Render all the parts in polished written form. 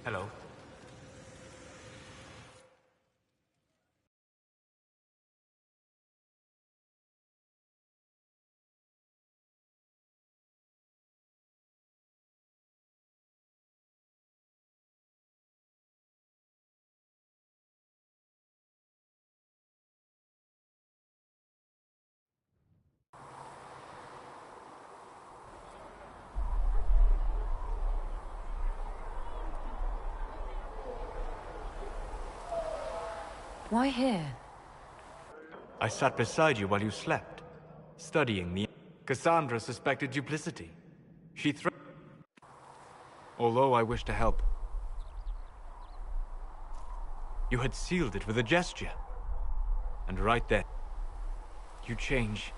Hello. Why here? I sat beside you while you slept, studying me. Cassandra suspected duplicity. She threatened. Although I wished to help, you had sealed it with a gesture. And right then, you change.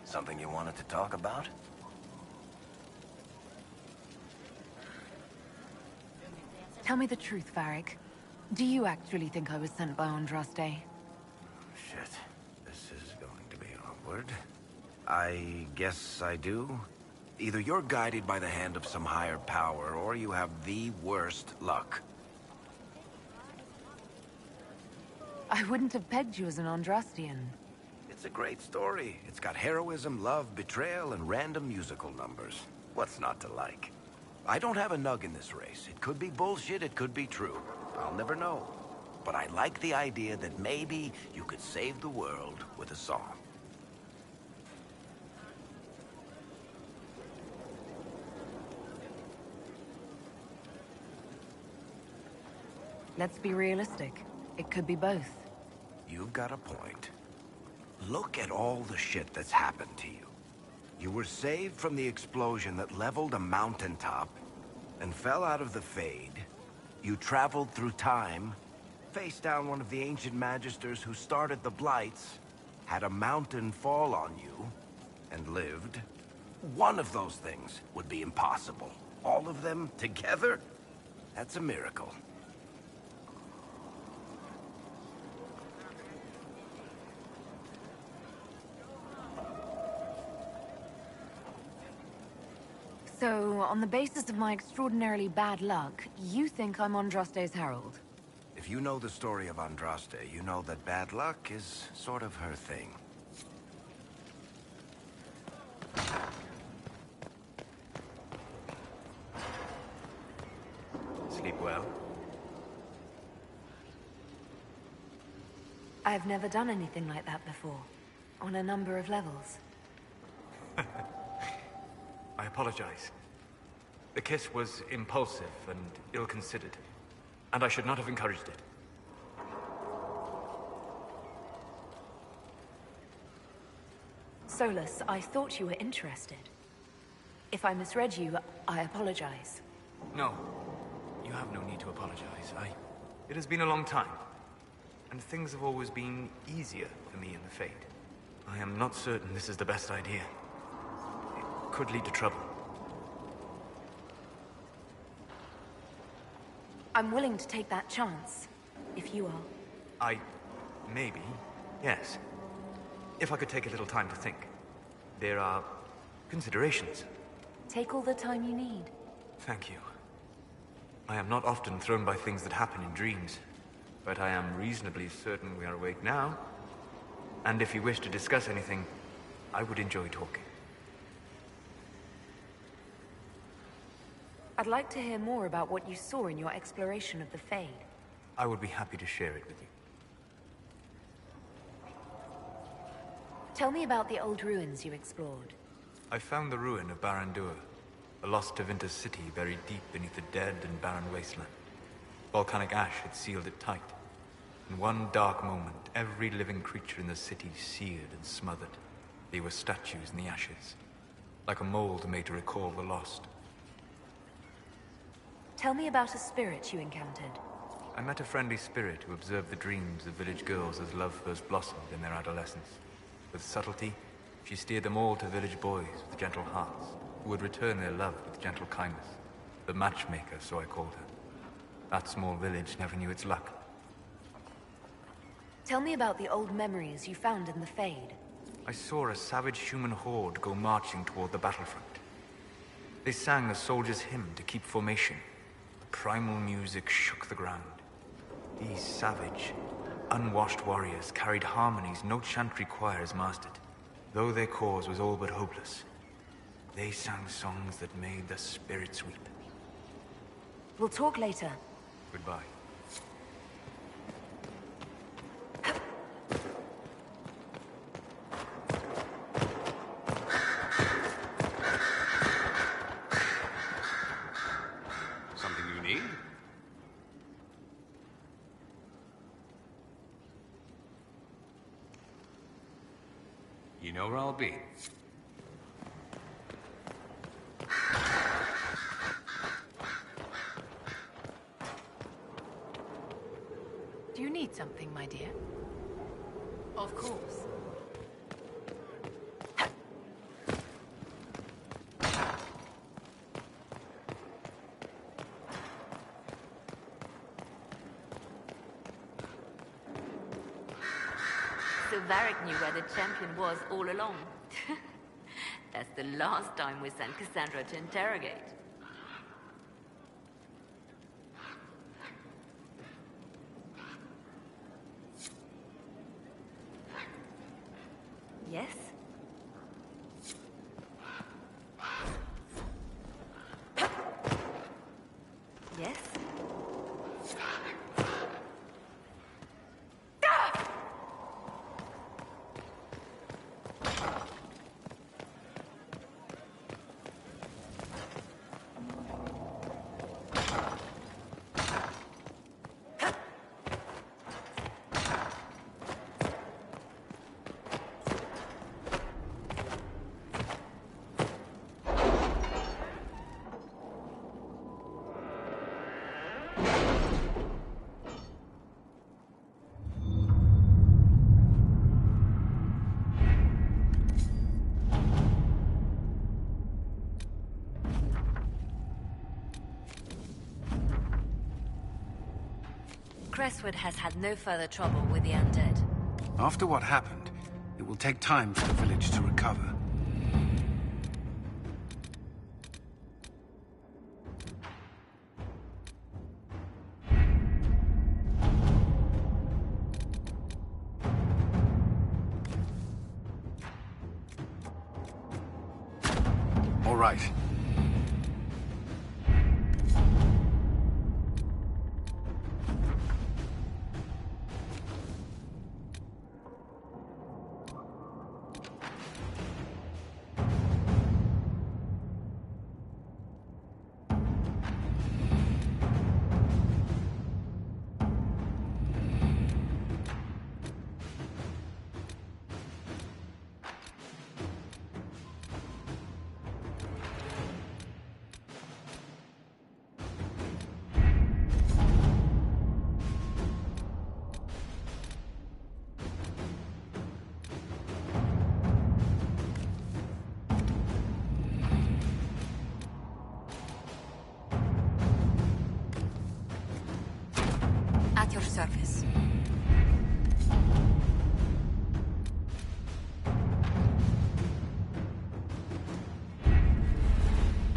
Something you wanted to talk about? Tell me the truth, Varric. Do you actually think I was sent by Andraste? Shit. This is going to be awkward. I guess I do. Either you're guided by the hand of some higher power, or you have the worst luck. I wouldn't have pegged you as an Andrastian. It's a great story. It's got heroism, love, betrayal, and random musical numbers. What's not to like? I don't have a nug in this race. It could be bullshit, it could be true. I'll never know. But I like the idea that maybe you could save the world with a song. Let's be realistic. It could be both. You've got a point. Look at all the shit that's happened to you. You were saved from the explosion that leveled a mountaintop and fell out of the Fade. You traveled through time, faced down one of the ancient magisters who started the Blights, had a mountain fall on you, and lived. One of those things would be impossible. All of them together? That's a miracle. So, on the basis of my extraordinarily bad luck, you think I'm Andraste's herald? If you know the story of Andraste, you know that bad luck is sort of her thing. Sleep well. I've never done anything like that before, on a number of levels. I apologize. The kiss was impulsive and ill-considered, and I should not have encouraged it. Solus, I thought you were interested. If I misread you, I apologize. No, you have no need to apologize. It has been a long time, and things have always been easier for me in the Fade. I am not certain this is the best idea. It could lead to trouble. I'm willing to take that chance, if you are. Maybe, yes. If I could take a little time to think. There are considerations. Take all the time you need. Thank you. I am not often thrown by things that happen in dreams, but I am reasonably certain we are awake now. And if you wish to discuss anything, I would enjoy talking. I'd like to hear more about what you saw in your exploration of the Fade. I would be happy to share it with you. Tell me about the old ruins you explored. I found the ruin of Barandur, a lost Tevinter city buried deep beneath a dead and barren wasteland. Volcanic ash had sealed it tight. In one dark moment, every living creature in the city seared and smothered. They were statues in the ashes, like a mold made to recall the lost. Tell me about a spirit you encountered. I met a friendly spirit who observed the dreams of village girls as love first blossomed in their adolescence. With subtlety, she steered them all to village boys with gentle hearts, who would return their love with gentle kindness. The matchmaker, so I called her. That small village never knew its luck. Tell me about the old memories you found in the Fade. I saw a savage human horde go marching toward the battlefront. They sang a soldier's hymn to keep formation. The primal music shook the ground. These savage, unwashed warriors carried harmonies no chantry choirs mastered. Though their cause was all but hopeless, they sang songs that made the spirits weep. We'll talk later. Goodbye. Something you need? You know where I'll be. Do you need something, my dear? Of course. So Varric knew where the champion was all along. That's the last time we sent Cassandra to interrogate. Yes? Yes? Crestwood has had no further trouble with the undead. After what happened, it will take time for the village to recover. All right. At your service.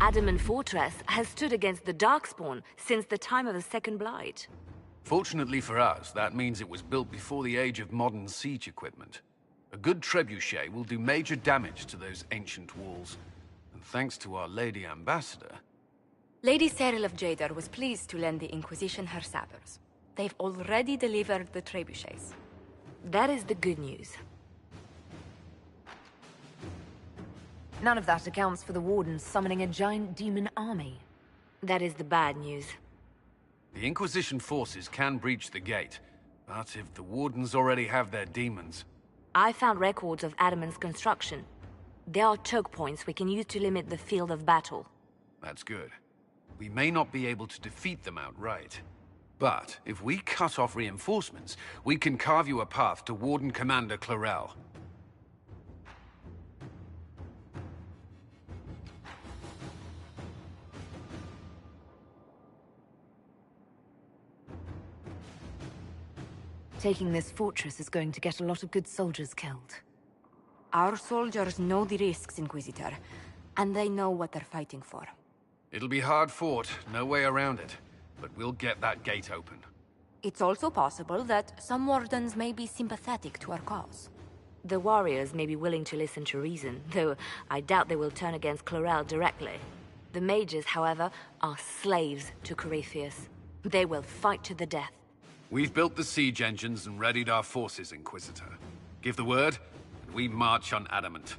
Adamant Fortress has stood against the Darkspawn since the time of the Second Blight. Fortunately for us, that means it was built before the age of modern siege equipment. A good trebuchet will do major damage to those ancient walls. And thanks to our Lady Ambassador... Lady Cyril of Jadar was pleased to lend the Inquisition her sabers. They've already delivered the trebuchets. That is the good news. None of that accounts for the Wardens summoning a giant demon army. That is the bad news. The Inquisition forces can breach the gate, but if the Wardens already have their demons... I found records of Adamant's construction. There are choke points we can use to limit the field of battle. That's good. We may not be able to defeat them outright. But if we cut off reinforcements, we can carve you a path to Warden Commander Clarel. Taking this fortress is going to get a lot of good soldiers killed. Our soldiers know the risks, Inquisitor, and they know what they're fighting for. It'll be hard fought, no way around it. But we'll get that gate open. It's also possible that some Wardens may be sympathetic to our cause. The warriors may be willing to listen to reason, though I doubt they will turn against Clarel directly. The mages, however, are slaves to Corypheus. They will fight to the death. We've built the siege engines and readied our forces, Inquisitor. Give the word, and we march on Adamant.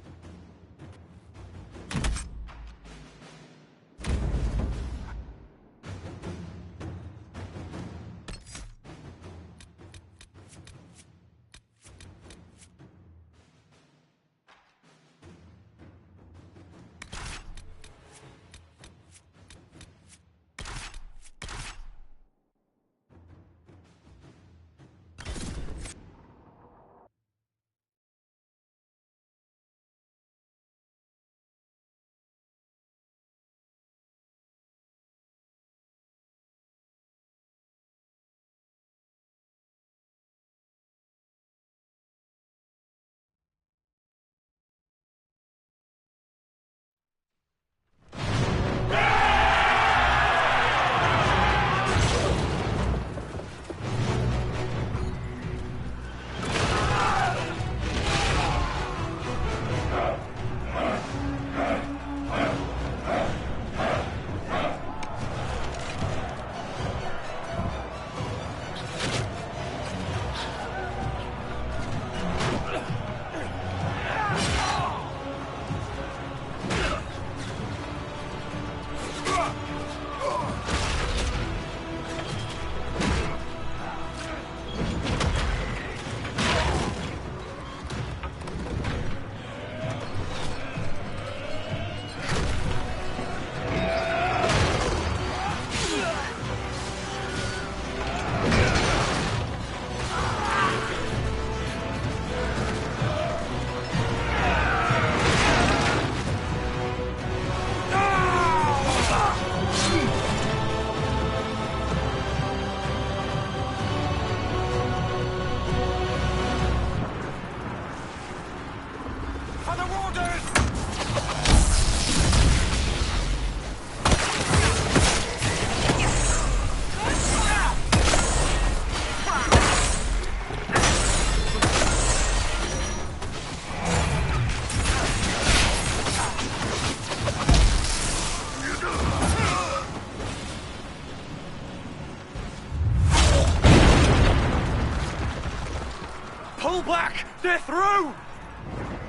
They're through!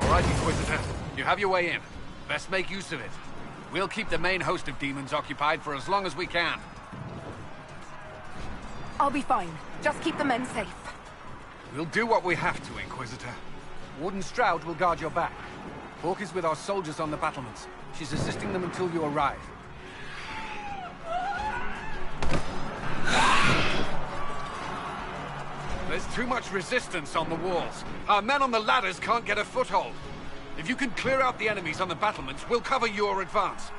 All right, Inquisitor. You have your way in. Best make use of it. We'll keep the main host of demons occupied for as long as we can. I'll be fine. Just keep the men safe. We'll do what we have to, Inquisitor. Warden Stroud will guard your back. Hawk is with our soldiers on the battlements. She's assisting them until you arrive. There's too much resistance on the walls. Our men on the ladders can't get a foothold. If you can clear out the enemies on the battlements, we'll cover your advance.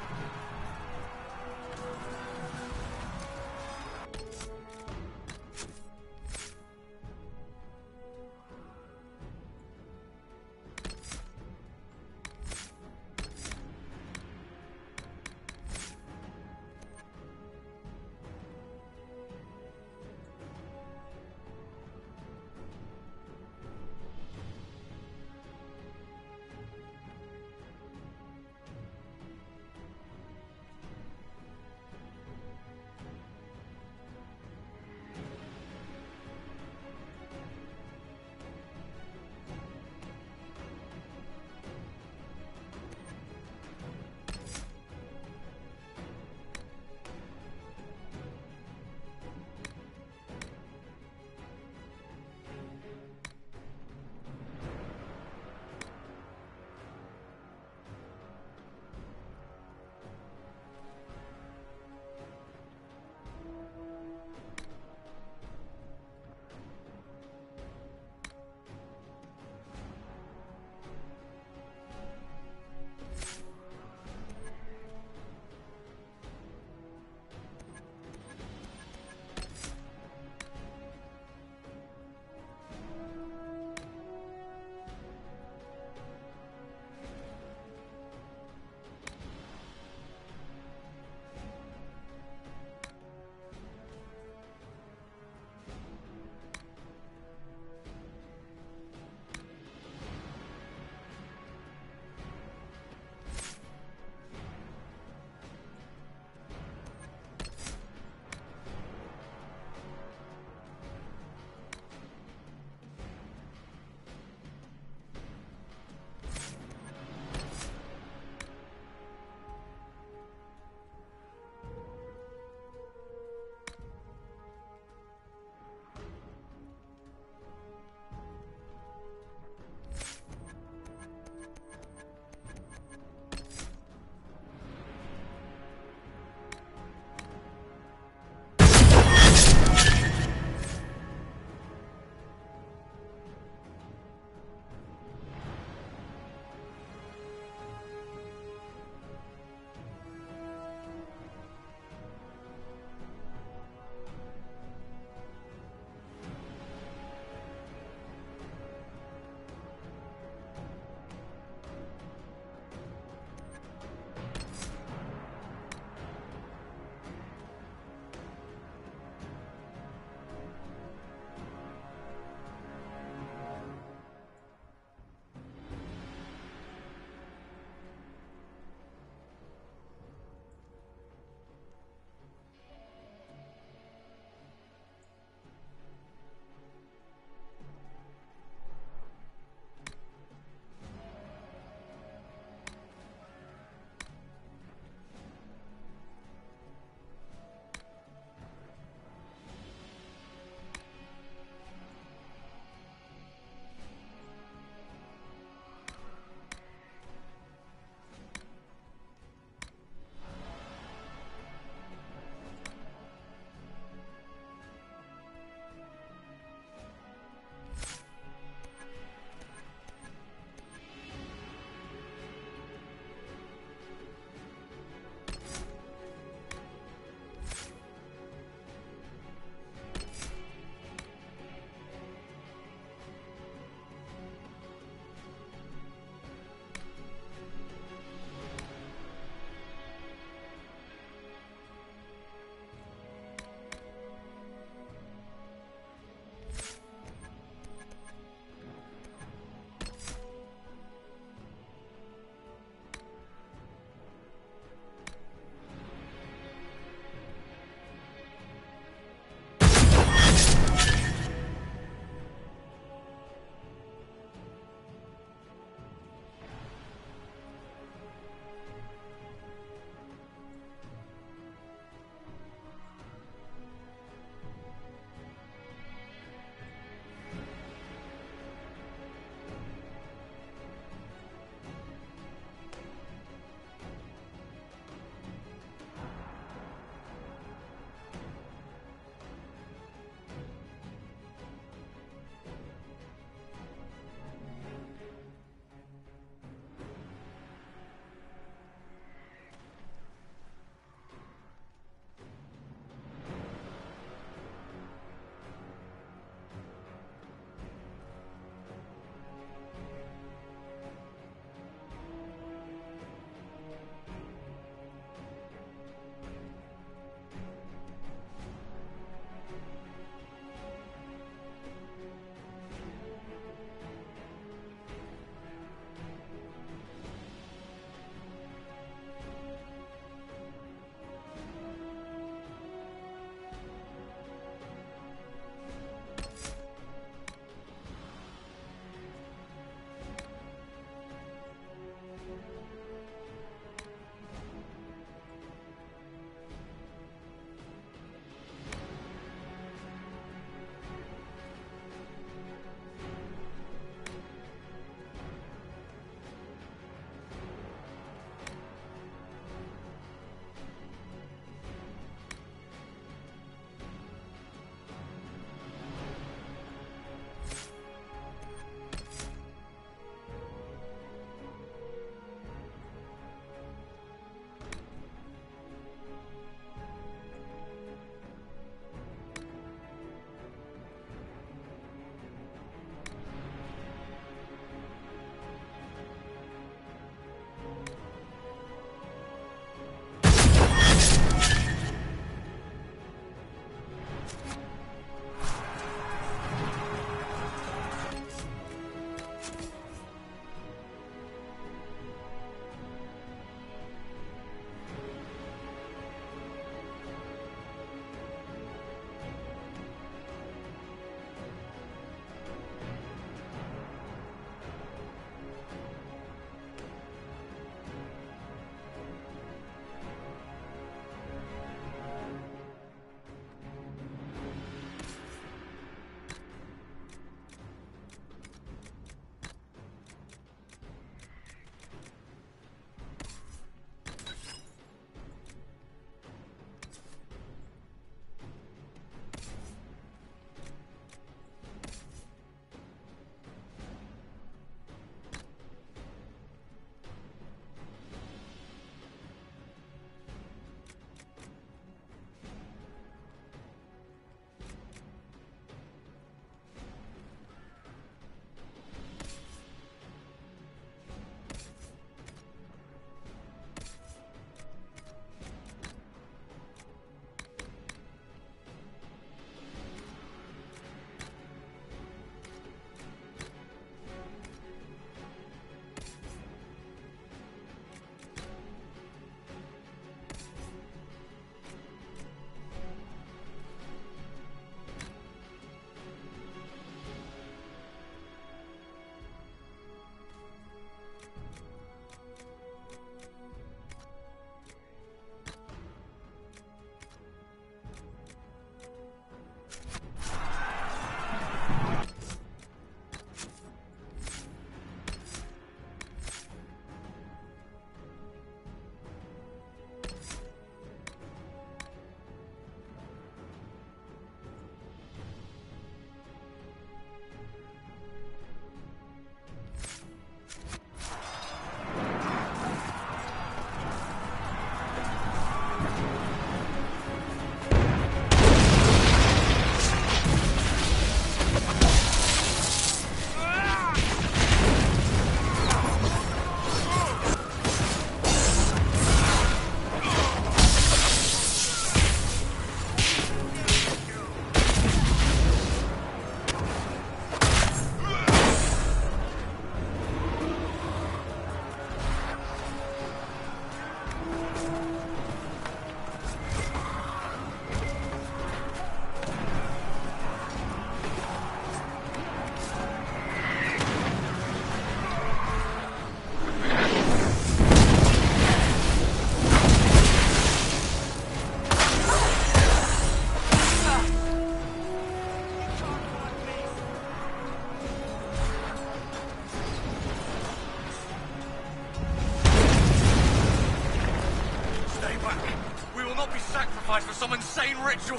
sacrifice for some insane ritual!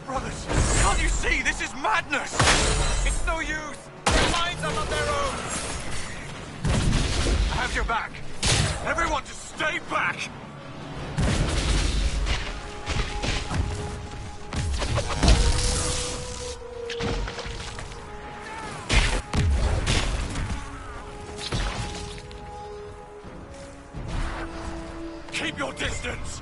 Brothers, can't you see? This is madness! It's no use! Their minds are not their own! I have your back. Everyone just stay back! Keep your distance!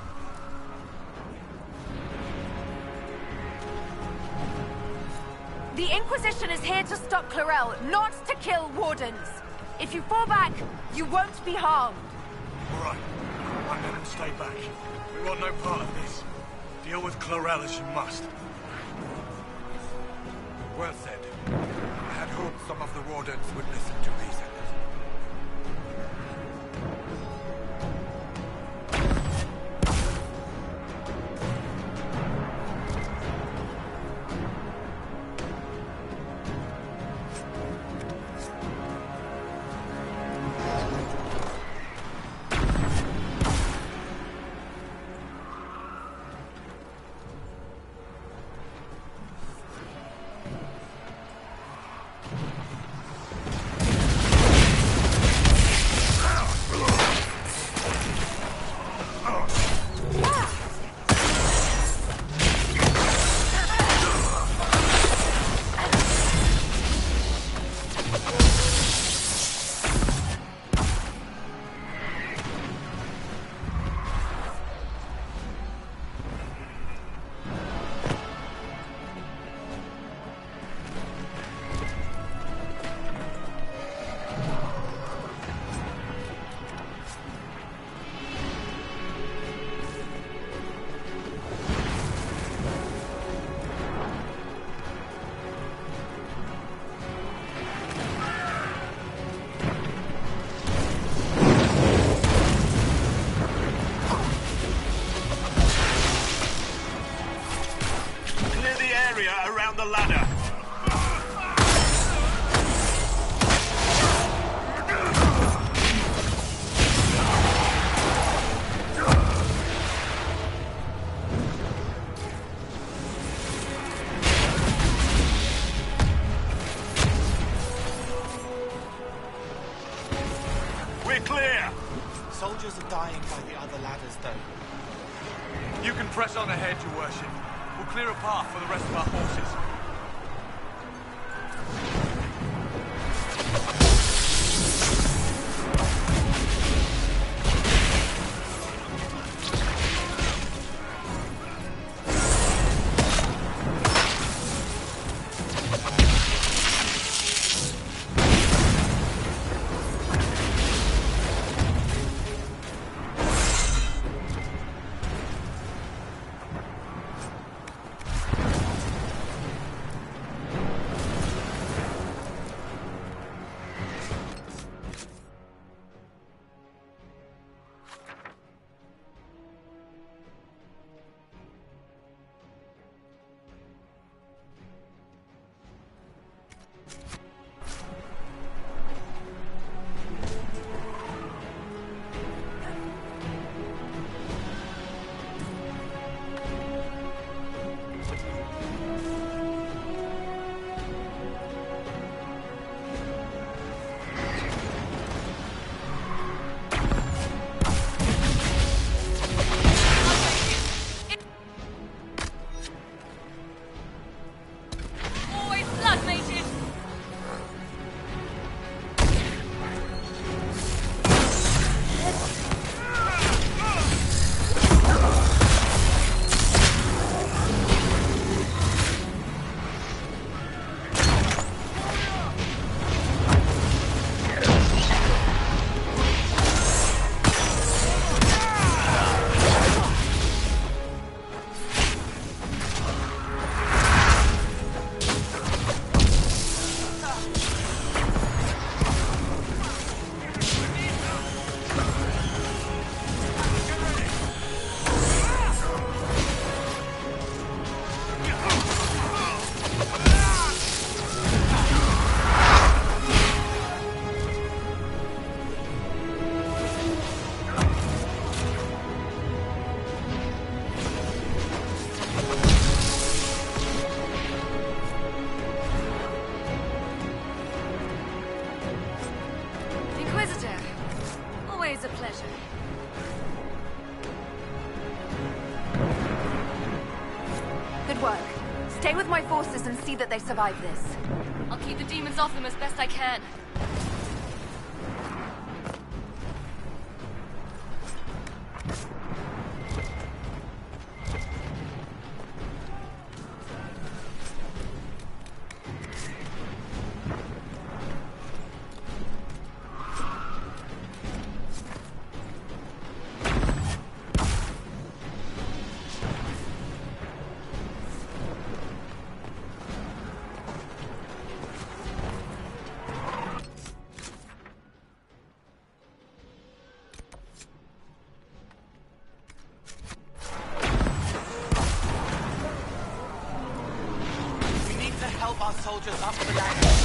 The Inquisition is here to stop Clarel, not to kill Wardens. If you fall back, you won't be harmed. All right. Let them stay back. We want no part of this. Deal with Clarel as you must. Well said. I had hoped some of the Wardens would listen to reason. Around the ladder. We're clear. Soldiers are dying by the other ladders, though. You can press on ahead, Your Worship. We'll clear a path for the rest of our horses. forces and see that they survive this. I'll keep the demons off them as best I can. Help our soldiers up the ladder.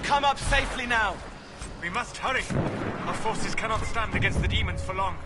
Come up safely now. We must hurry. Our forces cannot stand against the demons for long.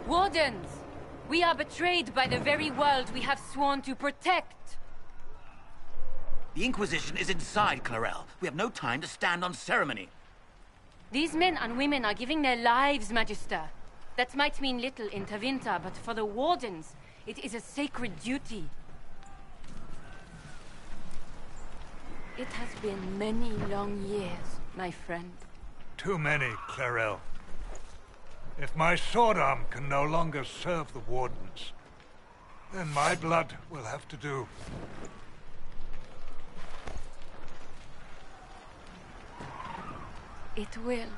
Wardens! We are betrayed by the very world we have sworn to protect. The Inquisition is inside, Clarel. We have no time to stand on ceremony. These men and women are giving their lives, Magister. That might mean little in Tevinter, but for the Wardens, it is a sacred duty. It has been many long years, my friend. Too many, Clarel. If my sword arm can no longer serve the Wardens, then my blood will have to do. It will.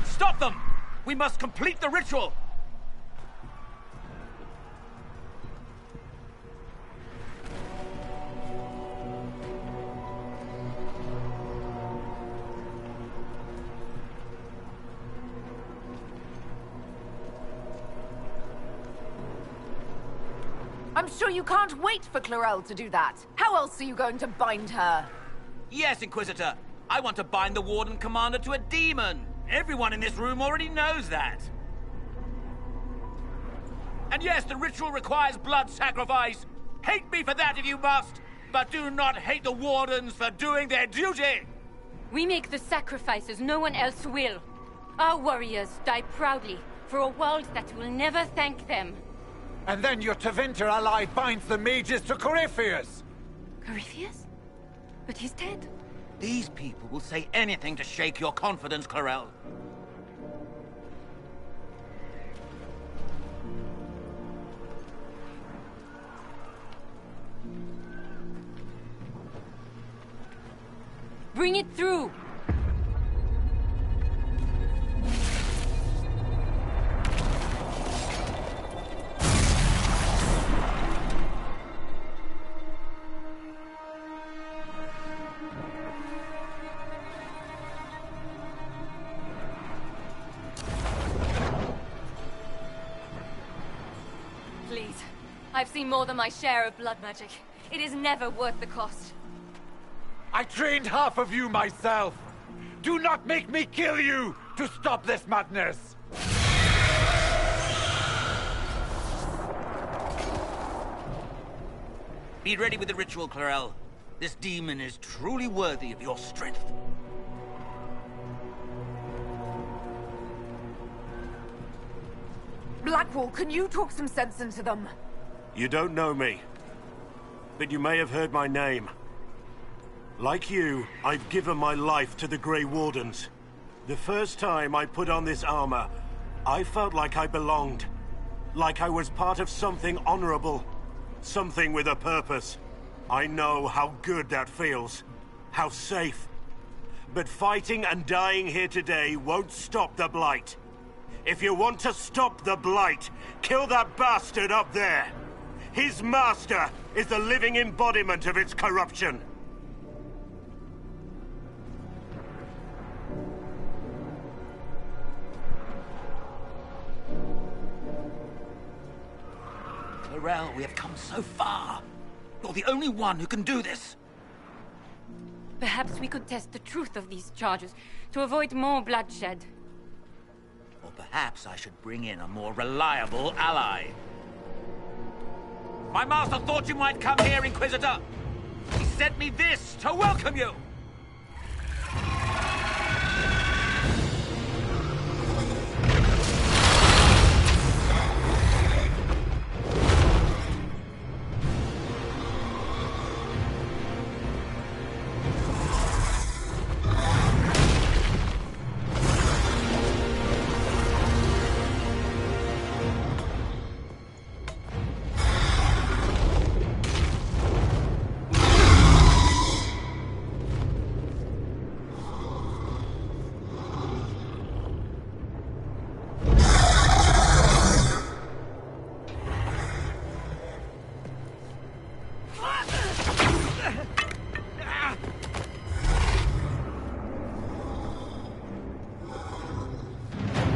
Stop them! We must complete the ritual! I'm sure you can't wait for Clarel to do that. How else are you going to bind her? Yes, Inquisitor. I want to bind the Warden Commander to a demon. Everyone in this room already knows that. And yes, the ritual requires blood sacrifice. Hate me for that if you must, but do not hate the Wardens for doing their duty. We make the sacrifices no one else will. Our warriors die proudly for a world that will never thank them. And then your Tevinter ally binds the mages to Corypheus! Corypheus? But he's dead. These people will say anything to shake your confidence, Clarel. Bring it through! Please. I've seen more than my share of blood magic. It is never worth the cost. I trained half of you myself! Do not make me kill you to stop this madness! Be ready with the ritual, Clarel. This demon is truly worthy of your strength. Blackwall, can you talk some sense into them? You don't know me, but you may have heard my name. Like you, I've given my life to the Grey Wardens. The first time I put on this armor, I felt like I belonged. Like I was part of something honorable. Something with a purpose. I know how good that feels. How safe. But fighting and dying here today won't stop the Blight. If you want to stop the Blight, kill that bastard up there. His master is the living embodiment of its corruption. Clarel, we have come so far. You're the only one who can do this. Perhaps we could test the truth of these charges to avoid more bloodshed. Or perhaps I should bring in a more reliable ally. My master thought you might come here, Inquisitor. He sent me this to welcome you.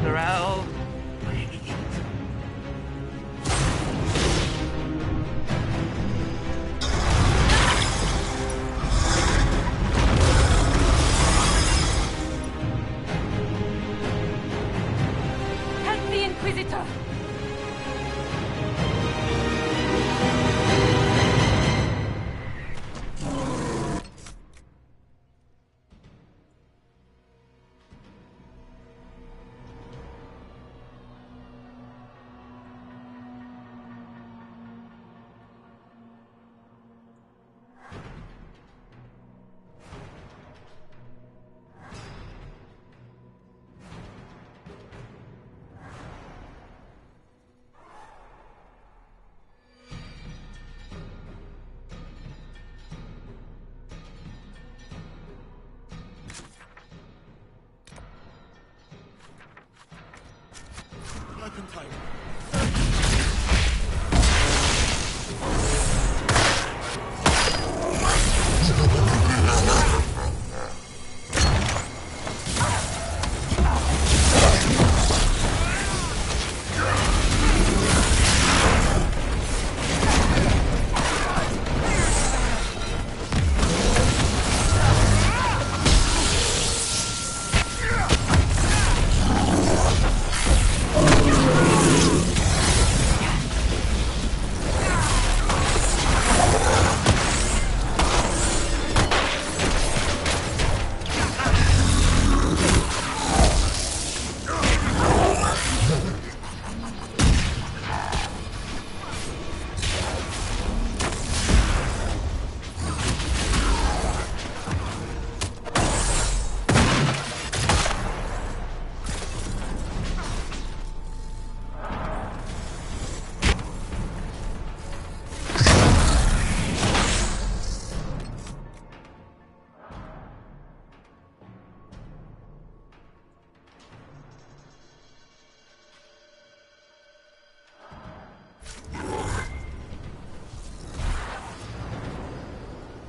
Clarel, please. Help the Inquisitor! Serpentine.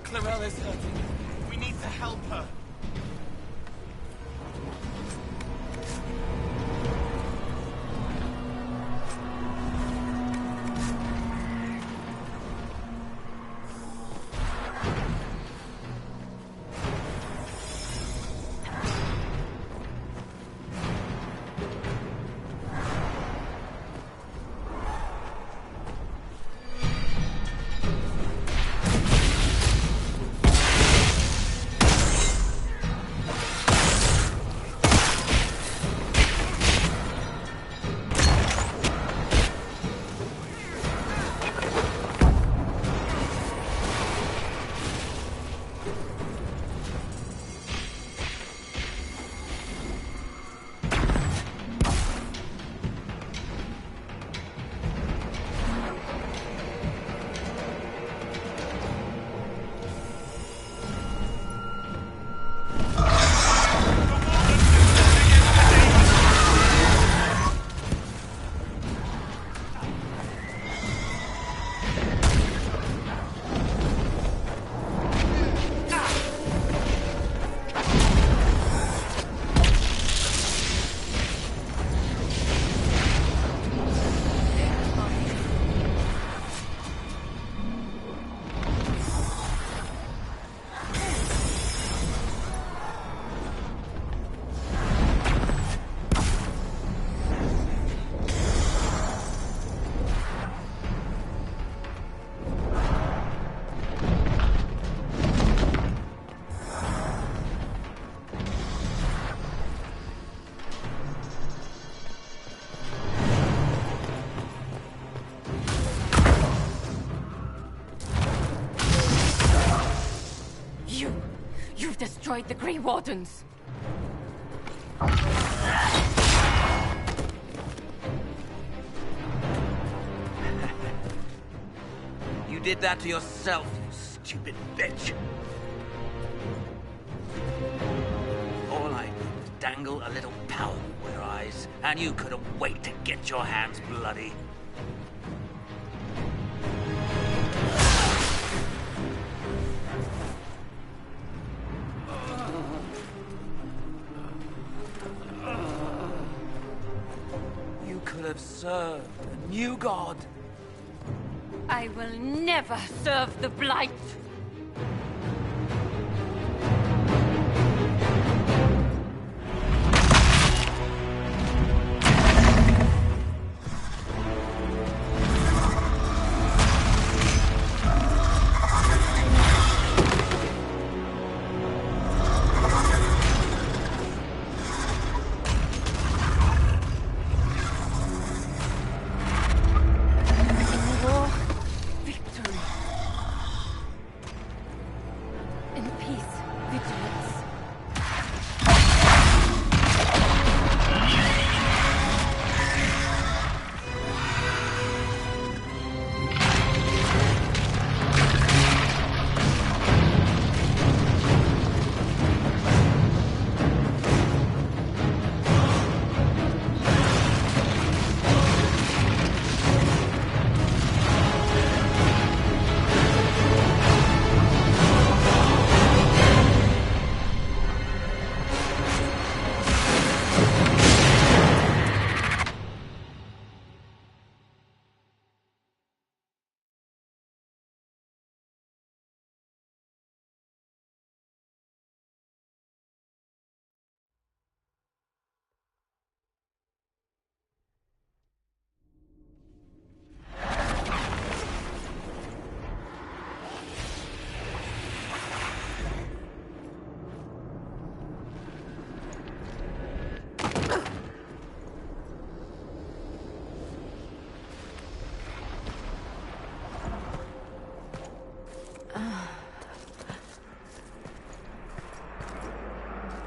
Clarel is hurting. We need to help her. You've destroyed the Grey Wardens! You did that to yourself, you stupid bitch! All I did was dangle a little power before your eyes, and you couldn't wait to get your hands bloody. Have served a new god. I will never serve the Blight!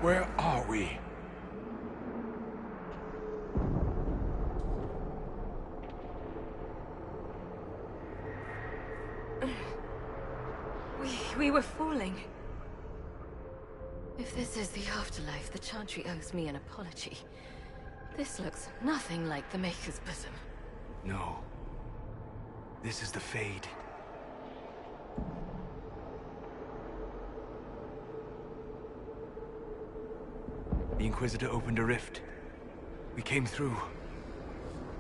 Where are we? We were falling. If this is the afterlife, the Chantry owes me an apology. This looks nothing like the Maker's bosom. No. This is the Fade. The Inquisitor opened a rift. We came through.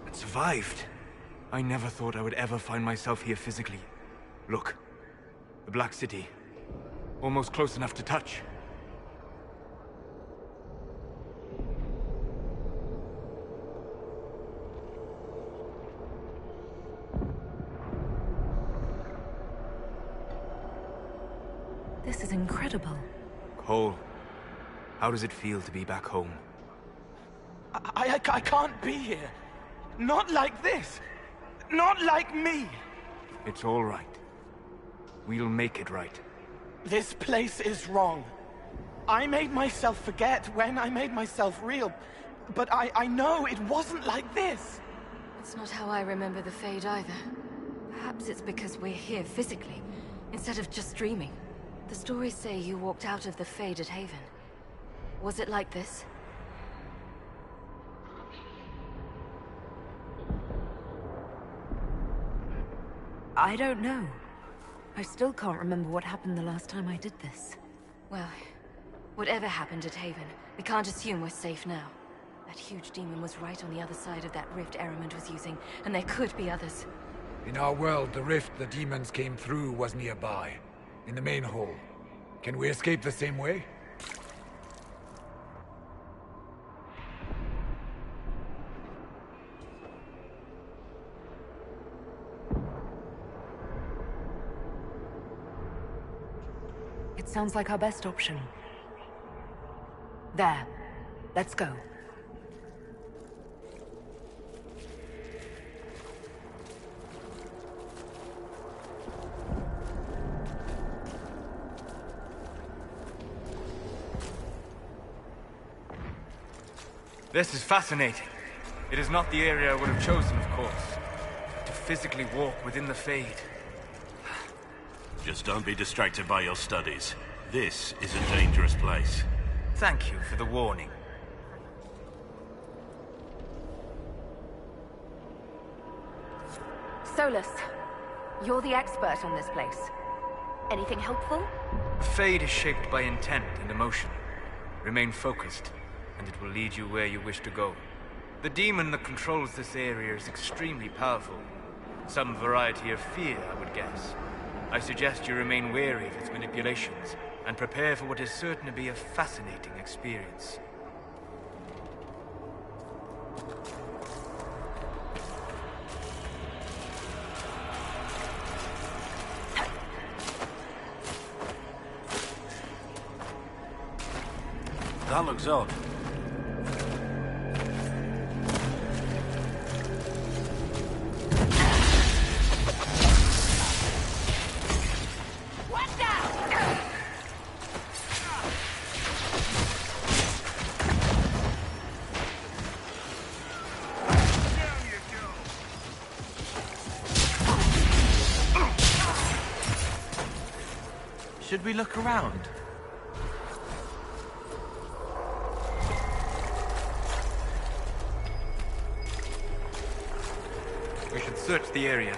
And survived. I never thought I would ever find myself here physically. Look. The Black City. Almost close enough to touch. This is incredible. Cole, how does it feel to be back home? I can't be here. Not like this. Not like me. It's all right. We'll make it right. This place is wrong. I made myself forget when I made myself real. But I know it wasn't like this. It's not how I remember the Fade either. Perhaps it's because we're here physically, instead of just dreaming. The stories say you walked out of the Fade at Haven. Was it like this? I don't know. I still can't remember what happened the last time I did this. Well, whatever happened at Haven, we can't assume we're safe now. That huge demon was right on the other side of that rift Eramond was using, and there could be others. In our world, the rift the demons came through was nearby, in the main hall. Can we escape the same way? It sounds like our best option. There. Let's go. This is fascinating. It is not the area I would have chosen, of course. To physically walk within the Fade. Just don't be distracted by your studies. This is a dangerous place. Thank you for the warning. Solus, you're the expert on this place. Anything helpful? The Fade is shaped by intent and emotion. Remain focused, and it will lead you where you wish to go. The demon that controls this area is extremely powerful. Some variety of fear, I would guess. I suggest you remain wary of its manipulations, and prepare for what is certain to be a fascinating experience. That looks odd. Should we look around? We should search the area.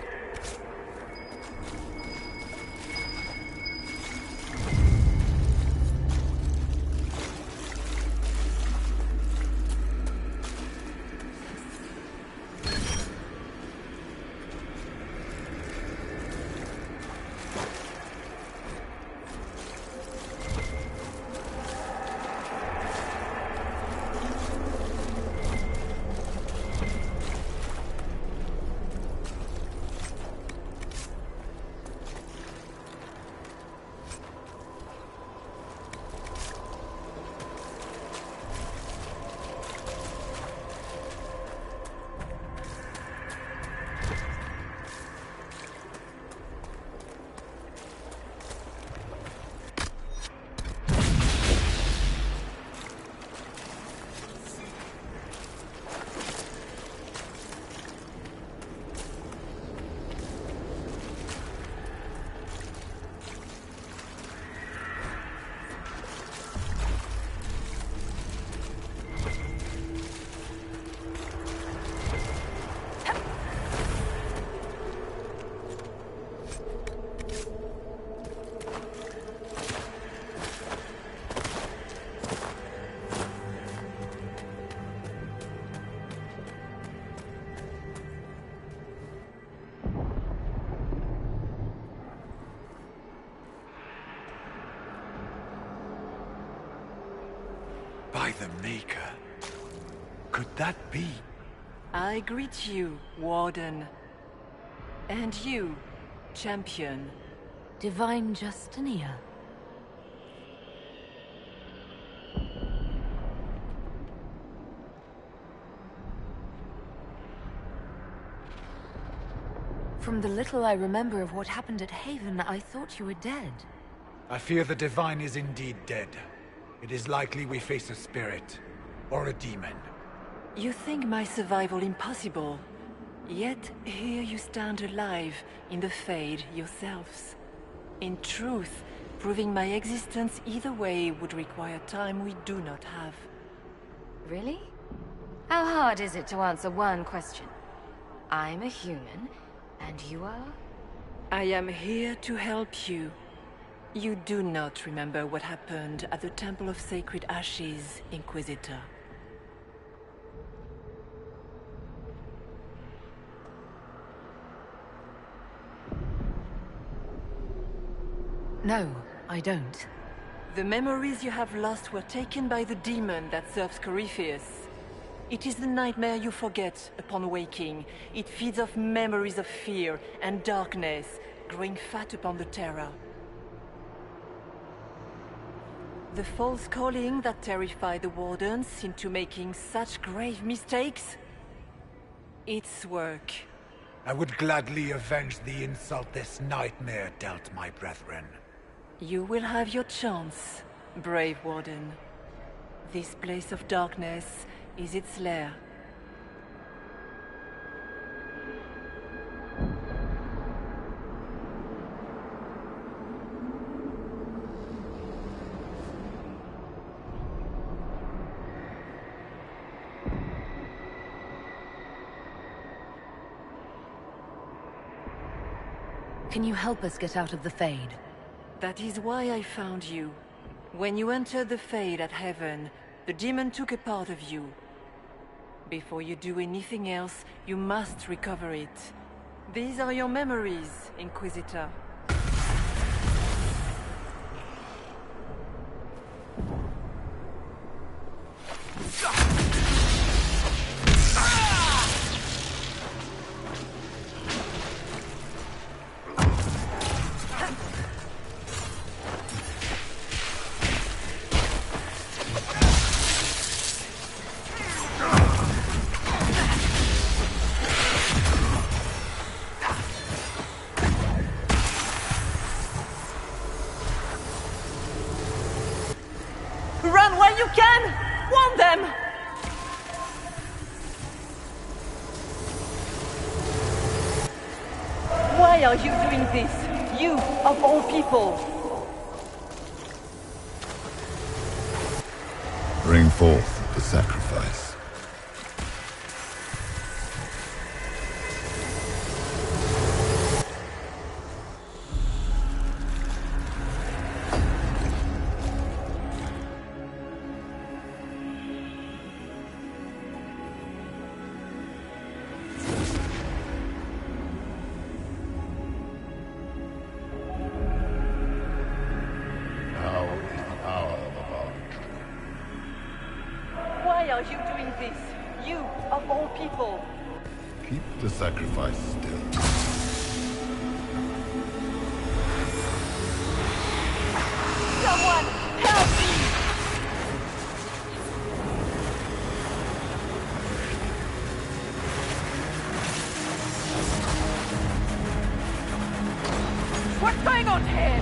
by the Maker. Could that be? I greet you, Warden. And you, Champion. Divine Justinia. From the little I remember of what happened at Haven, I thought you were dead. I fear the Divine is indeed dead. It is likely we face a spirit, or a demon. You think my survival impossible, yet here you stand alive in the Fade yourselves. In truth, proving my existence either way would require time we do not have. Really? How hard is it to answer one question? I'm a human, and you are? I am here to help you. You do not remember what happened at the Temple of Sacred Ashes, Inquisitor. No, I don't. The memories you have lost were taken by the demon that serves Corypheus. It is the nightmare you forget upon waking. It feeds off memories of fear and darkness, growing fat upon the terror. The false calling that terrified the Wardens into making such grave mistakes? Its work. I would gladly avenge the insult this nightmare dealt my brethren. You will have your chance, brave Warden. This place of darkness is its lair. Can you help us get out of the Fade? That is why I found you. When you entered the Fade at Heaven, the demon took a part of you. Before you do anything else, you must recover it. These are your memories, Inquisitor. Run while you can! Warn them! Why are you doing this? You, of all people! Bring forth the sacrifice. Why are you doing this? You, of all people! Keep the sacrifice still. Someone, help me! What's going on here?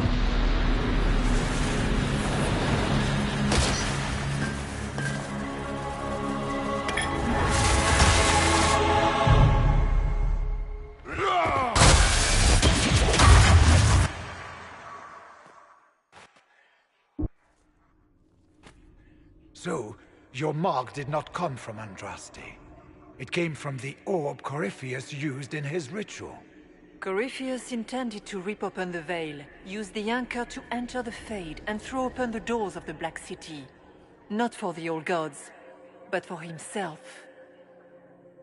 So, your mark did not come from Andraste. It came from the orb Corypheus used in his ritual. Corypheus intended to rip open the veil, use the anchor to enter the Fade, and throw open the doors of the Black City. Not for the old gods, but for himself.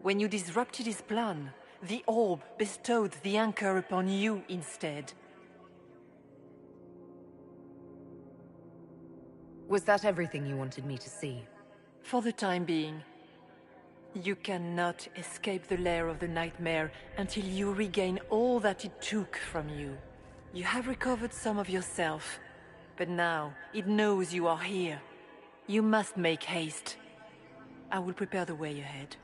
When you disrupted his plan, the orb bestowed the anchor upon you instead. Was that everything you wanted me to see? For the time being. You cannot escape the lair of the nightmare until you regain all that it took from you. You have recovered some of yourself, but now it knows you are here. You must make haste. I will prepare the way ahead.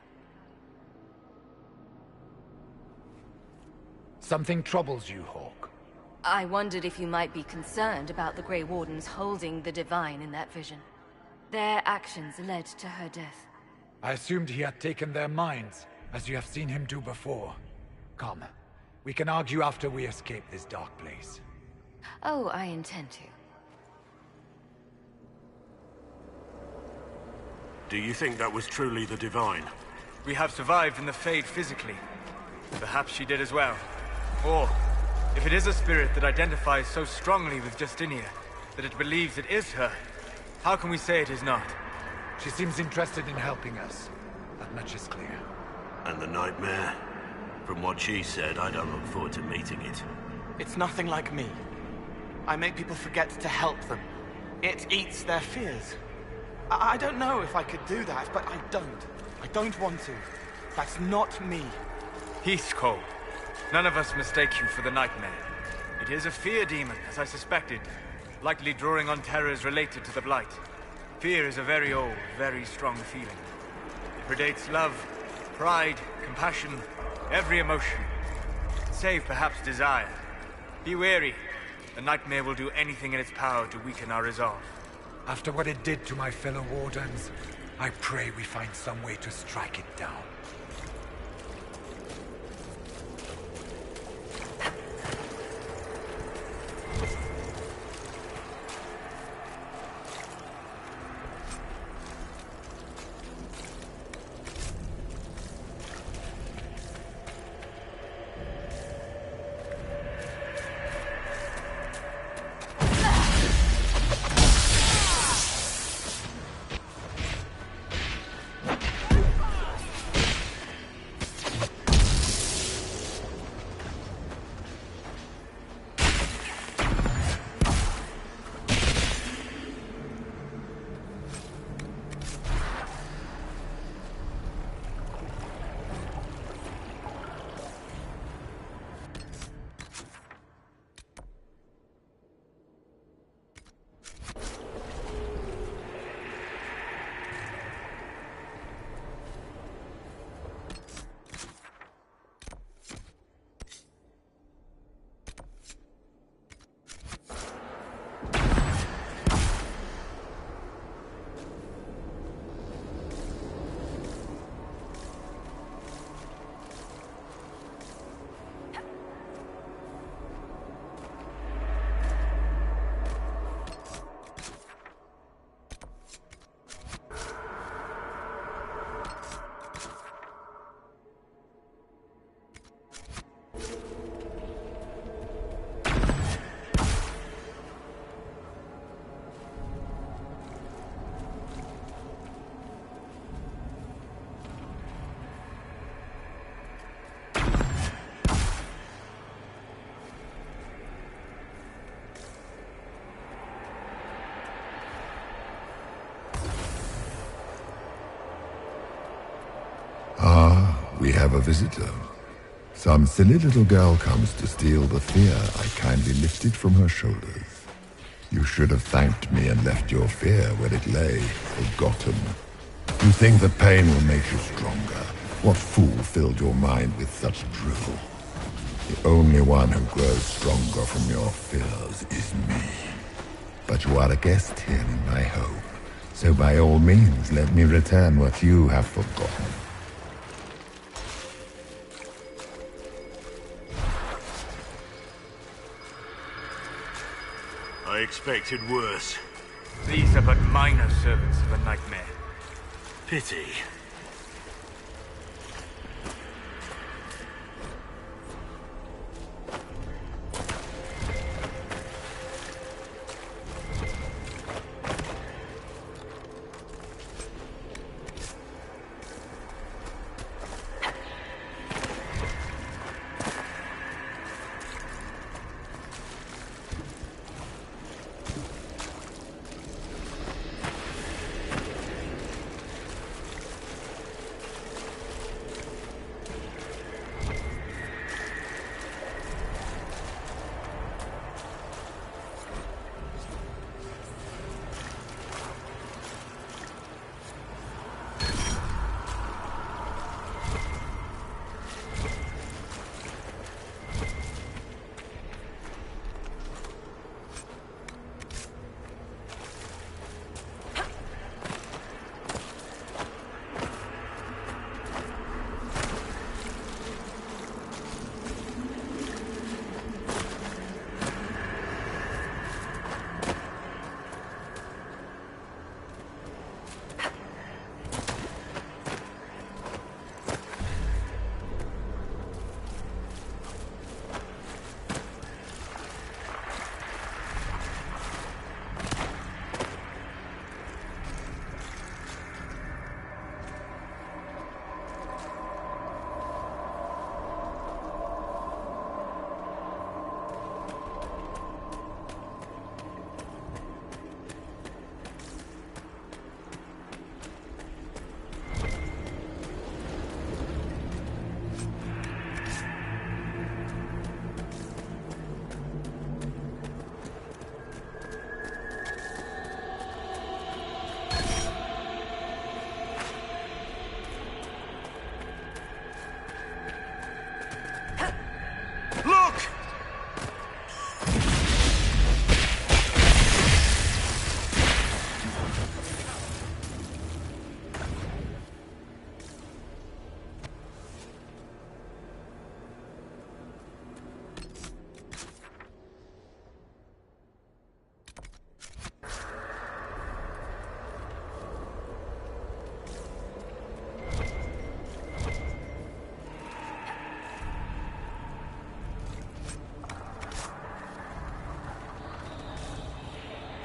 Something troubles you, Hawk. I wondered if you might be concerned about the Grey Wardens holding the Divine in that vision. Their actions led to her death. I assumed he had taken their minds, as you have seen him do before. Come, we can argue after we escape this dark place. Oh, I intend to. Do you think that was truly the Divine? We have survived in the Fade physically. Perhaps she did as well. Or, if it is a spirit that identifies so strongly with Justinia, that it believes it is her, how can we say it is not? She seems interested in helping us. That much is clear. And the nightmare? From what she said, I don't look forward to meeting it. It's nothing like me. I make people forget to help them. It eats their fears. I don't know if I could do that, but I don't. I don't want to. That's not me. Peace, Cole. None of us mistake you for the nightmare. It is a fear demon, as I suspected, likely drawing on terrors related to the Blight. Fear is a very old, very strong feeling. It predates love, pride, compassion, every emotion. Save perhaps desire. Be wary. The nightmare will do anything in its power to weaken our resolve. After what it did to my fellow Wardens, I pray we find some way to strike it down. We have a visitor. Some silly little girl comes to steal the fear I kindly lifted from her shoulders. You should have thanked me and left your fear where it lay, forgotten. You think the pain will make you stronger. What fool filled your mind with such drivel? The only one who grows stronger from your fears is me. But you are a guest here in my home, so by all means let me return what you have forgotten. I expected worse. These are but minor servants of a nightmare. Pity.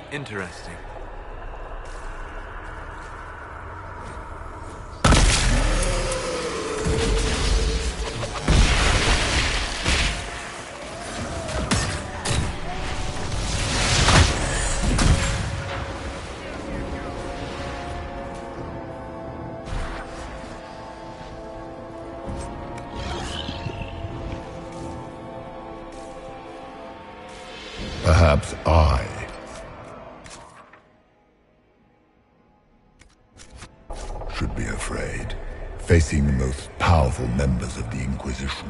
Interesting. Perhaps I should be afraid, facing the most powerful members of the Inquisition.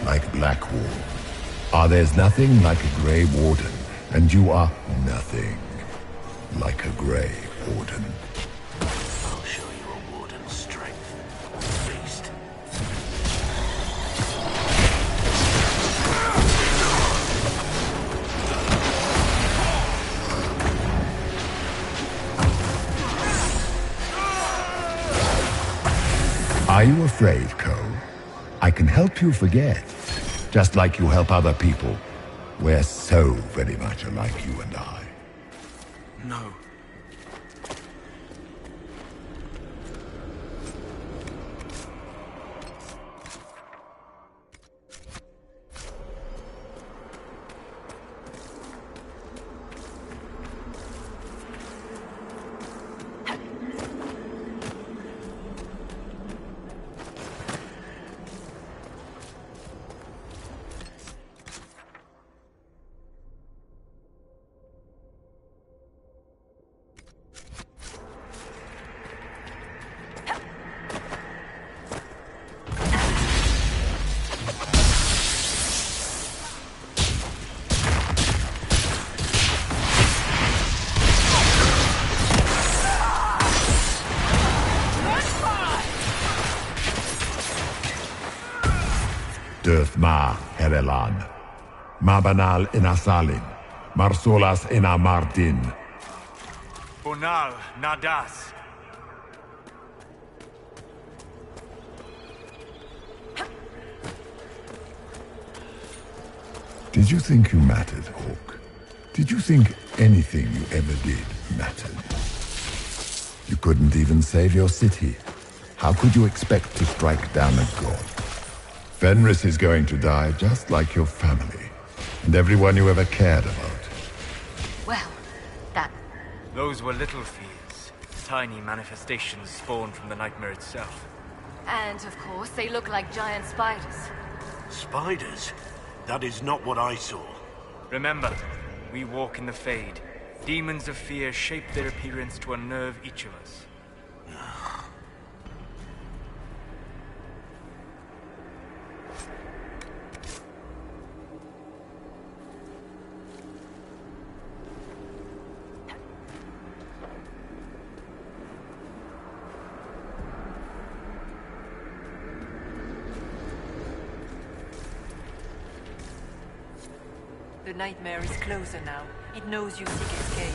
Like Blackwall. There's nothing like a Grey Warden, and you are nothing like a Grey Warden. I'll show you a Warden's strength, beast. Are you afraid, Cole? I can help you forget, just like you help other people. We're so very much alike, you and I. No. Ma Herelan, Mabanal Inasalin, Marsolas Ina Martin. Bonal Nadas. Did you think you mattered, Hawk? Did you think anything you ever did mattered? You couldn't even save your city. How could you expect to strike down a god? Fenris is going to die just like your family, and everyone you ever cared about. Well, that... Those were little fears. Tiny manifestations spawned from the nightmare itself. And, of course, they look like giant spiders. Spiders? That is not what I saw. Remember, we walk in the Fade. Demons of fear shape their appearance to unnerve each of us. The nightmare is closer now. It knows you seek escape.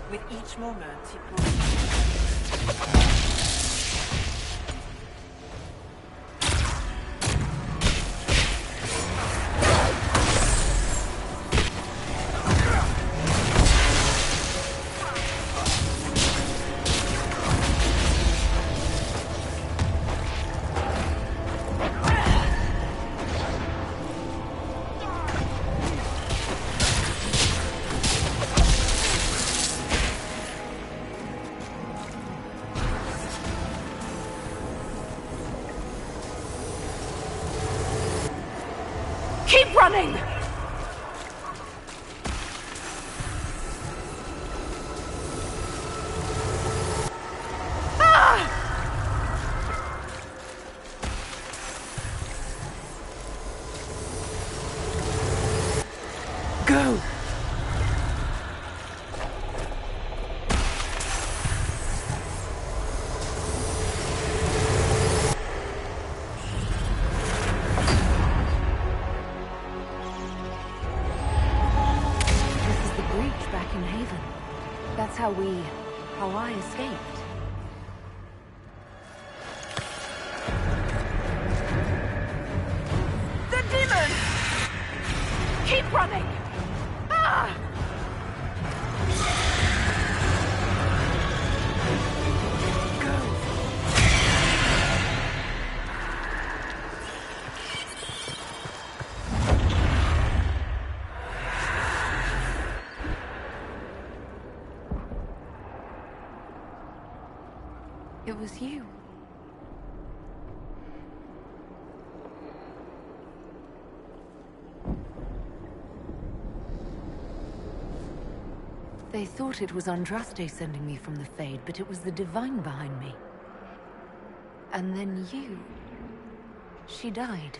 With each moment, it grows. Keep running! Go! Back in Haven. That's how I escaped. The demon! Keep running! Ah! was you. They thought it was Andraste sending me from the Fade, but it was the Divine behind me. And then you... She died.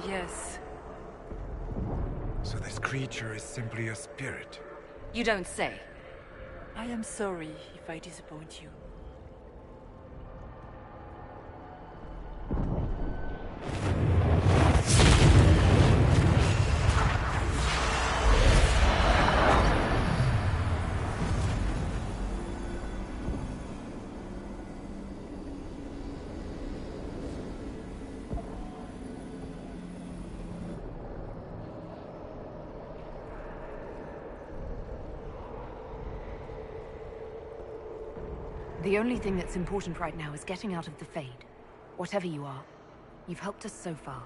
Yes. So this creature is simply a spirit? You don't say. I am sorry if I disappoint you. The only thing that's important right now is getting out of the Fade. Whatever you are, you've helped us so far.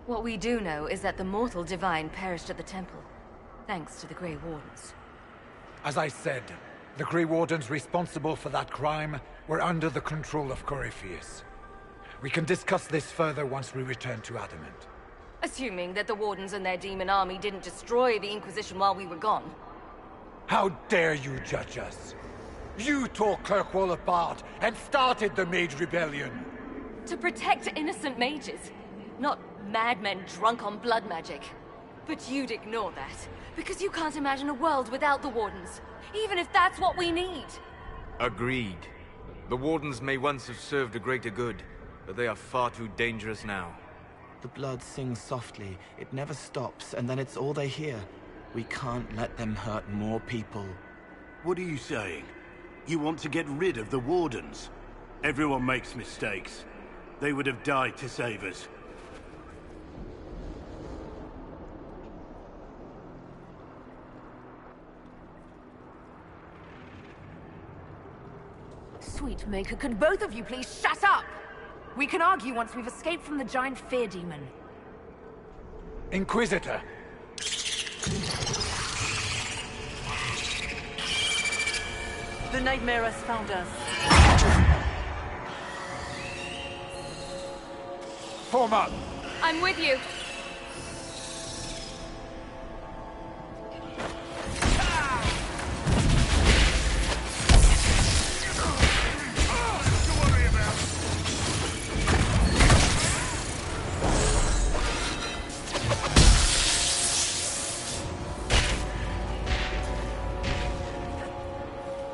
What we do know is that the mortal divine perished at the temple, thanks to the Grey Wardens. As I said, the Grey Wardens responsible for that crime were under the control of Corypheus. We can discuss this further once we return to Adamant. Assuming that the Wardens and their demon army didn't destroy the Inquisition while we were gone. How dare you judge us? You tore Kirkwall apart and started the Mage Rebellion! To protect innocent mages, not madmen drunk on blood magic. But you'd ignore that, because you can't imagine a world without the Wardens, even if that's what we need. Agreed. The Wardens may once have served a greater good, but they are far too dangerous now. The blood sings softly, it never stops, and then it's all they hear. We can't let them hurt more people. What are you saying? You want to get rid of the Wardens? Everyone makes mistakes. They would have died to save us. Sweet Maker, could both of you please shut up? We can argue once we've escaped from the giant fear demon. Inquisitor! The Nightmare has found us. Form up! I'm with you.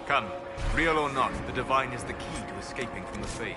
Come, real or not, the Divine is the key to escaping from the Fade.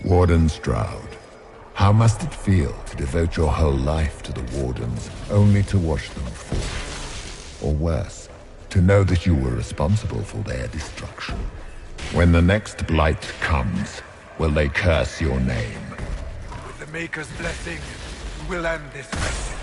Warden Stroud, how must it feel to devote your whole life to the Wardens, only to watch them fall? Or worse, to know that you were responsible for their destruction. When the next blight comes, will they curse your name? With the Maker's blessing, we'll end this wretched.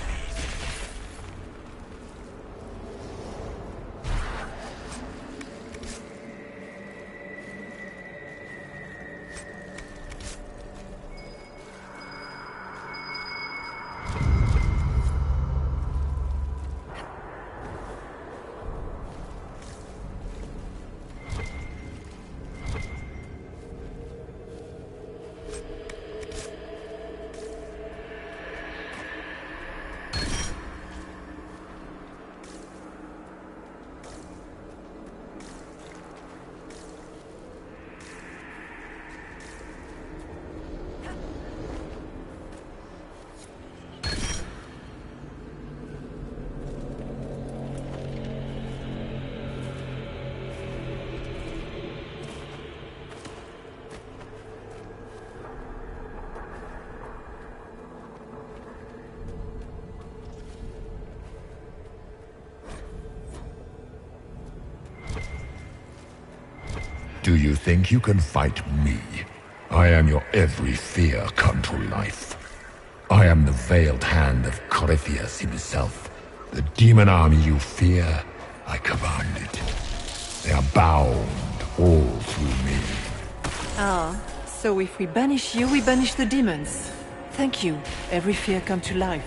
Do you think you can fight me? I am your every fear come to life. I am the veiled hand of Corypheus himself. The demon army you fear, I command it. They are bound all through me. Ah, so if we banish you, we banish the demons. Thank you. Every fear come to life.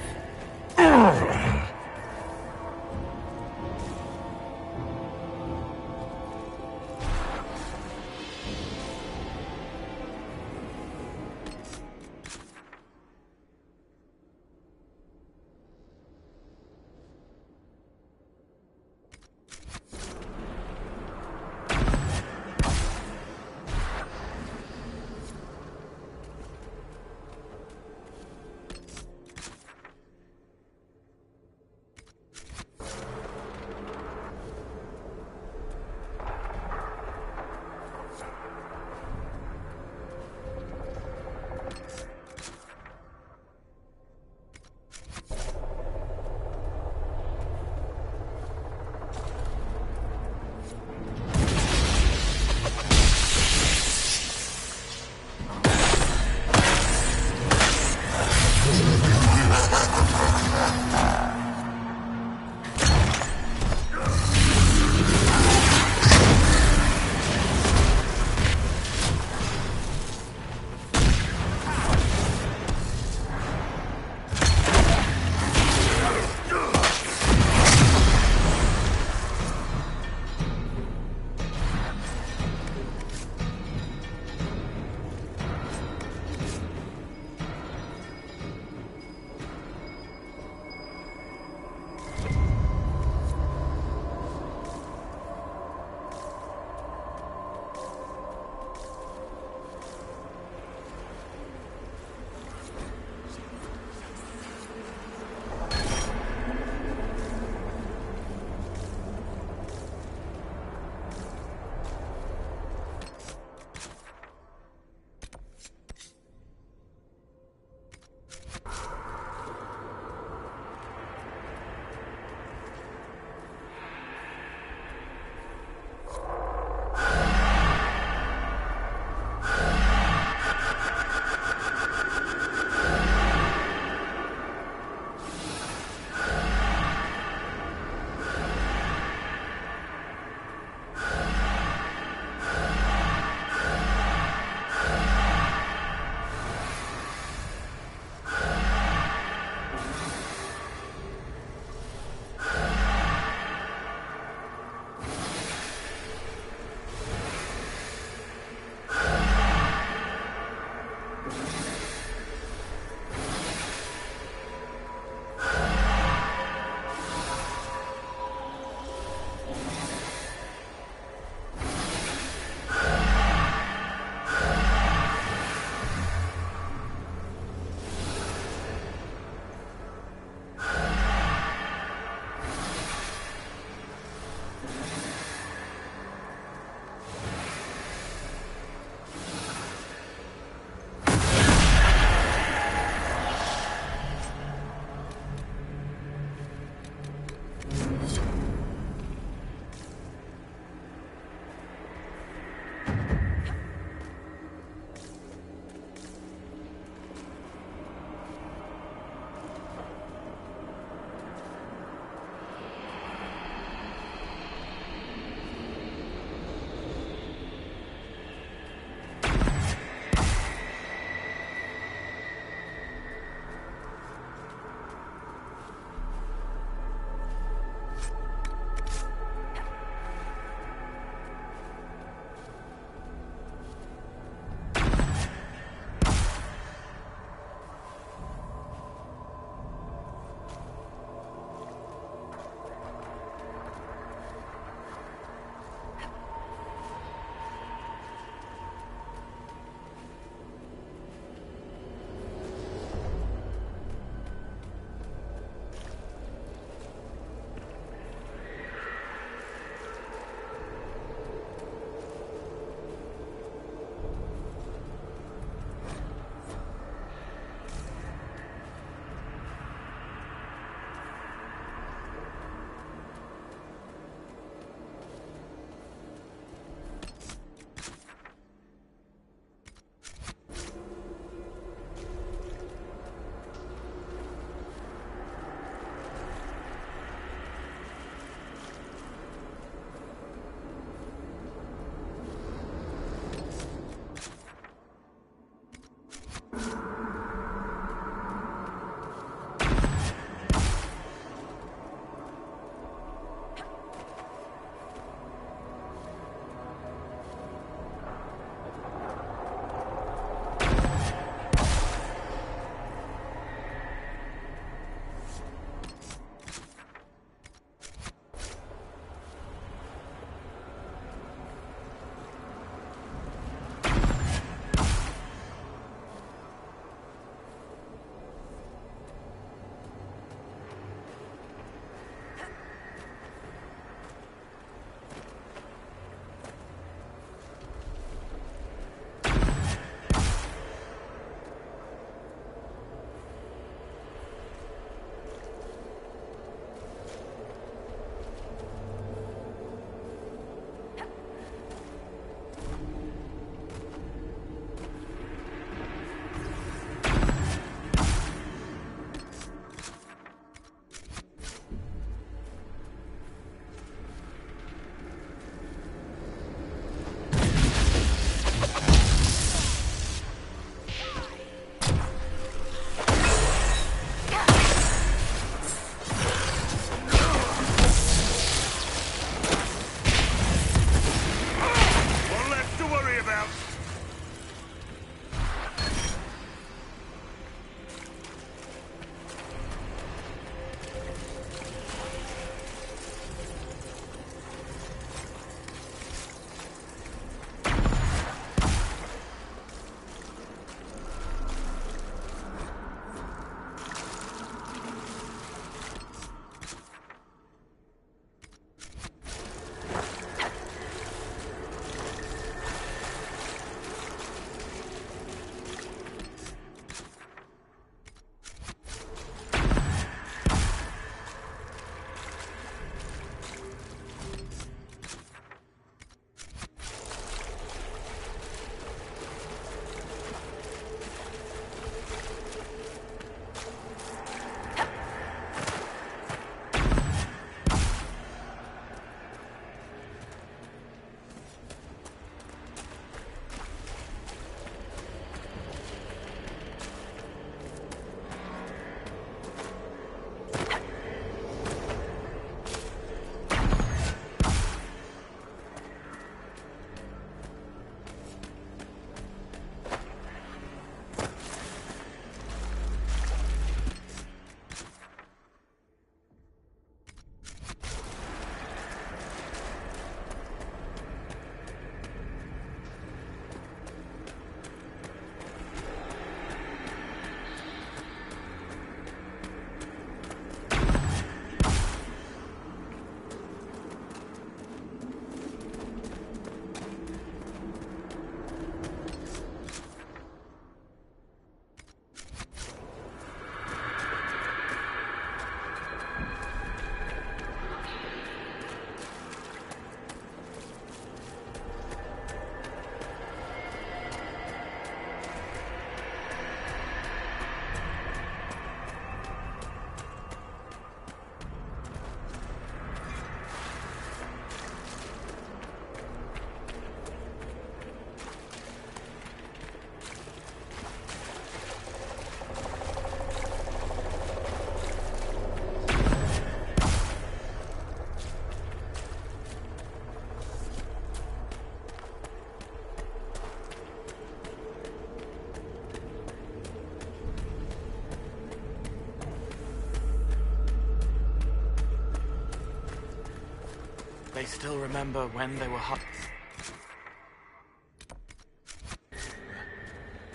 still remember when they were hot.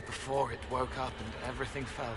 Before it woke up and everything fell.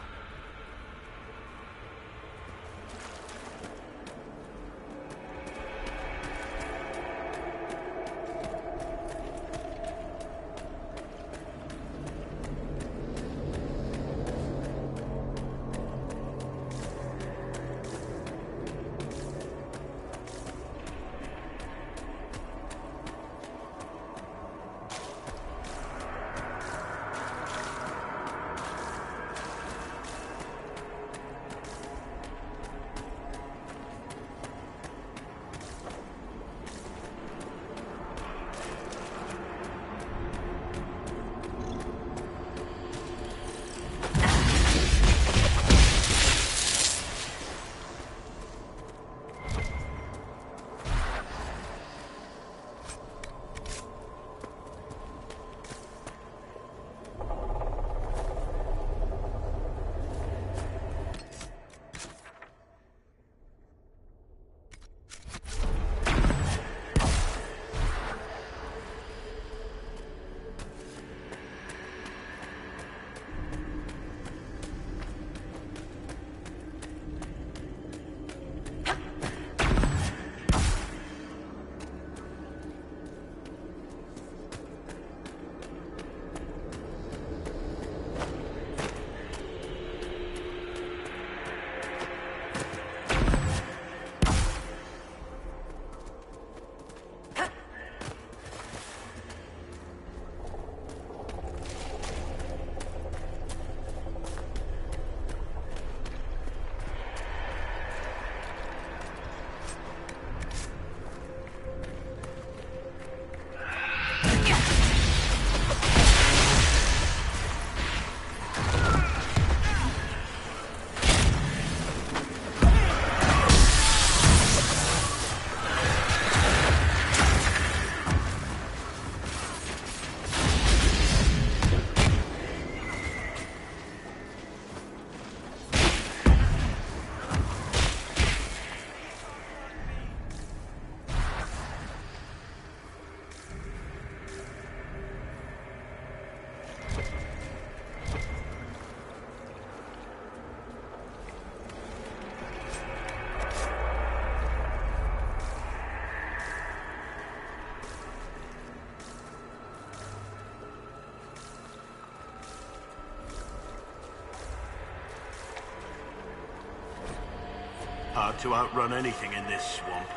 Hard to outrun anything in this swamp.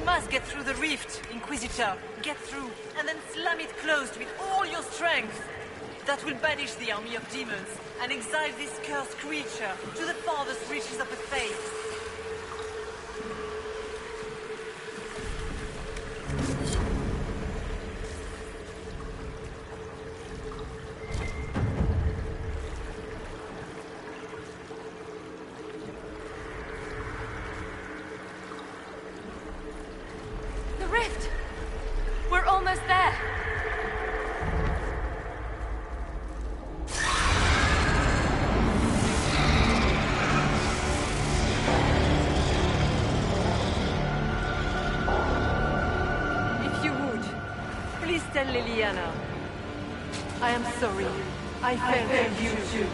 must get through the rift, Inquisitor. Get through, and then slam it closed with all your strength. That will banish the army of demons and exile this cursed creature to the farthest reaches of the faith. The rift! We're almost there! If you would, please tell Liliana. I am sorry. I failed you too.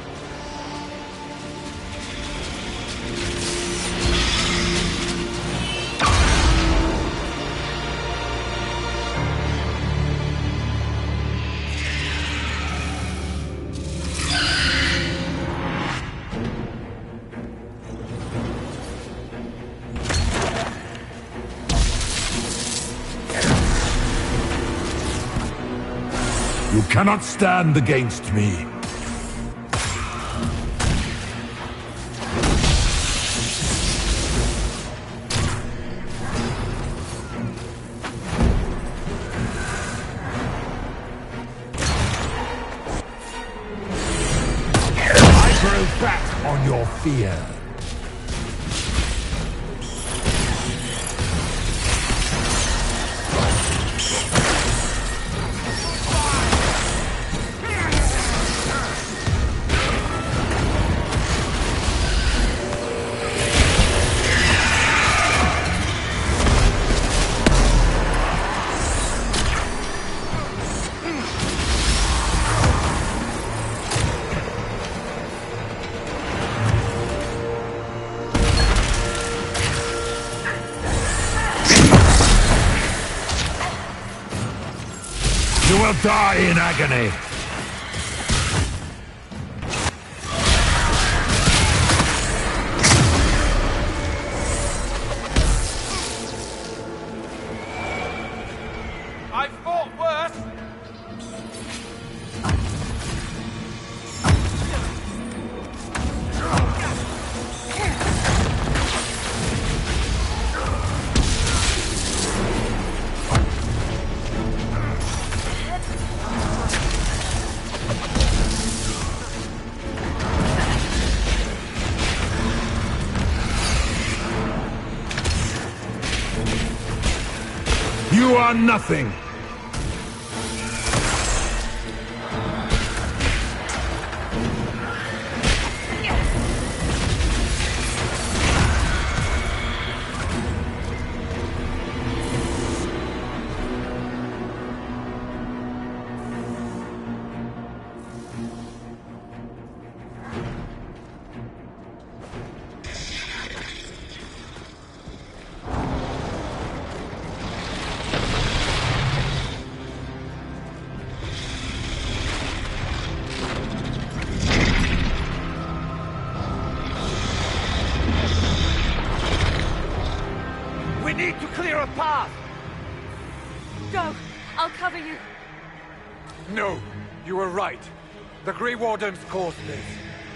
You cannot stand against me. I grow fat on your fear. You will die in agony. I fought worse! You are nothing. We need to clear a path! Go! I'll cover you. No, you were right. The Grey Wardens caused this.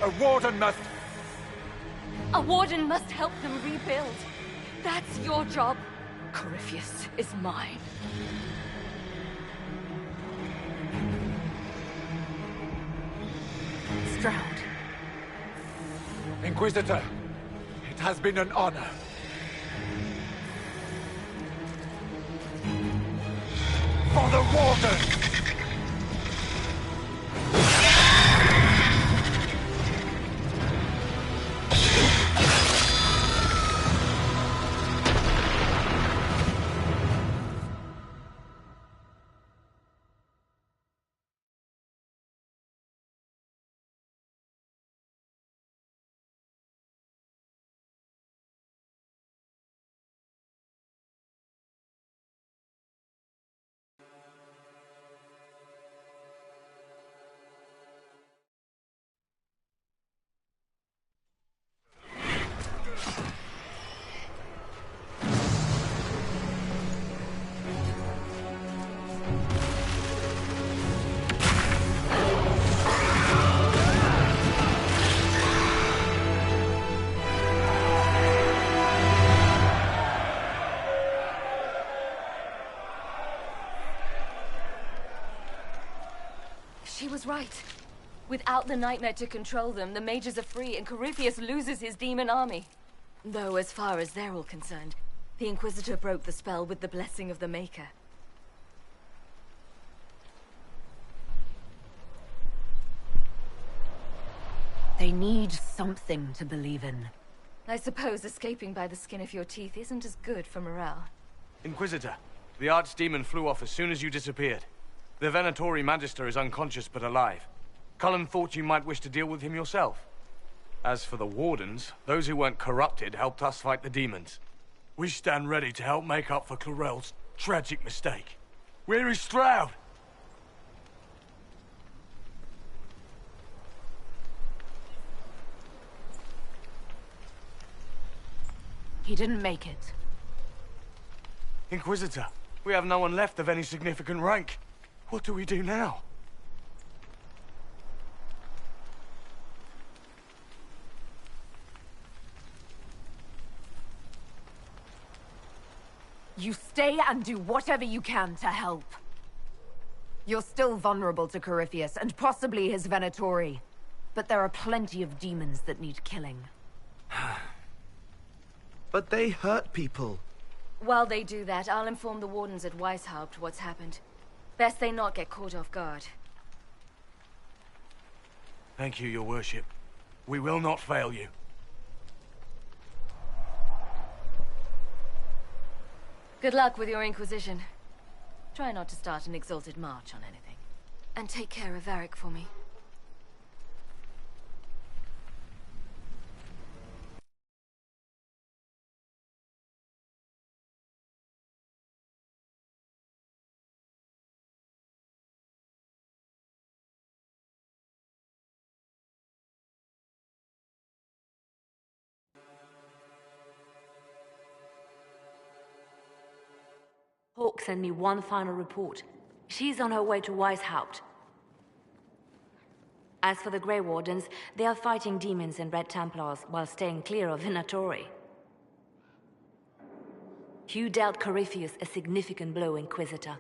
A Warden must... A warden must help them rebuild. That's your job. Corypheus is mine. Stroud. Inquisitor, it has been an honor. For the Warden! was right. Without the Nightmare to control them, the mages are free and Corypheus loses his demon army. Though as far as they're all concerned, the Inquisitor broke the spell with the blessing of the Maker. They need something to believe in. I suppose escaping by the skin of your teeth isn't as good for morale. Inquisitor, the Archdemon flew off as soon as you disappeared. The Venatori Magister is unconscious but alive. Cullen thought you might wish to deal with him yourself. As for the Wardens, those who weren't corrupted helped us fight the demons. We stand ready to help make up for Clarel's tragic mistake. Where is Stroud? He didn't make it. Inquisitor, we have no one left of any significant rank. What do we do now? You stay and do whatever you can to help. You're still vulnerable to Corypheus, and possibly his Venatori. But there are plenty of demons that need killing. But they hurt people. While they do that, I'll inform the Wardens at Weishaupt what's happened. Best they not get caught off guard. Thank you, your worship. We will not fail you. Good luck with your Inquisition. Try not to start an exalted march on anything. And take care of Varric for me. Hawk sent me one final report. She's on her way to Weishaupt. As for the Grey Wardens, they are fighting demons and Red Templars while staying clear of Venatori. You dealt Corypheus a significant blow, Inquisitor.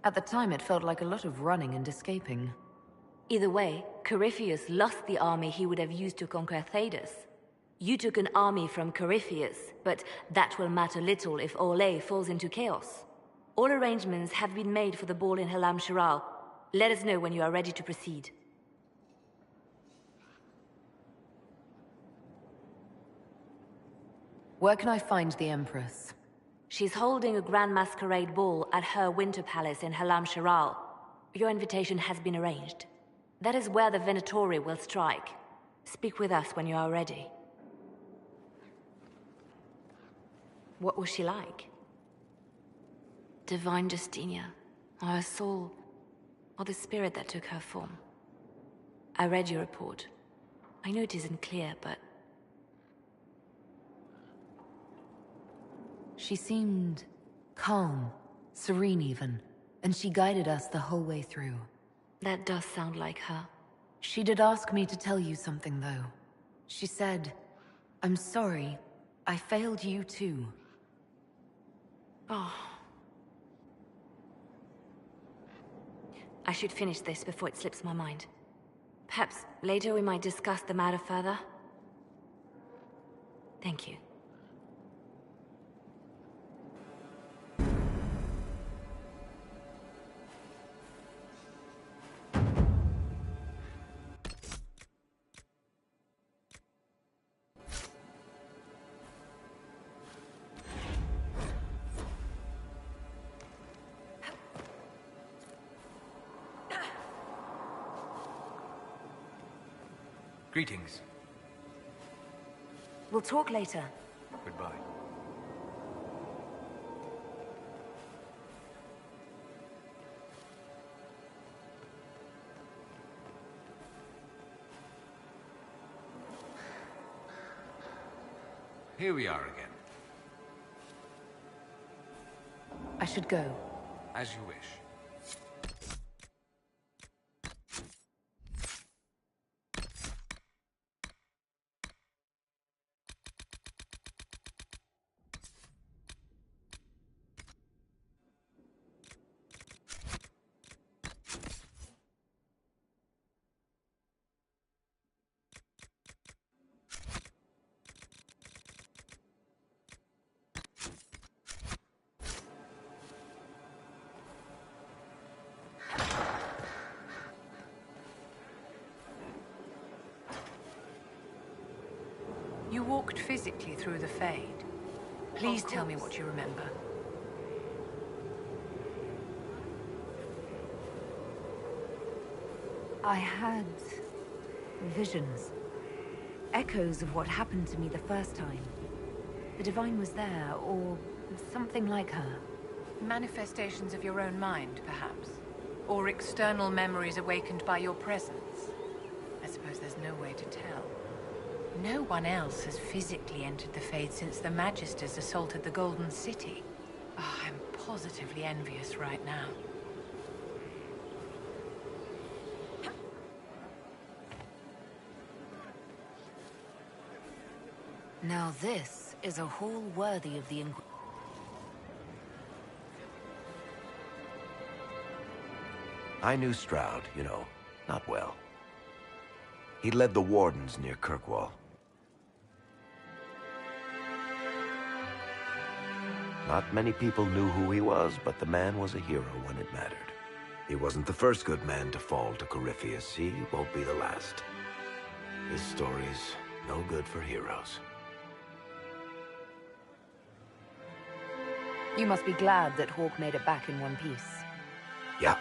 At the time, it felt like a lot of running and escaping. Either way, Corypheus lost the army he would have used to conquer Thedas. You took an army from Corypheus, but that will matter little if Orlais falls into chaos. All arrangements have been made for the ball in Halam Shiral. Let us know when you are ready to proceed. Where can I find the Empress? She's holding a grand masquerade ball at her winter palace in Halam Shiral. Your invitation has been arranged. That is where the Venatori will strike. Speak with us when you are ready. What was she like? Divine Justinia, or her soul, or the spirit that took her form. I read your report. I know it isn't clear, but... She seemed calm, serene even, and she guided us the whole way through. That does sound like her. She did ask me to tell you something, though. She said, "I'm sorry, I failed you too." Oh. I should finish this before it slips my mind. Perhaps later we might discuss the matter further. Thank you. Greetings. We'll talk later. Goodbye. Here we are again. I should go. As you wish. You walked physically through the Fade. Please tell me what you remember. I had visions. Echoes of what happened to me the first time. The Divine was there, or something like her. Manifestations of your own mind, perhaps? Or external memories awakened by your presence? I suppose there's no way to tell. No one else has physically entered the Fade since the Magisters assaulted the Golden City. Oh, I'm positively envious right now. Now this is a hall worthy of the Inquisition. I knew Stroud, you know, not well. He led the Wardens near Kirkwall. Not many people knew who he was, but the man was a hero when it mattered. He wasn't the first good man to fall to Corypheus. He won't be the last. This story's no good for heroes. You must be glad that Hawke made it back in one piece. Yeah,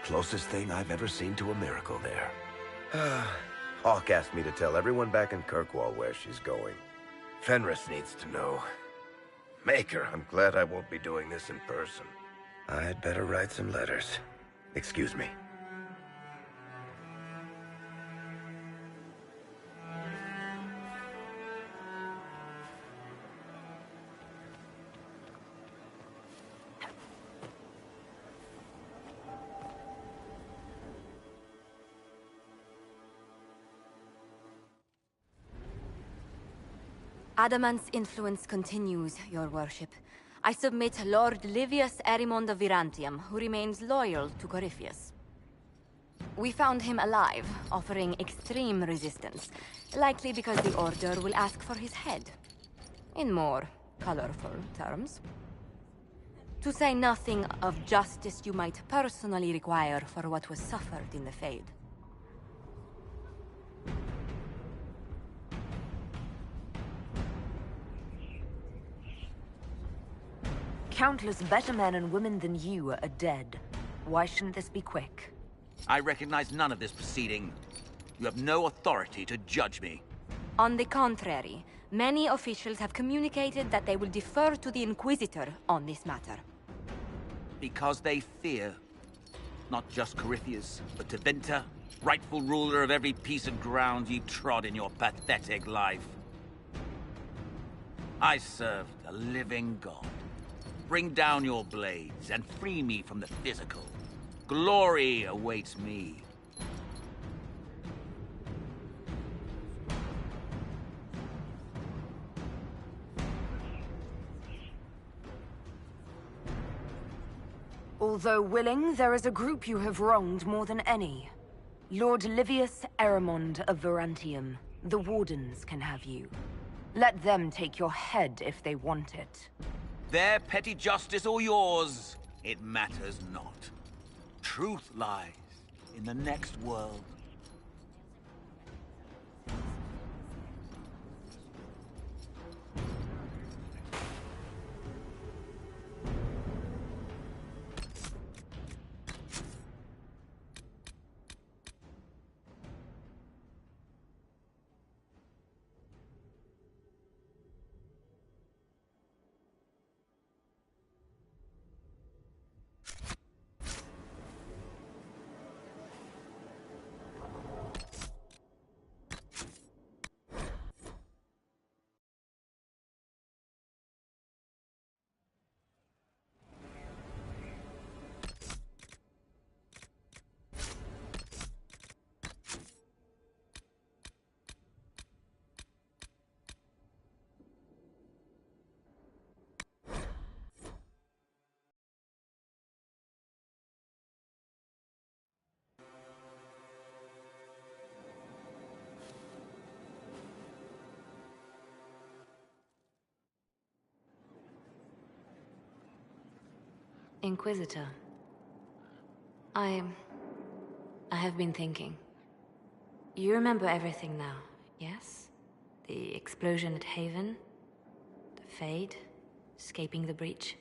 closest thing I've ever seen to a miracle there. Hawke asked me to tell everyone back in Kirkwall where she's going. Fenris needs to know. Maker, I'm glad I won't be doing this in person. I'd better write some letters. Excuse me. Adamant's influence continues, your worship. I submit Lord Livius Erimond of Virantium, who remains loyal to Corypheus. We found him alive, offering extreme resistance, likely because the Order will ask for his head. In more colorful terms. To say nothing of justice you might personally require for what was suffered in the Fade. Countless better men and women than you are dead. Why shouldn't this be quick? I recognize none of this proceeding. You have no authority to judge me. On the contrary, many officials have communicated that they will defer to the Inquisitor on this matter. Because they fear. Not just Corypheus, but Tevinter, rightful ruler of every piece of ground you trod in your pathetic life. I serve the living God. Bring down your blades and free me from the physical. Glory awaits me. Although willing, there is a group you have wronged more than any. Lord Livius Erimond of Virantium. The Wardens can have you. Let them take your head if they want it. Their petty justice or yours, it matters not. Truth lies in the next world. Inquisitor. I have been thinking. You remember everything now, yes? The explosion at Haven, the Fade, escaping the breach.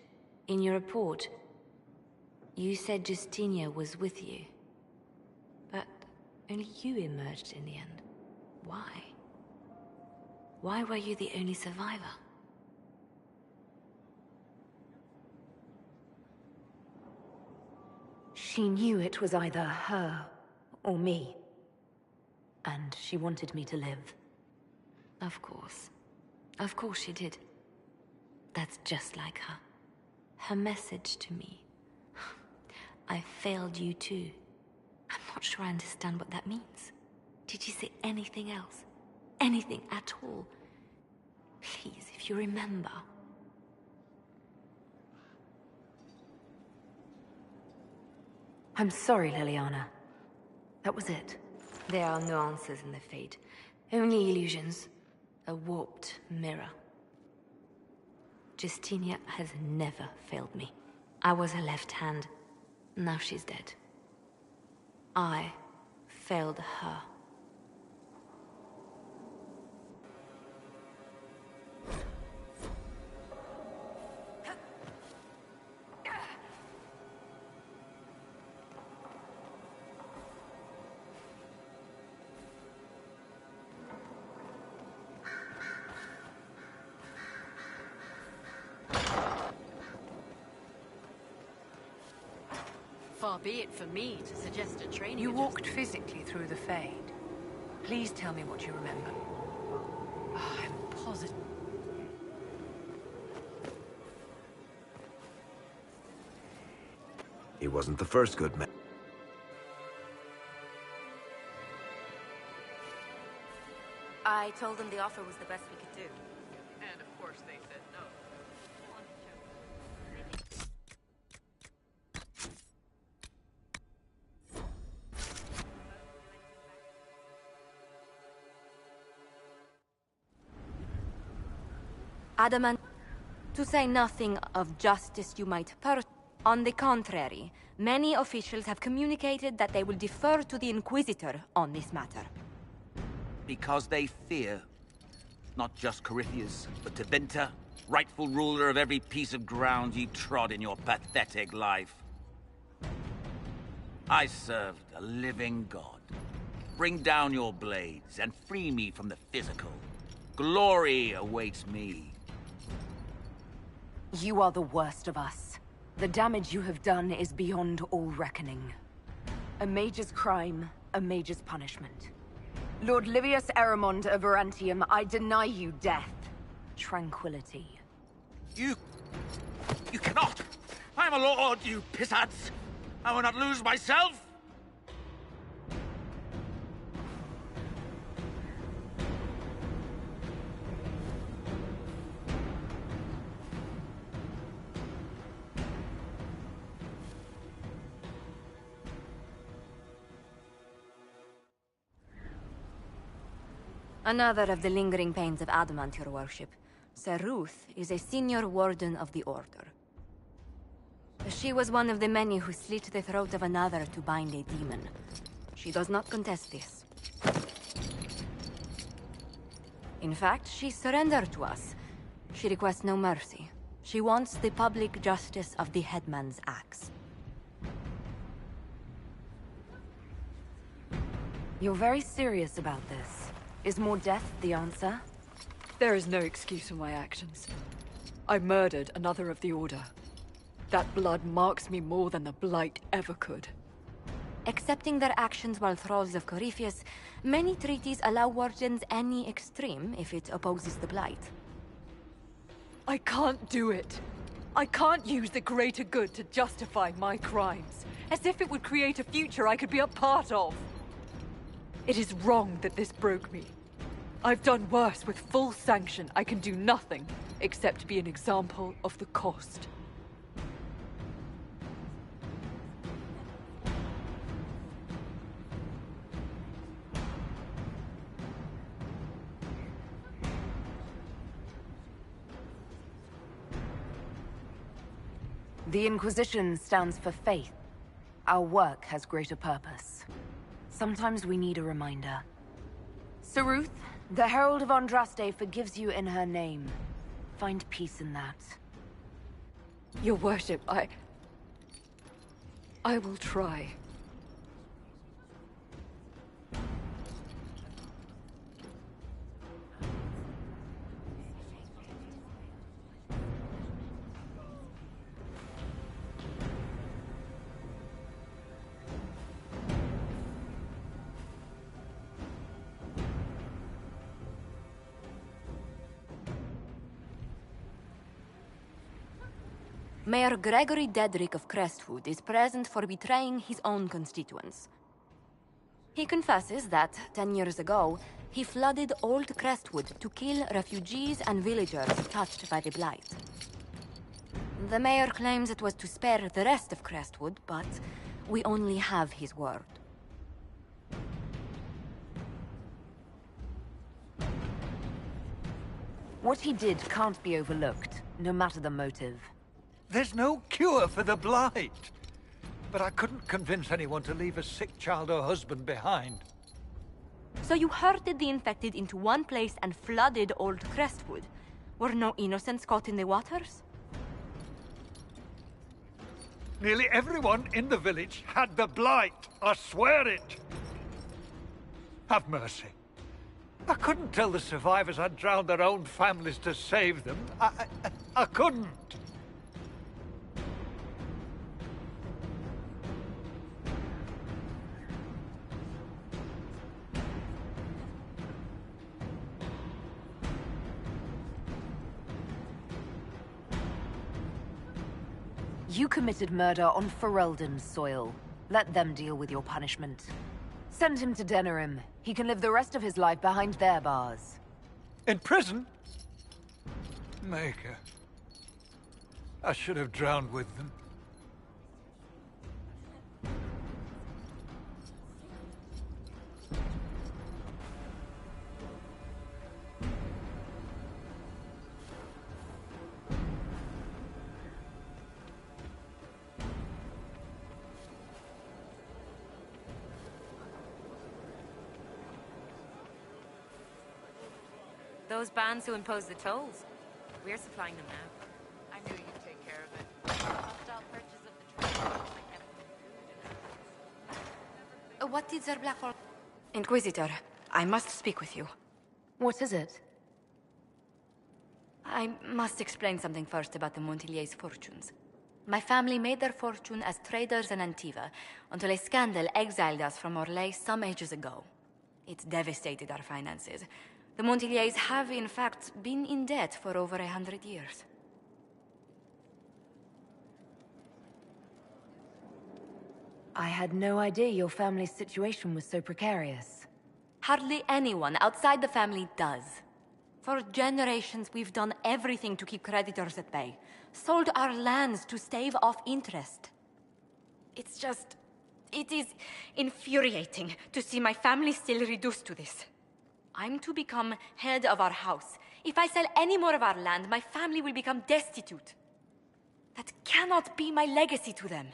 In your report, you said Justinia was with you. But only you emerged in the end. Why? Why were you the only survivor? She knew it was either her or me. And she wanted me to live. Of course. Of course she did. That's just like her. Her message to me. I failed you too. I'm not sure I understand what that means. Did you say anything else? Anything at all? Please, if you remember. I'm sorry, Liliana. That was it. There are no answers in the Fade. Only illusions. A warped mirror. Justinia has never failed me. I was her left hand. Now she's dead. I failed her. Far be it for me to suggest a training. You walked physically through the Fade. Please tell me what you remember. Oh, I'm positive. He wasn't the first good man. I told them the offer was the best we could do. And of course they said no. Adamant, to say nothing of justice you might On the contrary, many officials have communicated that they will defer to the Inquisitor on this matter. Because they fear not just Corypheus, but Tevinter, rightful ruler of every piece of ground you trod in your pathetic life. I served a living god. Bring down your blades and free me from the physical. Glory awaits me. You are the worst of us. The damage you have done is beyond all reckoning. A mage's crime, a mage's punishment. Lord Livius Erimond of Virantium, I deny you death. Tranquility. You cannot! I'm a lord, you pissants! I will not lose myself! Another of the lingering pains of Adamant, your worship. Sir Ruth is a senior warden of the Order. She was one of the many who slit the throat of another to bind a demon. She does not contest this. In fact, she surrendered to us. She requests no mercy. She wants the public justice of the headman's axe. You're very serious about this. Is more death the answer? There is no excuse for my actions. I murdered another of the Order. That blood marks me more than the Blight ever could. Accepting their actions while thralls of Corypheus, many treaties allow wardens any extreme if it opposes the Blight. I can't do it. I can't use the greater good to justify my crimes, as if it would create a future I could be a part of. It is wrong that this broke me. I've done worse with full sanction. I can do nothing except be an example of the cost. The Inquisition stands for faith. Our work has greater purpose. Sometimes we need a reminder. Saruth, the Herald of Andraste forgives you in her name. Find peace in that. Your worship, I will try. Mayor Gregory Dedrick of Crestwood is present for betraying his own constituents. He confesses that, 10 years ago, he flooded Old Crestwood to kill refugees and villagers touched by the Blight. The mayor claims it was to spare the rest of Crestwood, but we only have his word. What he did can't be overlooked, no matter the motive. There's no cure for the Blight. But I couldn't convince anyone to leave a sick child or husband behind. So you herded the infected into one place and flooded Old Crestwood? Were no innocents caught in the waters? Nearly everyone in the village had the Blight. I swear it. Have mercy. I couldn't tell the survivors I'd drowned their own families to save them. I couldn't. You committed murder on Ferelden's soil. Let them deal with your punishment. Send him to Denerim. He can live the rest of his life behind their bars. In prison? Maker. I should have drowned with them. Those bands who impose the tolls. We're supplying them now. I knew you'd take care of it. Hostile purchase of the train. What did Sir Blackwall... Inquisitor, I must speak with you. What is it? I must explain something first about the Montiliers' fortunes. My family made their fortune as traders in Antiva, until a scandal exiled us from Orlais some ages ago. It devastated our finances. The Montiliers have, in fact, been in debt for over 100 years. I had no idea your family's situation was so precarious. Hardly anyone outside the family does. For generations, we've done everything to keep creditors at bay. Sold our lands to stave off interest. It's just... it is infuriating to see my family still reduced to this. I'm to become head of our house. If I sell any more of our land, my family will become destitute. That cannot be my legacy to them.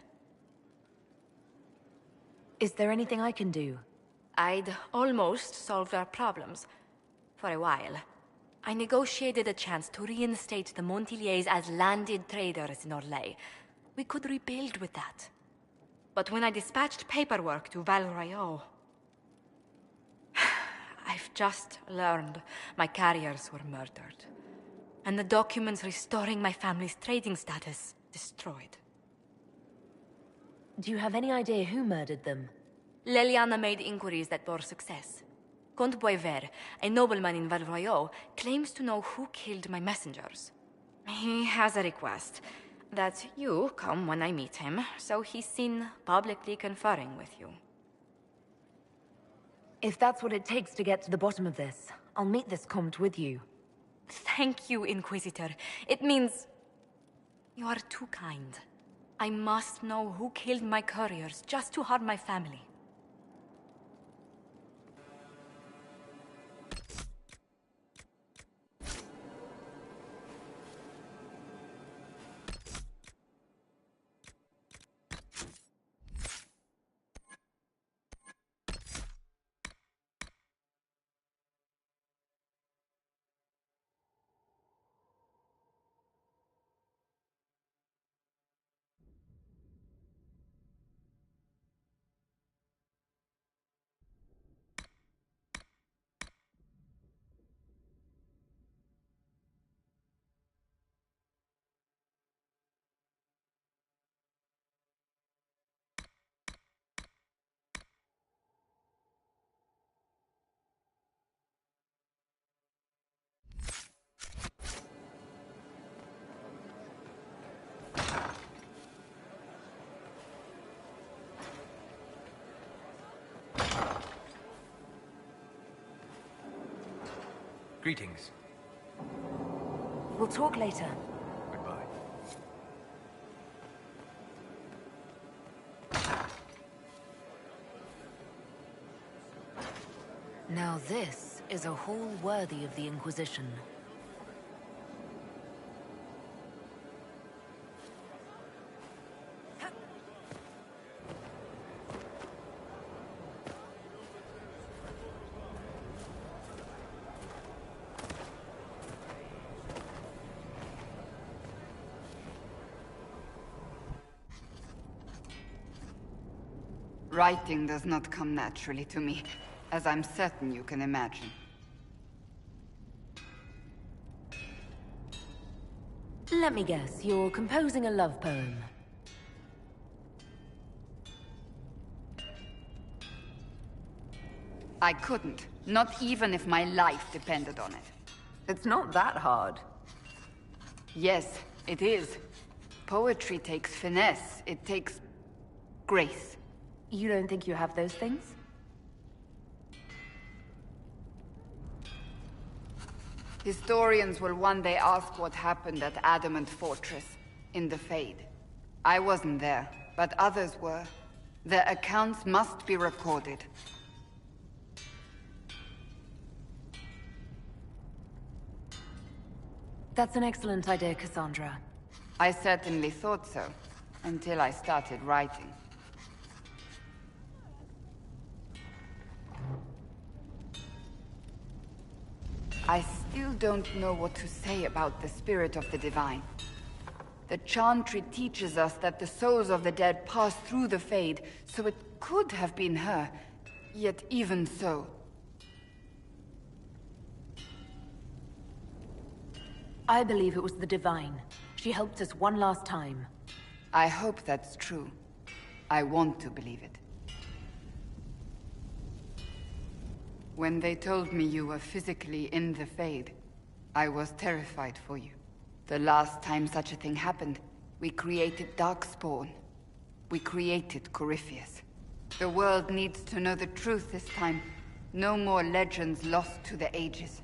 Is there anything I can do? I'd almost solved our problems. For a while. I negotiated a chance to reinstate the Montiliers as landed traders in Orlais. We could rebuild with that. But when I dispatched paperwork to Val Royeaux... I've just learned my carriers were murdered. And the documents restoring my family's trading status destroyed. Do you have any idea who murdered them? Leliana made inquiries that bore success. Comte Boisvert, a nobleman in Val Royeaux, claims to know who killed my messengers. He has a request that you come when I meet him, so he's seen publicly conferring with you. If that's what it takes to get to the bottom of this, I'll meet this Comte with you. Thank you, Inquisitor. It means... you are too kind. I must know who killed my couriers just to harm my family. Greetings. We'll talk later. Goodbye. Now this is a hall worthy of the Inquisition. Writing does not come naturally to me, as I'm certain you can imagine. Let me guess, you're composing a love poem. I couldn't, not even if my life depended on it. It's not that hard. Yes, it is. Poetry takes finesse, it takes grace. You don't think you have those things? Historians will one day ask what happened at Adamant Fortress, in the Fade. I wasn't there, but others were. Their accounts must be recorded. That's an excellent idea, Cassandra. I certainly thought so, until I started writing. I still don't know what to say about the spirit of the Divine. The Chantry teaches us that the souls of the dead pass through the Fade, so it could have been her. Yet even so... I believe it was the Divine. She helped us one last time. I hope that's true. I want to believe it. When they told me you were physically in the Fade, I was terrified for you. The last time such a thing happened, we created Darkspawn. We created Corypheus. The world needs to know the truth this time. No more legends lost to the ages.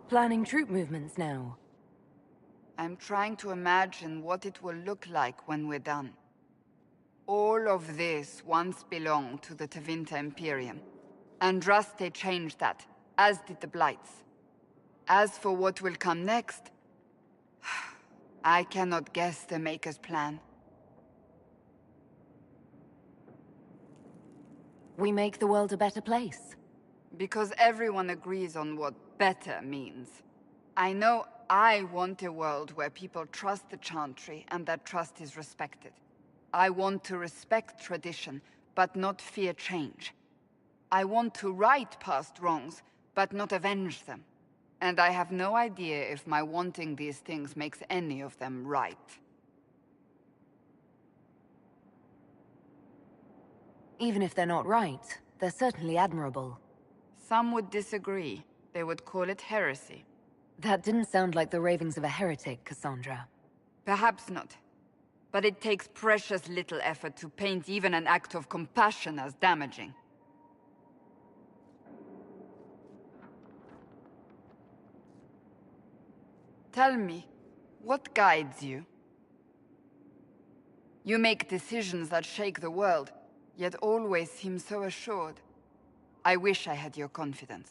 Planning troop movements now. I'm trying to imagine what it will look like when we're done. All of this once belonged to the Tevinter Imperium. Andraste changed that, as did the Blights. As for what will come next, I cannot guess the Maker's plan. We make the world a better place. Because everyone agrees on what better means. I know I want a world where people trust the Chantry and that trust is respected. I want to respect tradition, but not fear change. I want to right past wrongs, but not avenge them. And I have no idea if my wanting these things makes any of them right. Even if they're not right, they're certainly admirable. Some would disagree. They would call it heresy. That didn't sound like the ravings of a heretic, Cassandra. Perhaps not. But it takes precious little effort to paint even an act of compassion as damaging. Tell me, what guides you? You make decisions that shake the world, yet always seem so assured. I wish I had your confidence.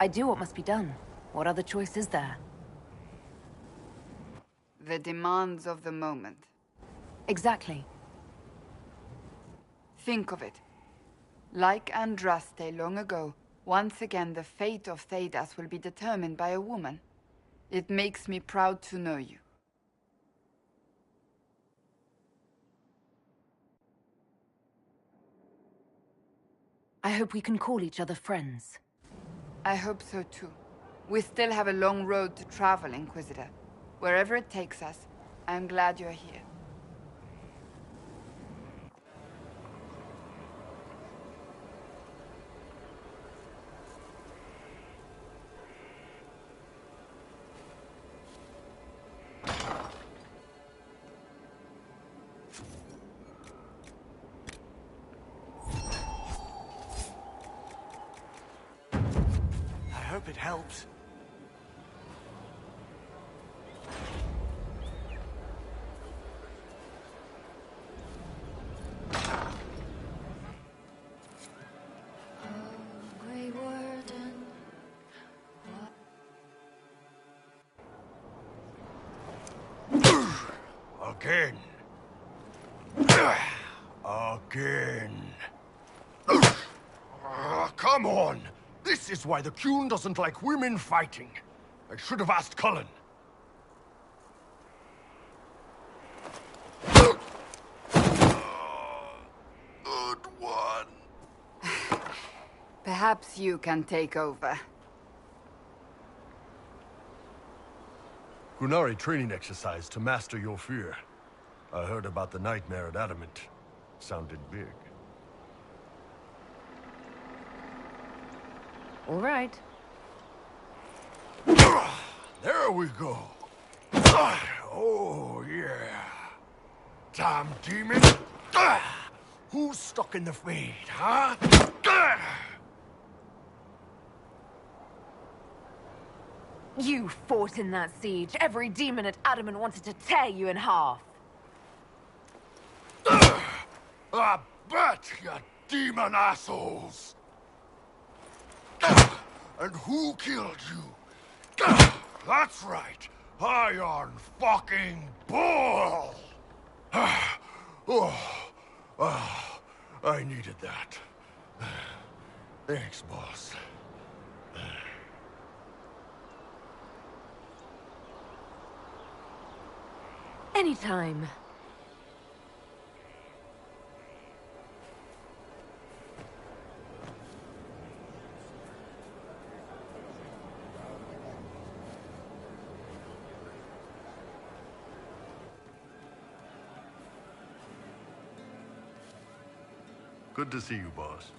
I do what must be done. What other choice is there? The demands of the moment. Exactly. Think of it. Like Andraste long ago, once again the fate of Thedas will be determined by a woman. It makes me proud to know you. I hope we can call each other friends. I hope so too. We still have a long road to travel, Inquisitor. Wherever it takes us, I'm glad you're here. I hope it helps. Again. Again. Come on! This is why the Qun doesn't like women fighting. I should have asked Cullen. Good one. Perhaps you can take over. Qunari training exercise to master your fear. I heard about the nightmare at Adamant. Sounded big. All right. There we go. Oh, yeah. Damn demon. Who's stuck in the Fade, huh? You fought in that siege. Every demon at Adamant wanted to tear you in half. I bet, you demon assholes! And who killed you? That's right, Iron fucking Bull! I needed that. Thanks, boss. Anytime. Good to see you, boss.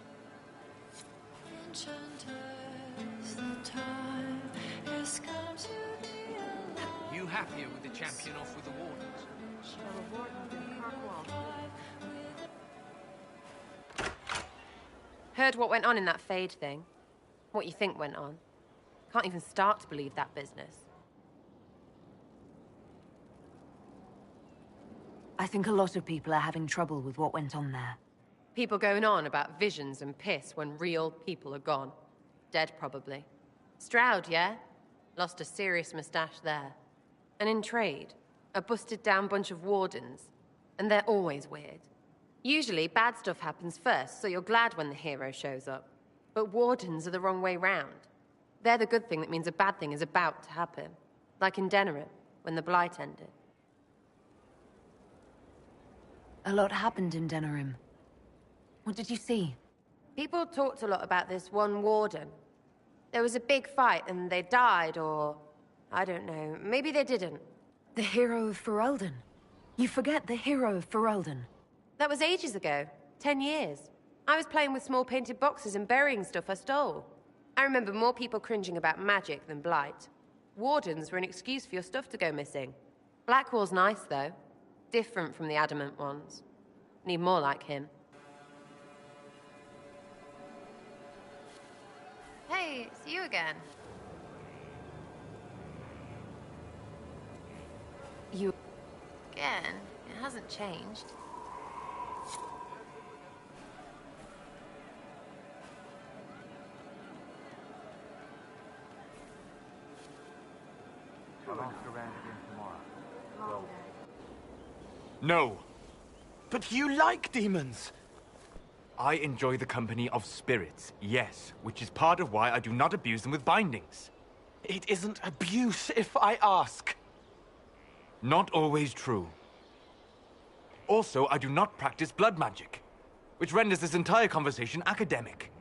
You happier with the champion off with the Wardens? Heard what went on in that Fade thing. What you think went on. Can't even start to believe that business. I think a lot of people are having trouble with what went on there. People going on about visions and piss when real people are gone. Dead, probably. Stroud, yeah? Lost a serious moustache there. And in trade, a busted-down bunch of Wardens. And they're always weird. Usually, bad stuff happens first, so you're glad when the hero shows up. But Wardens are the wrong way round. They're the good thing that means a bad thing is about to happen. Like in Denerim, when the Blight ended. A lot happened in Denerim. What did you see? People talked a lot about this one Warden. There was a big fight and they died, or... I don't know, maybe they didn't. The hero of Ferelden. You forget the hero of Ferelden. That was ages ago. 10 years. I was playing with small painted boxes and burying stuff I stole. I remember more people cringing about magic than Blight. Wardens were an excuse for your stuff to go missing. Blackwall's nice, though. Different from the Adamant ones. Need more like him. Hey, it's you again. You... Again? It hasn't changed. No. But you like demons! I enjoy the company of spirits, yes, which is part of why I do not abuse them with bindings. It isn't abuse, if I ask. Not always true. Also, I do not practice blood magic, which renders this entire conversation academic.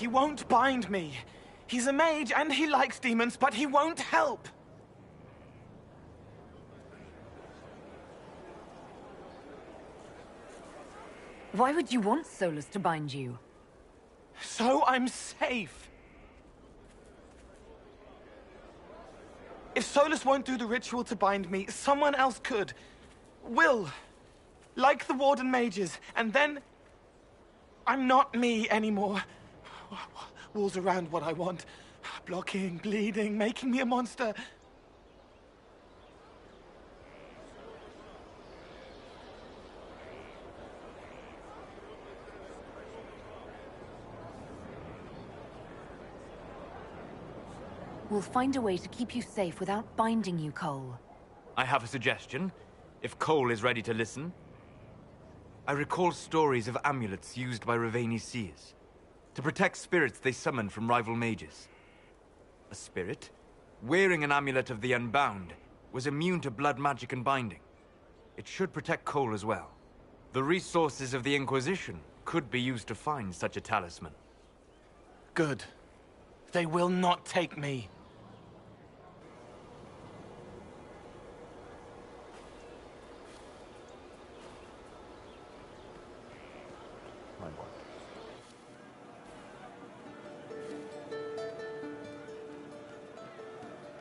he won't bind me. He's a mage and he likes demons, but he won't help. Why would you want Solus to bind you? So I'm safe. If Solus won't do the ritual to bind me, someone else could. Will. Like the Warden mages. And then... I'm not me anymore. Walls around what I want. Blocking, bleeding, making me a monster. We'll find a way to keep you safe without binding you, Cole. I have a suggestion, if Cole is ready to listen. I recall stories of amulets used by Raveni seers to protect spirits they summoned from rival mages. A spirit, wearing an amulet of the Unbound, was immune to blood magic and binding. It should protect Cole as well. The resources of the Inquisition could be used to find such a talisman. Good. They will not take me.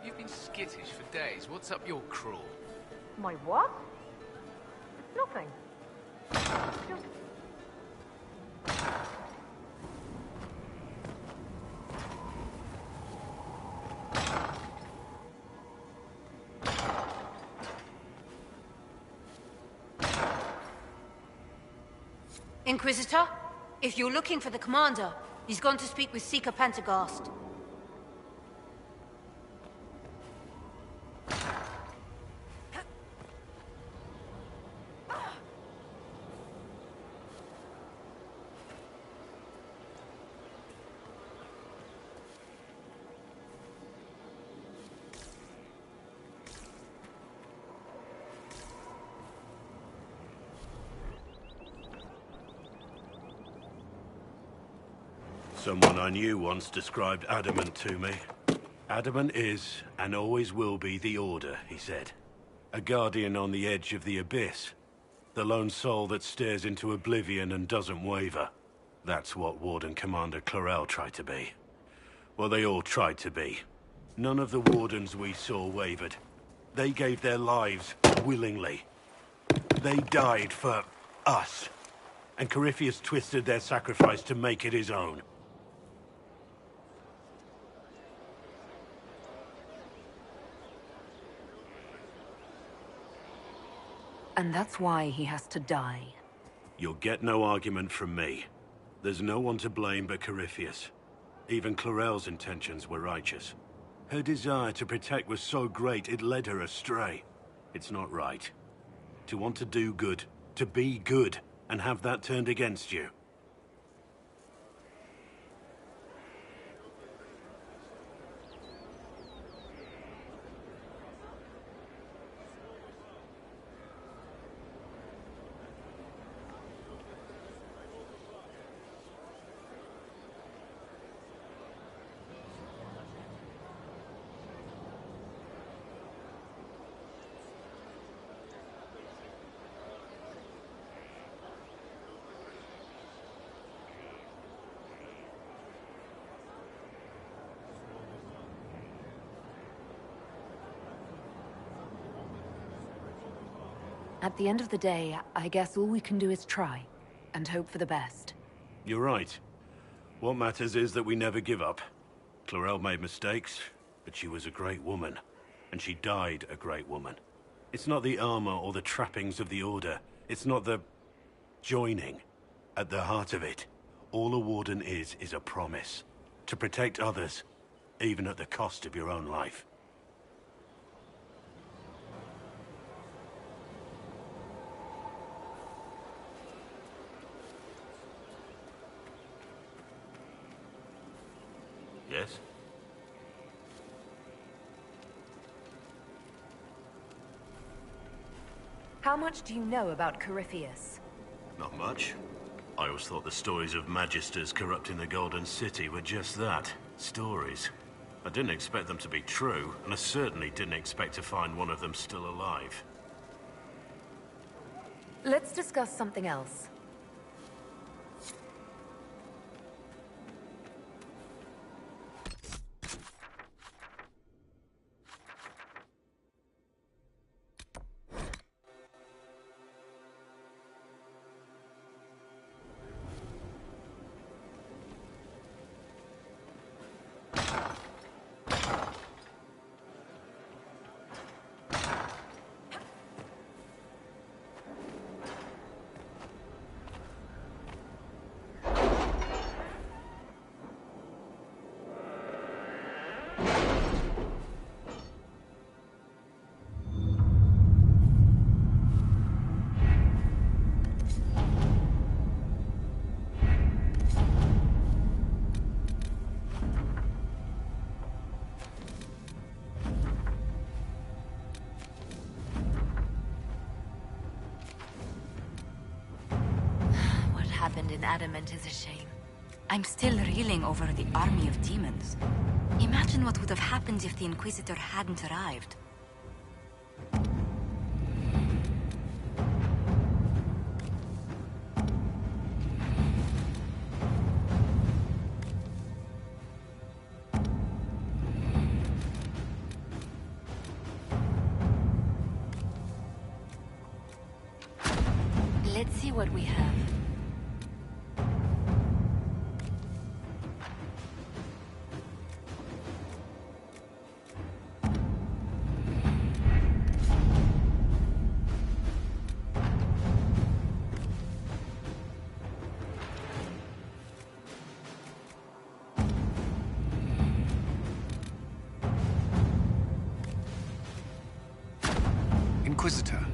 You've been skittish for days. What's up your craw? My what? Nothing. Just... Inquisitor, if you're looking for the commander, he's gone to speak with Seeker Pentecost. Someone I knew once described Adamant to me. Adamant is, and always will be, the Order, he said. A guardian on the edge of the abyss. The lone soul that stares into oblivion and doesn't waver. That's what Warden Commander Clarel tried to be. Well, they all tried to be. None of the Wardens we saw wavered. They gave their lives willingly. They died for us. And Corypheus twisted their sacrifice to make it his own. And that's why he has to die. You'll get no argument from me. There's no one to blame but Corypheus. Even Clarel's intentions were righteous. Her desire to protect was so great it led her astray. It's not right. To want to do good, to be good, and have that turned against you. At the end of the day, I guess all we can do is try, and hope for the best. You're right. What matters is that we never give up. Clarel made mistakes, but she was a great woman. And she died a great woman. It's not the armor or the trappings of the Order. It's not the... joining. At the heart of it, all a Warden is a promise. To protect others, even at the cost of your own life. Yes? How much do you know about Corypheus? Not much. I always thought the stories of Magisters corrupting the Golden City were just that, stories. I didn't expect them to be true, and I certainly didn't expect to find one of them still alive. Let's discuss something else. Happened in Adamant is a shame. I'm still reeling over the army of demons. Imagine what would have happened if the Inquisitor hadn't arrived. Let's see what we have. Inquisitor.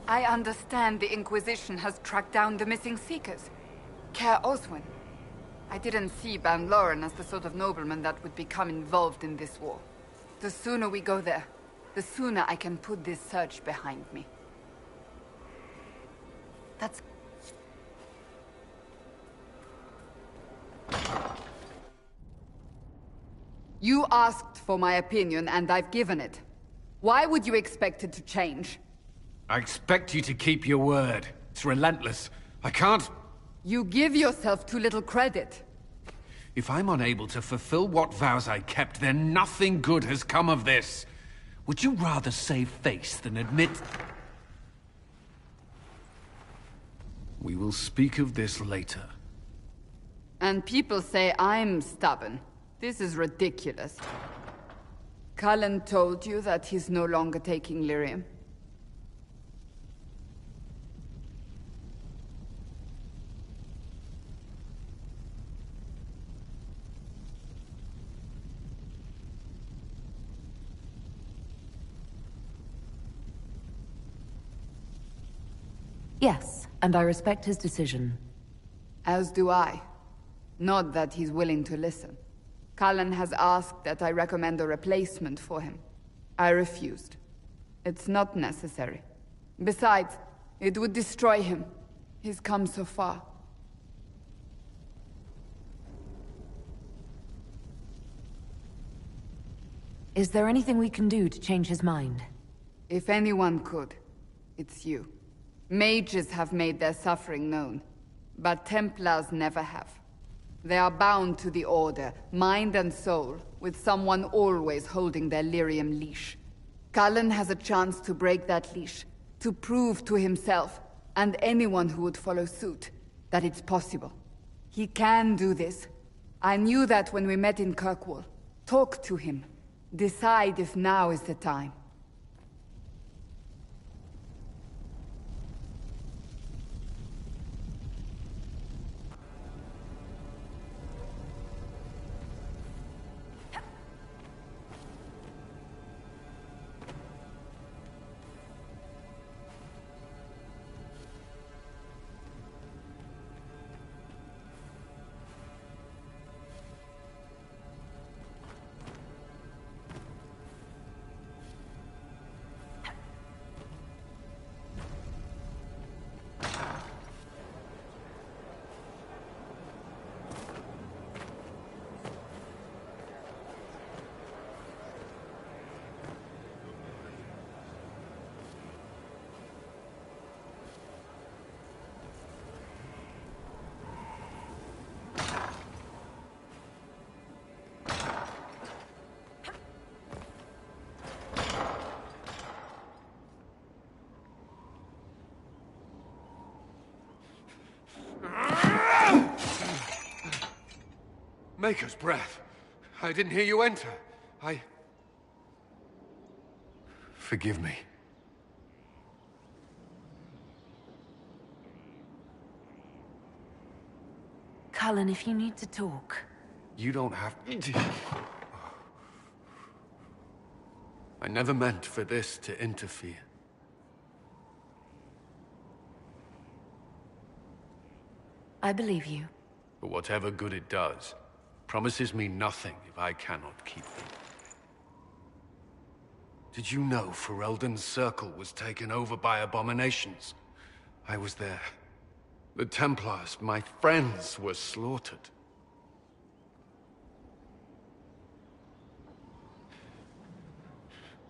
I understand the Inquisition has tracked down the missing Seekers. Care Oswin. I didn't see Ban Loren as the sort of nobleman that would become involved in this war. The sooner we go there, the sooner I can put this search behind me. That's... You asked for my opinion, and I've given it. Why would you expect it to change? I expect you to keep your word. It's relentless. I can't... You give yourself too little credit. If I'm unable to fulfill what vows I kept, then nothing good has come of this. Would you rather save face than admit... We will speak of this later. And people say I'm stubborn. This is ridiculous. Cullen told you that he's no longer taking lyrium. Yes, and I respect his decision. As do I. Not that he's willing to listen. Cullen has asked that I recommend a replacement for him. I refused. It's not necessary. Besides, it would destroy him. He's come so far. Is there anything we can do to change his mind? If anyone could, it's you. Mages have made their suffering known, but Templars never have. They are bound to the Order, mind and soul, with someone always holding their lyrium leash. Cullen has a chance to break that leash, to prove to himself, and anyone who would follow suit, that it's possible. He can do this. I knew that when we met in Kirkwall. Talk to him. Decide if now is the time. Maker's breath. I didn't hear you enter. Forgive me. Cullen, if you need to talk... You don't have... I never meant for this to interfere. I believe you. But whatever good it does, promises me nothing if I cannot keep them. Did you know Ferelden's circle was taken over by abominations? I was there. The Templars, my friends, were slaughtered.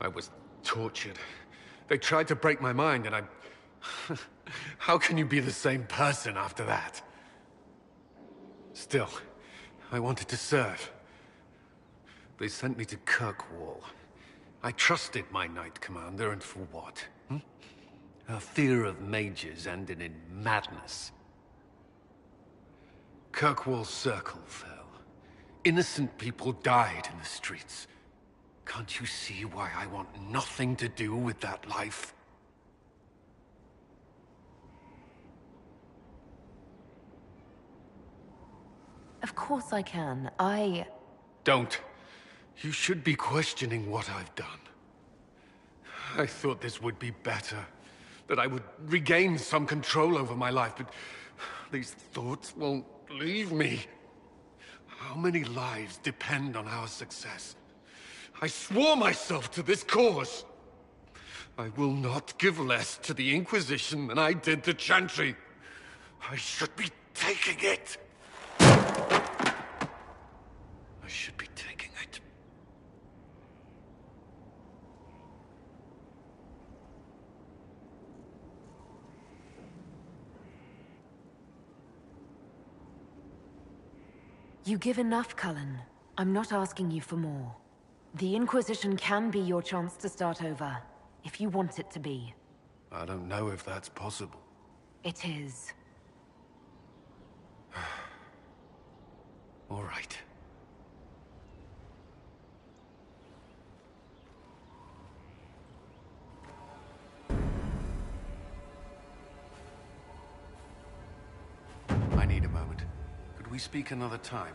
I was tortured. They tried to break my mind, and I... How can you be the same person after that? Still, I wanted to serve. They sent me to Kirkwall. I trusted my Knight Commander, and for what? Her fear of mages ended in madness. Kirkwall's circle fell. Innocent people died in the streets. Can't you see why I want nothing to do with that life? Of course I can. Don't. You should be questioning what I've done. I thought this would be better. that I would regain some control over my life, but these thoughts won't leave me. How many lives depend on our success? I swore myself to this cause. I will not give less to the Inquisition than I did to Chantry. I should be taking it. I should be taking it. You give enough, Cullen. I'm not asking you for more. The Inquisition can be your chance to start over, if you want it to be. I don't know if that's possible. It is. All right. I need a moment. Could we speak another time?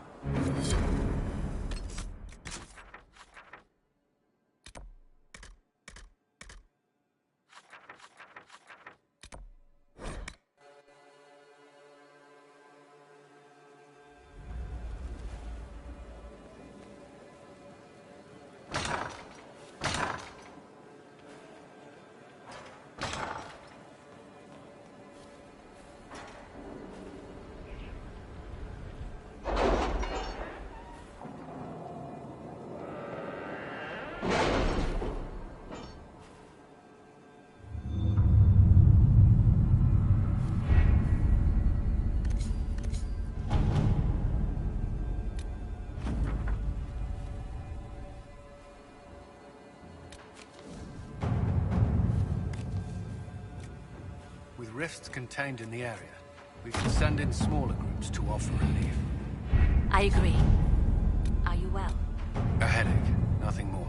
With rifts contained in the area, we can send in smaller groups to offer relief. I agree. Are you well? A headache, nothing more.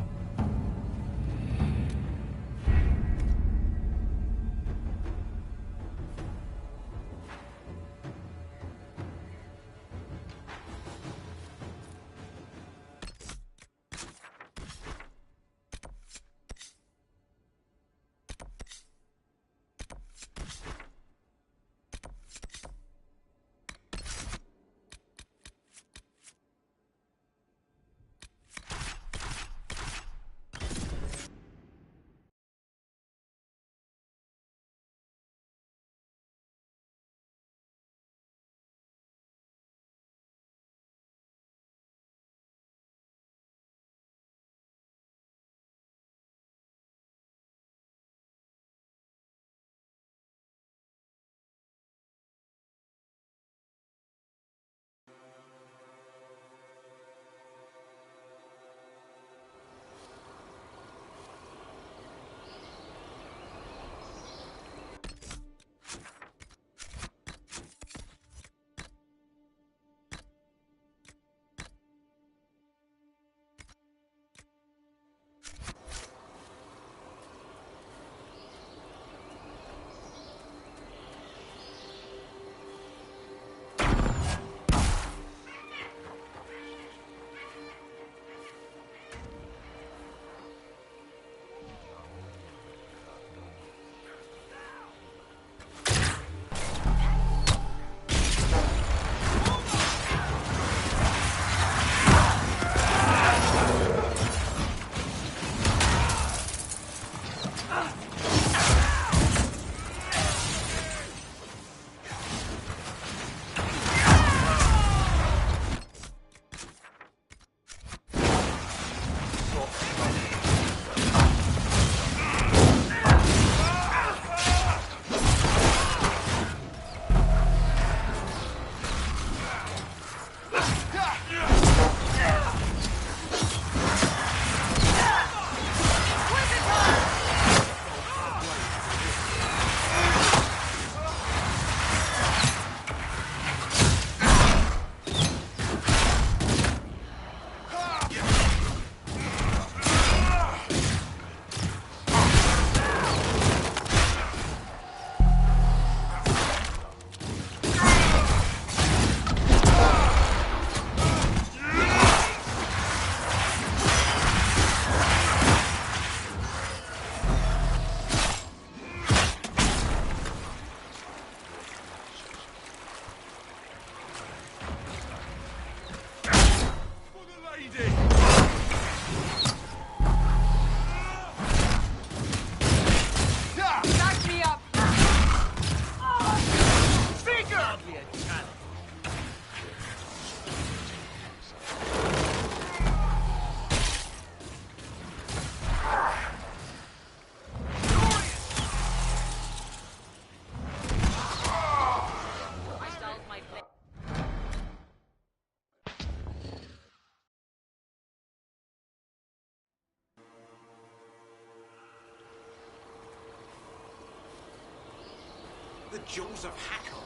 jaws of Hackle.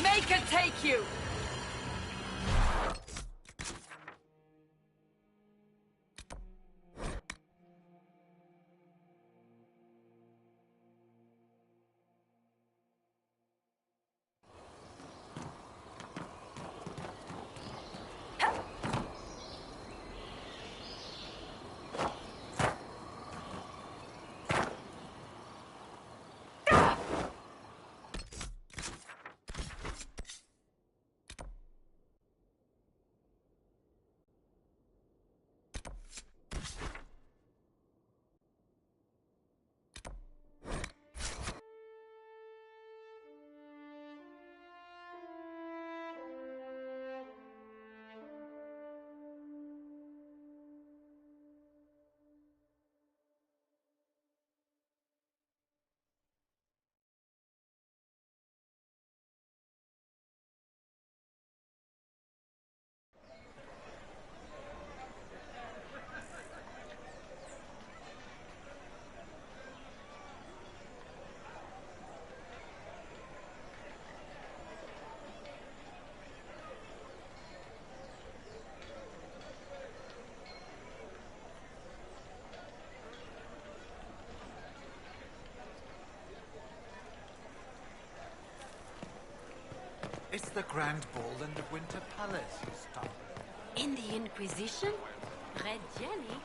Make it take you! It's the Grand Ball in the Winter Palace, you stop. In the Inquisition? Red Jelly?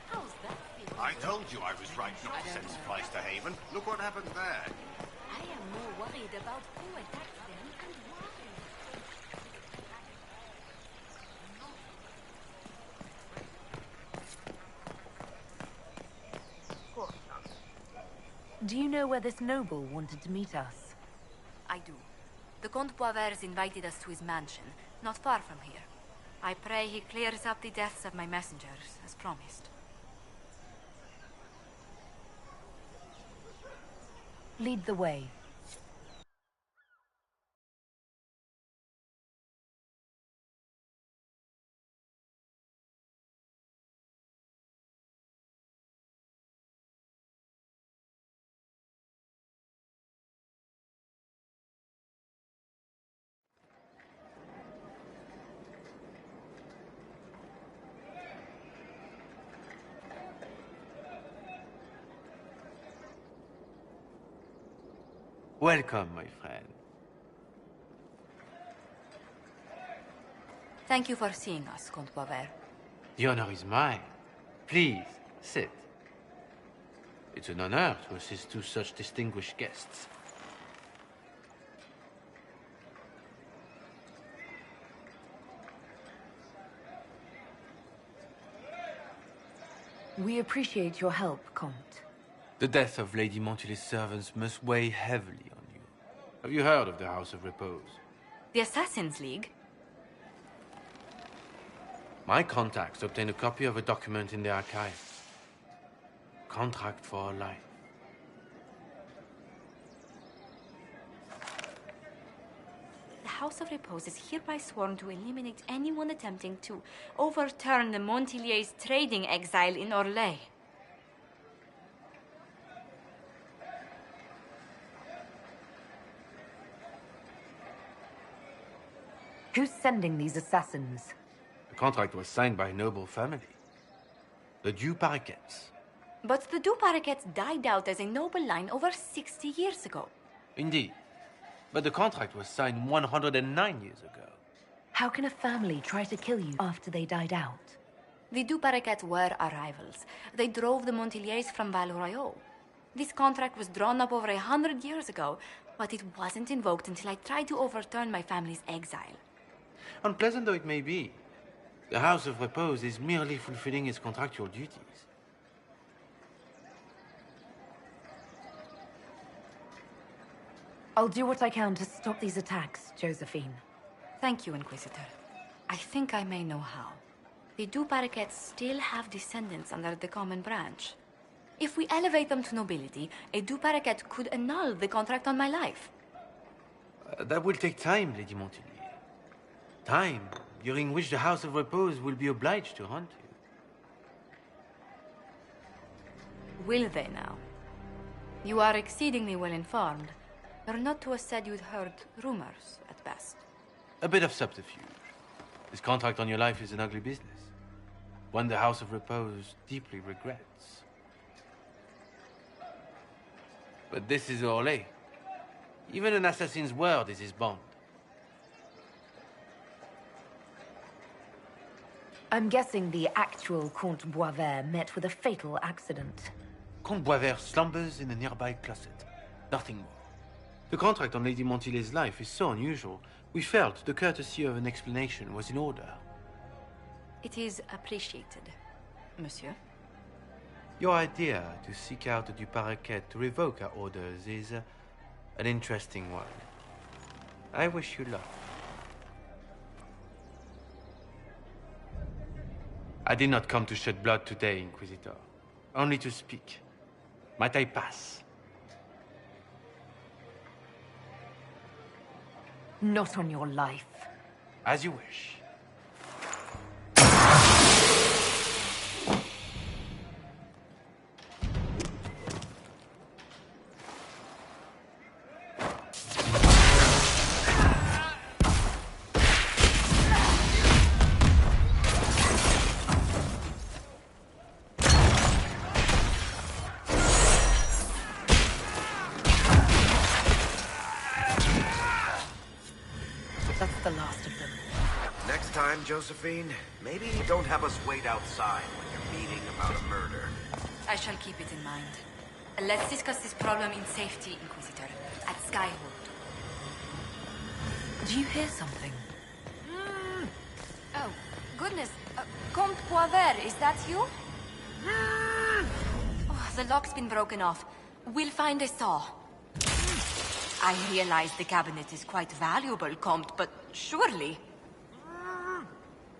How's that feel? I told you I was right not to send supplies to Haven. Look what happened there. I am more worried about who attacked them and why. Do you know where this noble wanted to meet us? I do. The Comte Boisvert invited us to his mansion, not far from here. I pray he clears up the deaths of my messengers, as promised. Lead the way. Welcome, my friend. Thank you for seeing us, Comte Boisvert. The honor is mine. Please, sit. It's an honor to assist two such distinguished guests. We appreciate your help, Comte. The death of Lady Montily's servants must weigh heavily on you. Have you heard of the House of Repose? The Assassin's League? My contacts obtained a copy of a document in the archive. Contract for life. The House of Repose is hereby sworn to eliminate anyone attempting to overturn the Montily's trading exile in Orlais. Who's sending these assassins? The contract was signed by a noble family. The Du Paraquets. But the Du Paraquets died out as a noble line over 60 years ago. Indeed. But the contract was signed 109 years ago. How can a family try to kill you after they died out? The Du Paraquets were our rivals. They drove the Montiliers from Val Royaux. This contract was drawn up over 100 years ago, but it wasn't invoked until I tried to overturn my family's exile. Unpleasant though it may be, the House of Repose is merely fulfilling its contractual duties. I'll do what I can to stop these attacks, Josephine. Thank you, Inquisitor. I think I may know how. The Du Paraquets still have descendants under the common branch. If we elevate them to nobility, a Du Paraquet could annul the contract on my life. That will take time, Lady Montilyet. Time during which the House of Repose will be obliged to hunt you. Will they now? You are exceedingly well informed. You're not to have said you'd heard rumors, at best. A bit of subterfuge. This contract on your life is an ugly business. One the House of Repose deeply regrets. But this is Orlais. Even an assassin's word is his bond. I'm guessing the actual Comte Boisvert met with a fatal accident. Comte Boisvert slumbers in a nearby closet. Nothing more. The contract on Lady Montilyet's life is so unusual, we felt the courtesy of an explanation was in order. It is appreciated, monsieur. Your idea to seek out a Du Paraquet to revoke our orders is an interesting one. I wish you luck. I did not come to shed blood today, Inquisitor. Only to speak. Might I pass? Not on your life. As you wish. That's the last of them. Next time, Josephine, maybe don't have us wait outside when you're meeting about a murder. I shall keep it in mind. Let's discuss this problem in safety, Inquisitor, at Skyhold. Do you hear something? Oh, goodness. Comte Boisvert, is that you? Oh, the lock's been broken off. We'll find a saw. I realize the cabinet is quite valuable, Comte, but surely...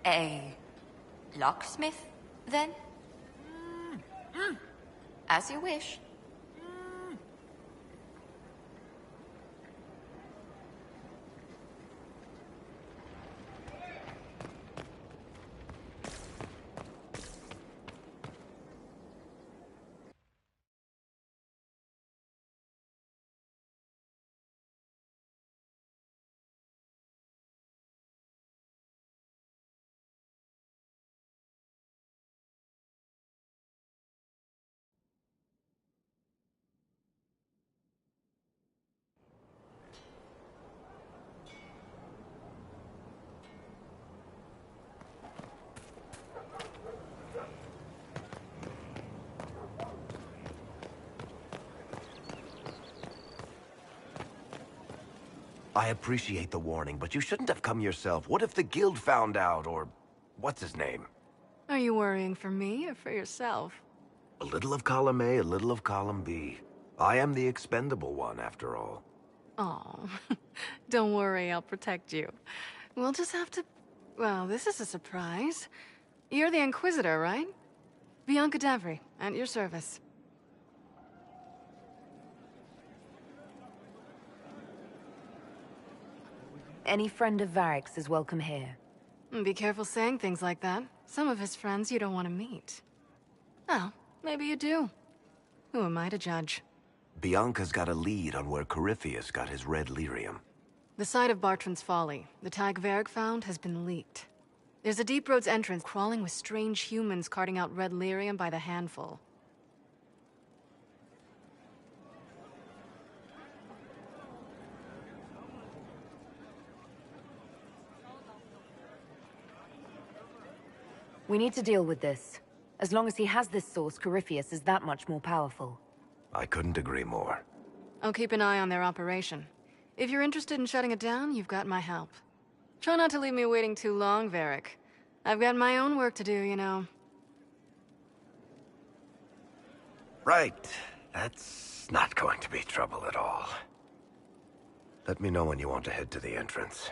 A locksmith, then? As you wish. I appreciate the warning, but you shouldn't have come yourself. What if the guild found out, or... what's his name? Are you worrying for me or for yourself? A little of column A, a little of column B. I am the expendable one, after all. Oh, don't worry, I'll protect you. We'll just have to... Well, this is a surprise. You're the Inquisitor, right? Bianca Davry, at your service. Any friend of Varric's is welcome here. Be careful saying things like that. Some of his friends you don't want to meet. Oh, maybe you do. Who am I to judge? Bianca's got a lead on where Corypheus got his red lyrium. The site of Bartrand's Folly, the tag Varric found, has been leaked. There's a Deep Roads entrance crawling with strange humans carting out red lyrium by the handful. We need to deal with this. As long as he has this source, Corypheus is that much more powerful. I couldn't agree more. I'll keep an eye on their operation. If you're interested in shutting it down, you've got my help. Try not to leave me waiting too long, Varric. I've got my own work to do, you know. Right. That's not going to be trouble at all. Let me know when you want to head to the entrance.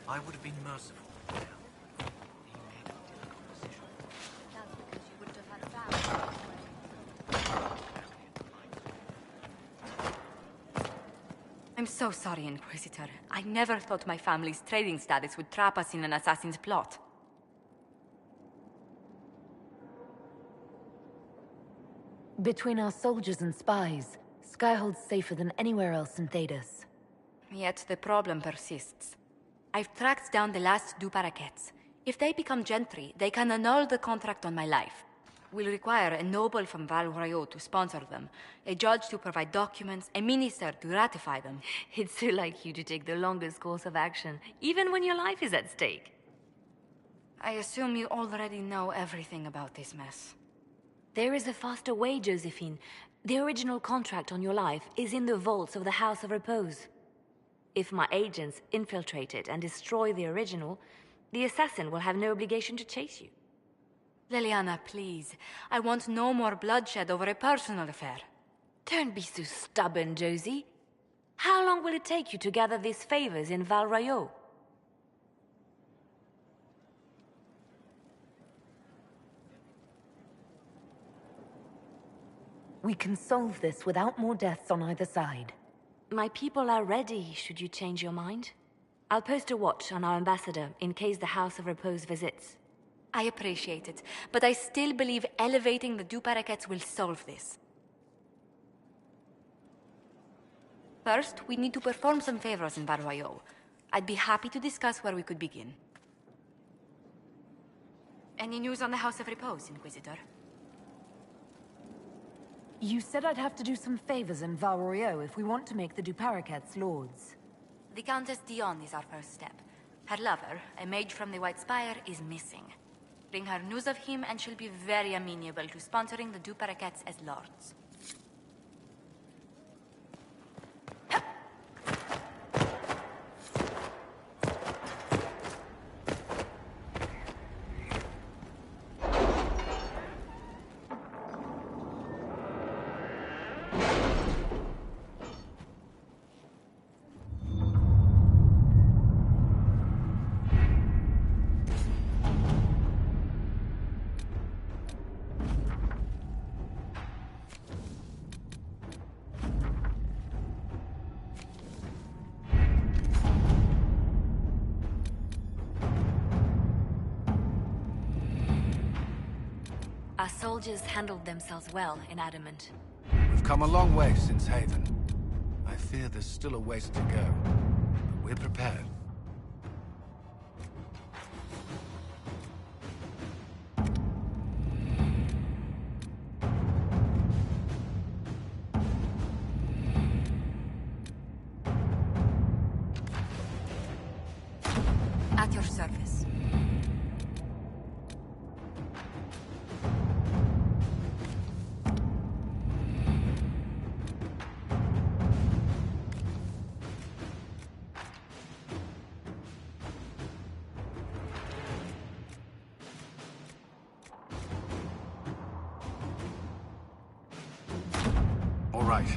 I would have been merciful. I'm so sorry, Inquisitor. I never thought my family's trading status would trap us in an assassin's plot. Between our soldiers and spies, Skyhold's safer than anywhere else in Thedas. Yet the problem persists. I've tracked down the last two parakeets. If they become gentry, they can annul the contract on my life. We'll require a noble from Val Royeaux to sponsor them, a judge to provide documents, a minister to ratify them. It's so like you to take the longest course of action, even when your life is at stake. I assume you already know everything about this mess. There is a faster way, Josephine. The original contract on your life is in the vaults of the House of Repose. If my agents infiltrate it and destroy the original, the assassin will have no obligation to chase you. Leliana, please. I want no more bloodshed over a personal affair. Don't be so stubborn, Josie. How long will it take you to gather these favors in Val Royeaux? We can solve this without more deaths on either side. My people are ready, should you change your mind. I'll post a watch on our ambassador in case the House of Repose visits. I appreciate it, but I still believe elevating the two parakeets will solve this. First, we need to perform some favors in Val Royeaux. I'd be happy to discuss where we could begin. Any news on the House of Repose, Inquisitor? You said I'd have to do some favors in Val Royeaux if we want to make the Duparakets lords. The Countess Dion is our first step. Her lover, a mage from the White Spire, is missing. Bring her news of him and she'll be very amenable to sponsoring the Duparakets as lords. Our soldiers handled themselves well in Adamant. We've come a long way since Haven. I fear there's still a ways to go, but we're prepared. At your service. All right.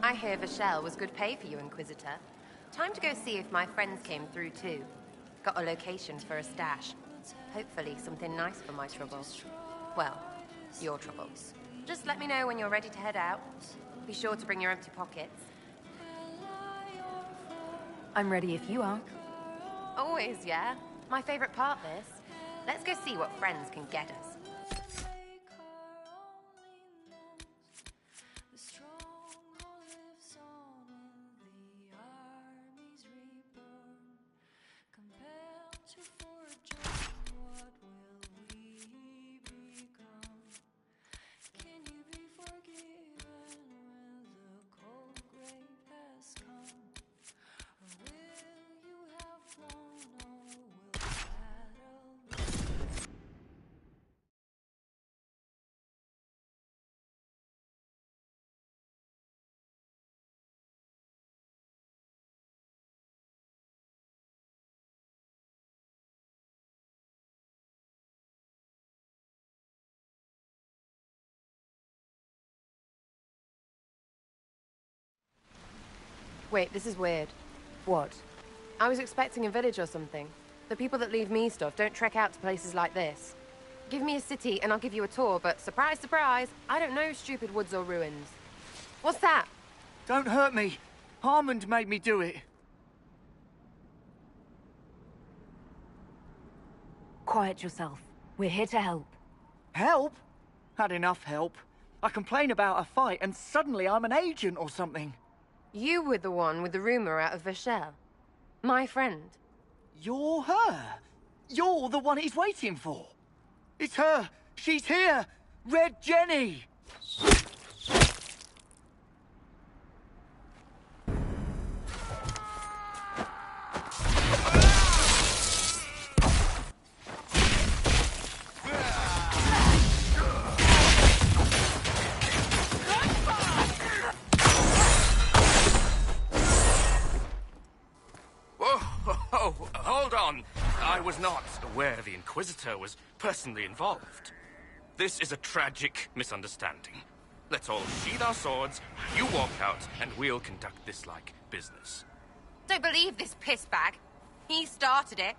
I hear Vashel was good pay for you, Inquisitor. Time to go see if my friends came through too. Got a location for a stash. Hopefully something nice for my troubles. Well, your troubles. Just let me know when you're ready to head out. Be sure to bring your empty pockets. I'm ready if you are. Always, yeah. My favorite part, this. Let's go see what friends can get us. Wait, this is weird. What? I was expecting a village or something. The people that leave me stuff don't trek out to places like this. Give me a city and I'll give you a tour, but surprise, surprise, I don't know stupid woods or ruins. What's that? Don't hurt me. Harmond made me do it. Quiet yourself. We're here to help. Help? Had enough help. I complain about a fight and suddenly I'm an agent or something. You were the one with the rumor out of Vashel. My friend. You're her. You're the one he's waiting for. It's her. She's here. Red Jenny. Hold on. I was not aware the Inquisitor was personally involved. This is a tragic misunderstanding. Let's all sheathe our swords, you walk out, and we'll conduct this like business. Don't believe this pissbag. He started it.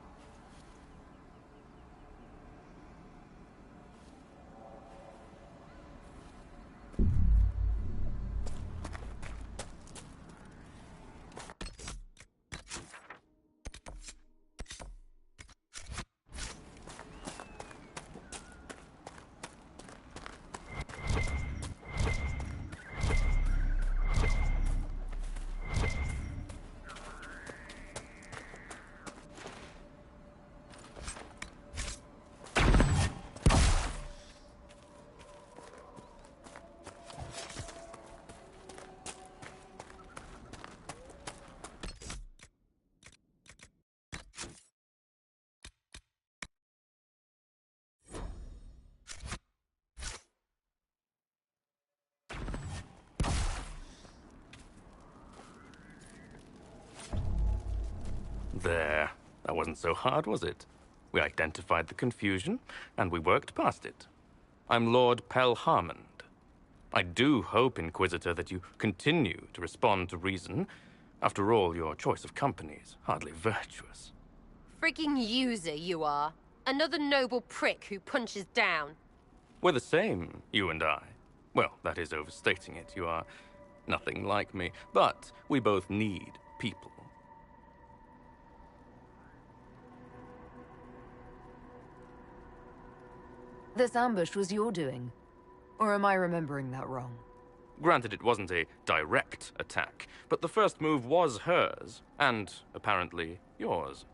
There. That wasn't so hard, was it? We identified the confusion, and we worked past it. I'm Lord Pel Harmond. I do hope, Inquisitor, that you continue to respond to reason. After all, your choice of company is hardly virtuous. Freaking user, you are. Another noble prick who punches down. We're the same, you and I. Well, that is overstating it. You are nothing like me. But we both need people. This ambush was your doing. Or am I remembering that wrong? Granted, it wasn't a direct attack, but the first move was hers, and apparently yours.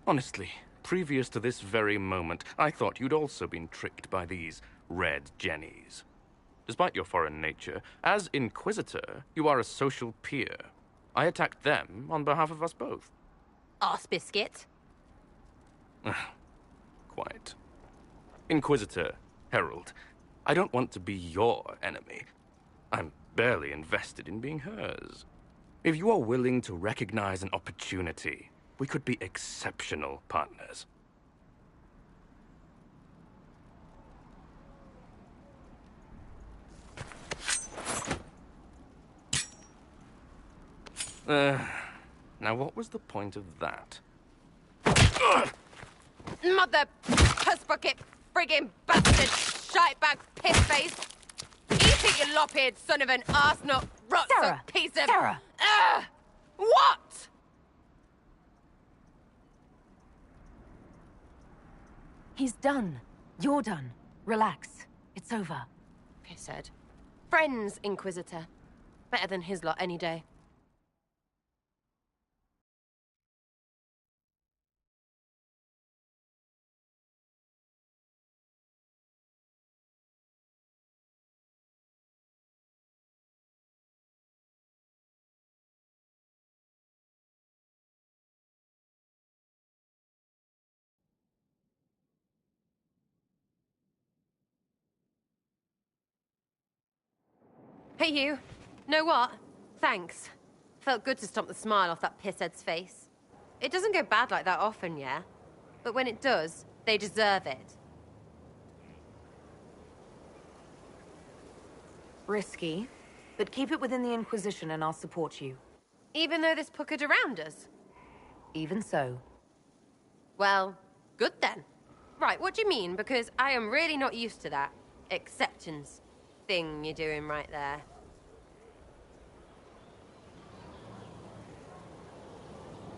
Honestly, previous to this very moment, I thought you'd also been tricked by these Red Jennies. Despite your foreign nature, as Inquisitor, you are a social peer. I attacked them on behalf of us both. Arse biscuit. Quite. Inquisitor, Herald, I don't want to be your enemy. I'm barely invested in being hers. If you are willing to recognize an opportunity, we could be exceptional partners. Now what was the point of that? Mother puss bucket, friggin' bastard, shite-bag piss face. Eat it, you lop-eared son of an arse-nut, rot-suck piece of... Sarah! What? He's done. You're done. Relax. It's over. Pisshead. Friends, Inquisitor. Better than his lot any day. Hey, you. Know what? Thanks. Felt good to stomp the smile off that pisshead's face. It doesn't go bad like that often, yeah? But when it does, they deserve it. Risky, but keep it within the Inquisition and I'll support you. Even though this puckered around us? Even so. Well, good then. Right, what do you mean? Because I am really not used to that acceptance thing you're doing right there.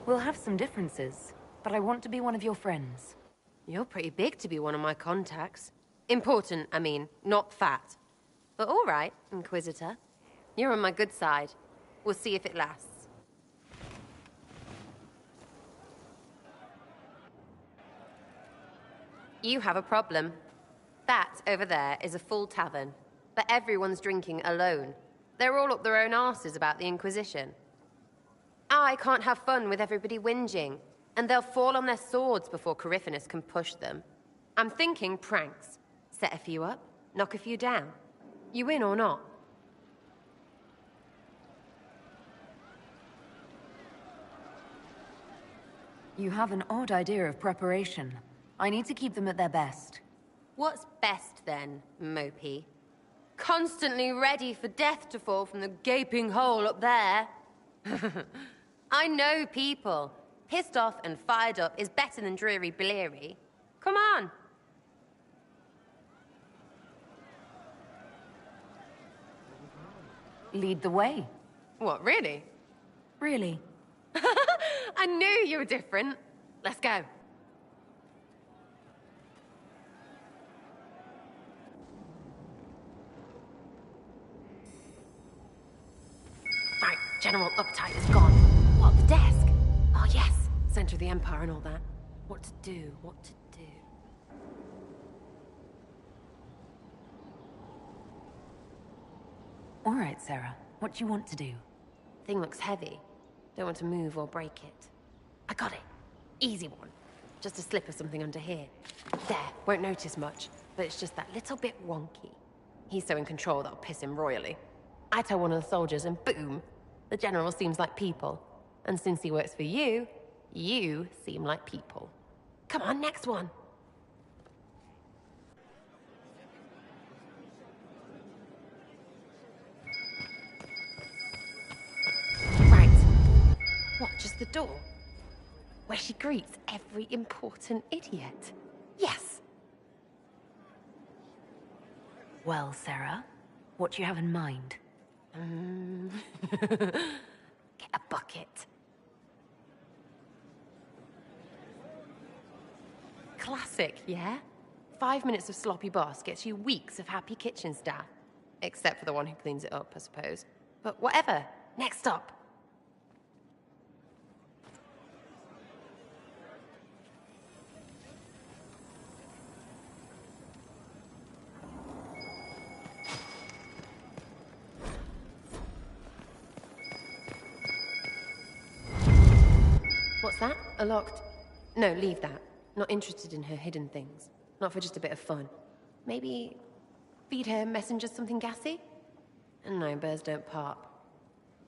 We'll have some differences, but I want to be one of your friends. You're pretty big to be one of my contacts. Important, I mean, not fat. But all right, Inquisitor. You're on my good side. We'll see if it lasts. You have a problem. That over there is a full tavern, but everyone's drinking alone. They're all up their own arses about the Inquisition. I can't have fun with everybody whinging, and they'll fall on their swords before Corypheus can push them. I'm thinking pranks. Set a few up, knock a few down. You win or not? You have an odd idea of preparation. I need to keep them at their best. What's best then, Mopey? Constantly ready for death to fall from the gaping hole up there. I know people. Pissed off and fired up is better than dreary bleary. Come on. Lead the way. What, really? Really. I knew you were different. Let's go. Right, General Uptight is gone. What, the desk? Oh, yes. Center of the Empire and all that. What to do, what to do. All right, Sarah. What do you want to do? Thing looks heavy. Don't want to move or break it. I got it. Easy one. Just a slip of something under here. There, won't notice much, but it's just that little bit wonky. He's so in control that'll piss him royally. I tell one of the soldiers and boom, the general seems like people. And since he works for you, you seem like people. Come on, next one. Right. What, just the door? Where she greets every important idiot. Yes. Well, Sarah, what do you have in mind? Get a bucket. Classic, yeah? 5 minutes of sloppy boss gets you weeks of happy kitchen staff. Except for the one who cleans it up, I suppose. But whatever. Next up. What's that? A locked... No, leave that. Not interested in her hidden things. Not for just a bit of fun. Maybe... feed her messengers something gassy? And no, birds don't pop.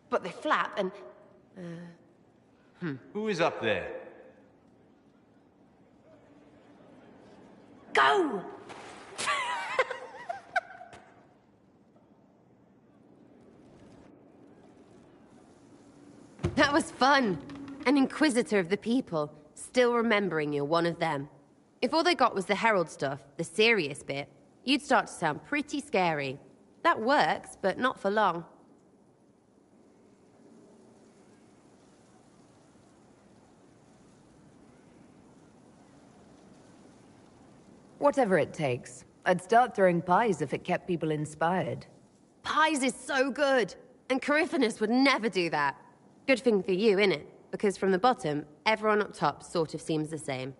But they flap and... Who is up there? Go! That was fun. An inquisitor of the people. Still remembering you're one of them. If all they got was the Herald stuff, the serious bit, you'd start to sound pretty scary. That works, but not for long. Whatever it takes. I'd start throwing pies if it kept people inspired. Pies is so good! And Coryphanus would never do that. Good thing for you, innit? Because from the bottom, everyone up top sort of seems the same.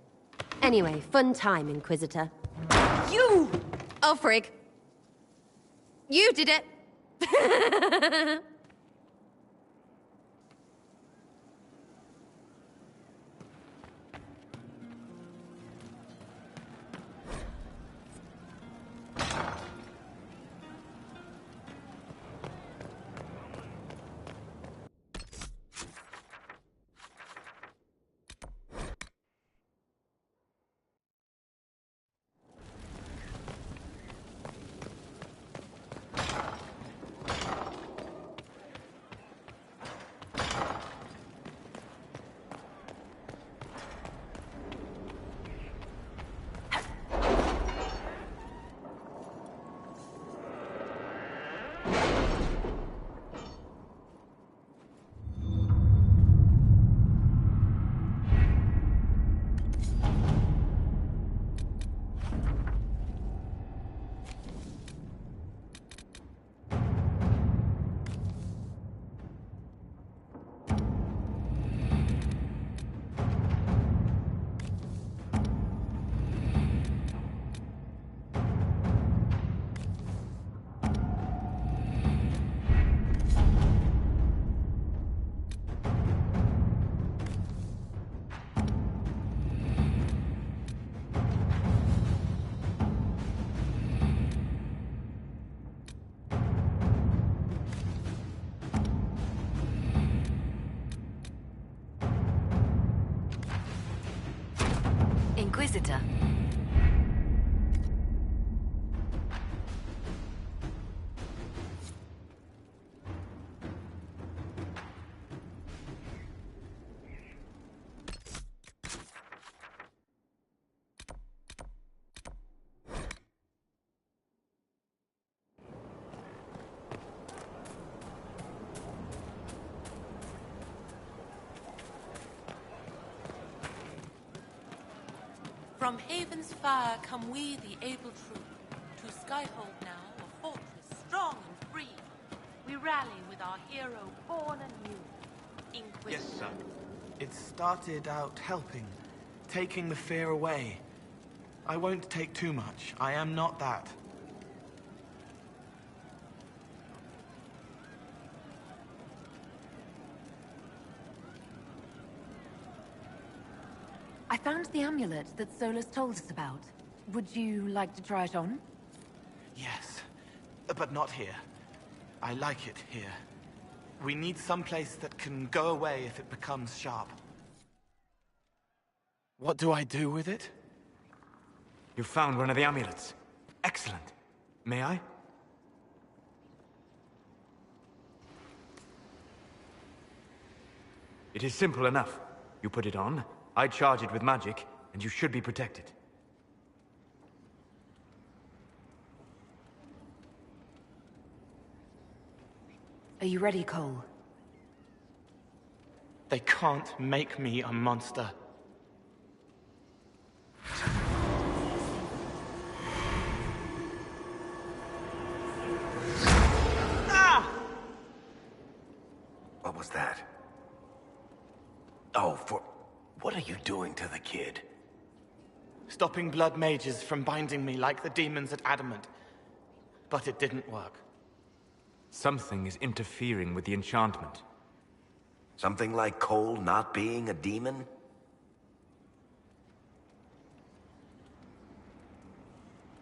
Anyway, fun time, Inquisitor. You! Oh, frig. You did it! Inquisitor. From Haven's fire come we, the able troop, to Skyhold now, a fortress strong and free. We rally with our hero born anew, Inquisitor. Yes, sir. It started out helping, taking the fear away. I won't take too much. I am not that. I found the amulet that Solus told us about. Would you like to try it on? Yes, but not here. I like it here. We need someplace that can go away if it becomes sharp. What do I do with it? You found one of the amulets. Excellent. May I? It is simple enough. You put it on, I charge it with magic, and you should be protected. Are you ready, Cole? They can't make me a monster. Ah! What was that? Oh, what are you doing to the kid? Stopping blood mages from binding me like the demons at Adamant. But it didn't work. Something is interfering with the enchantment. Something like Cole not being a demon?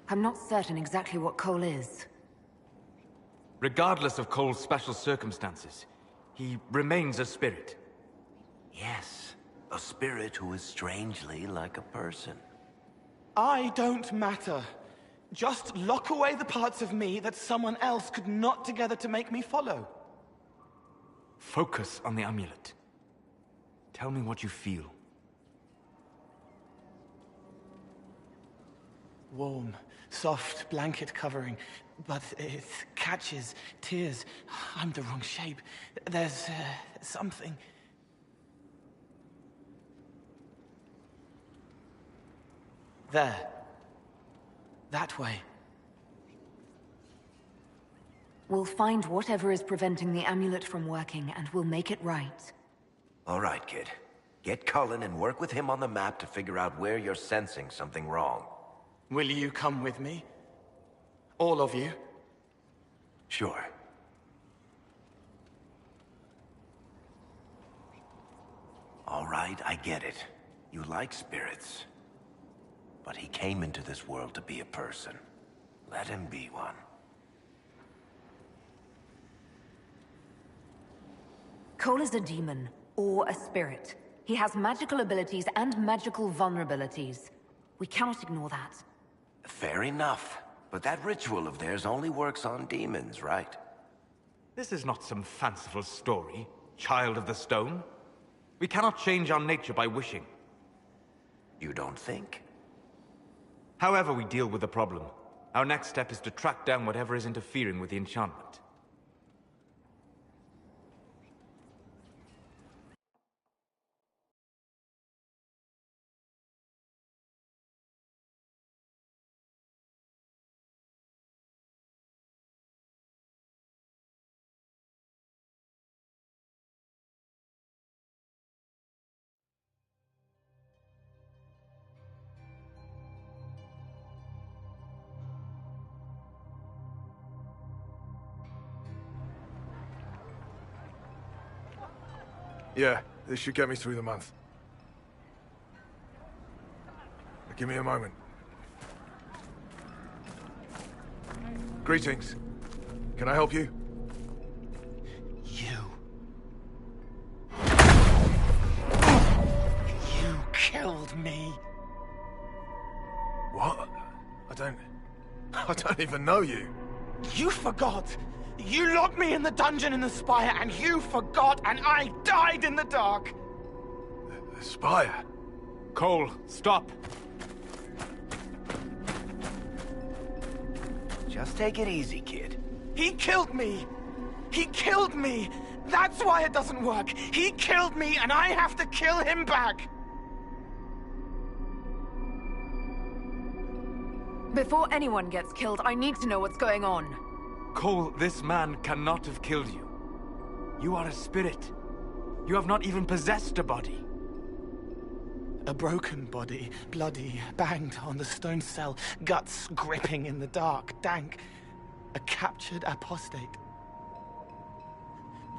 I'm not certain exactly what Cole is. Regardless of Cole's special circumstances, he remains a spirit. Yes, a spirit who is strangely like a person. I don't matter. Just lock away the parts of me that someone else could knot together to make me follow. Focus on the amulet. Tell me what you feel. warm, soft blanket covering, but it catches tears. I'm the wrong shape. There's something. There. That way. We'll find whatever is preventing the amulet from working, and we'll make it right. All right, kid. Get Cullen and work with him on the map to figure out where you're sensing something wrong. Will you come with me? All of you? Sure. All right, I get it. You like spirits. But he came into this world to be a person. Let him be one. Cole is a demon, or a spirit. He has magical abilities and magical vulnerabilities. We cannot ignore that. Fair enough. But that ritual of theirs only works on demons, right? This is not some fanciful story, child of the stone. We cannot change our nature by wishing. You don't think? However we deal with the problem, our next step is to track down whatever is interfering with the enchantment. Yeah, this should get me through the month. Give me a moment. Greetings. Can I help you? You killed me. What? I don't even know you. You forgot. You locked me in the dungeon in the spire, and you forgot, and I died in the dark. The spire? Cole, stop. Just take it easy, kid. He killed me. He killed me. That's why it doesn't work. He killed me, and I have to kill him back. Before anyone gets killed, I need to know what's going on. Cole, this man cannot have killed you. You are a spirit. You have not even possessed a body. A broken body, bloody, banged on the stone cell, guts gripping in the dark, dank. A captured apostate.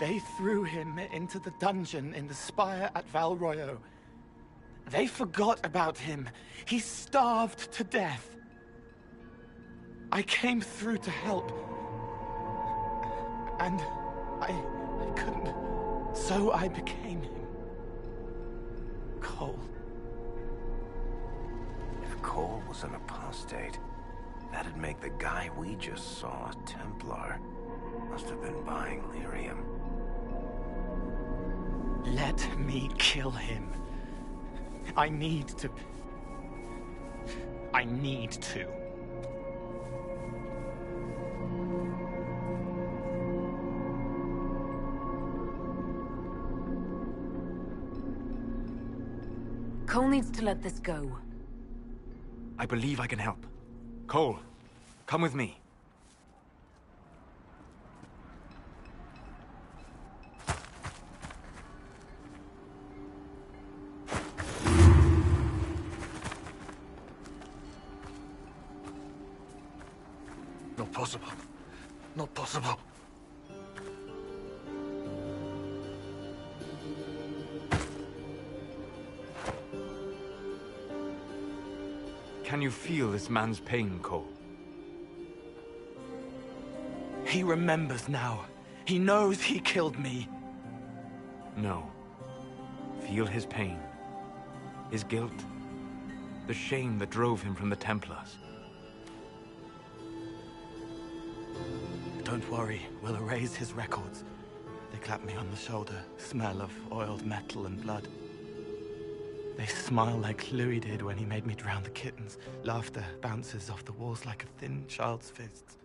They threw him into the dungeon in the spire at Val Royo. They forgot about him. He starved to death. I came through to help. And I couldn't. So I became him. Cole. If Cole was an apostate, that'd make the guy we just saw a Templar. Must have been buying lyrium. Let me kill him. I need to. Cole needs to let this go. I believe I can help. Cole, come with me. Not possible. Not possible. Can you feel this man's pain, Cole? He remembers now. He knows he killed me. No. Feel his pain. His guilt. The shame that drove him from the Templars. Don't worry, we'll erase his records. They clap me on the shoulder. Smell of oiled metal and blood. They smile like Louis did when he made me drown the kittens. Laughter bounces off the walls like a thin child's fists.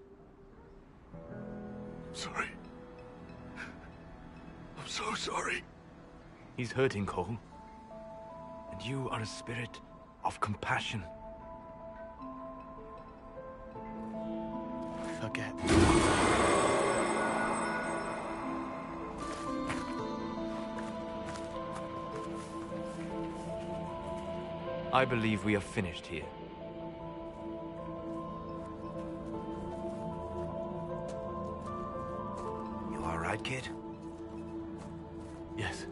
Sorry. I'm so sorry. He's hurting, Cole. And you are a spirit of compassion. Forget. I believe we are finished here. You all right, kid? Yes.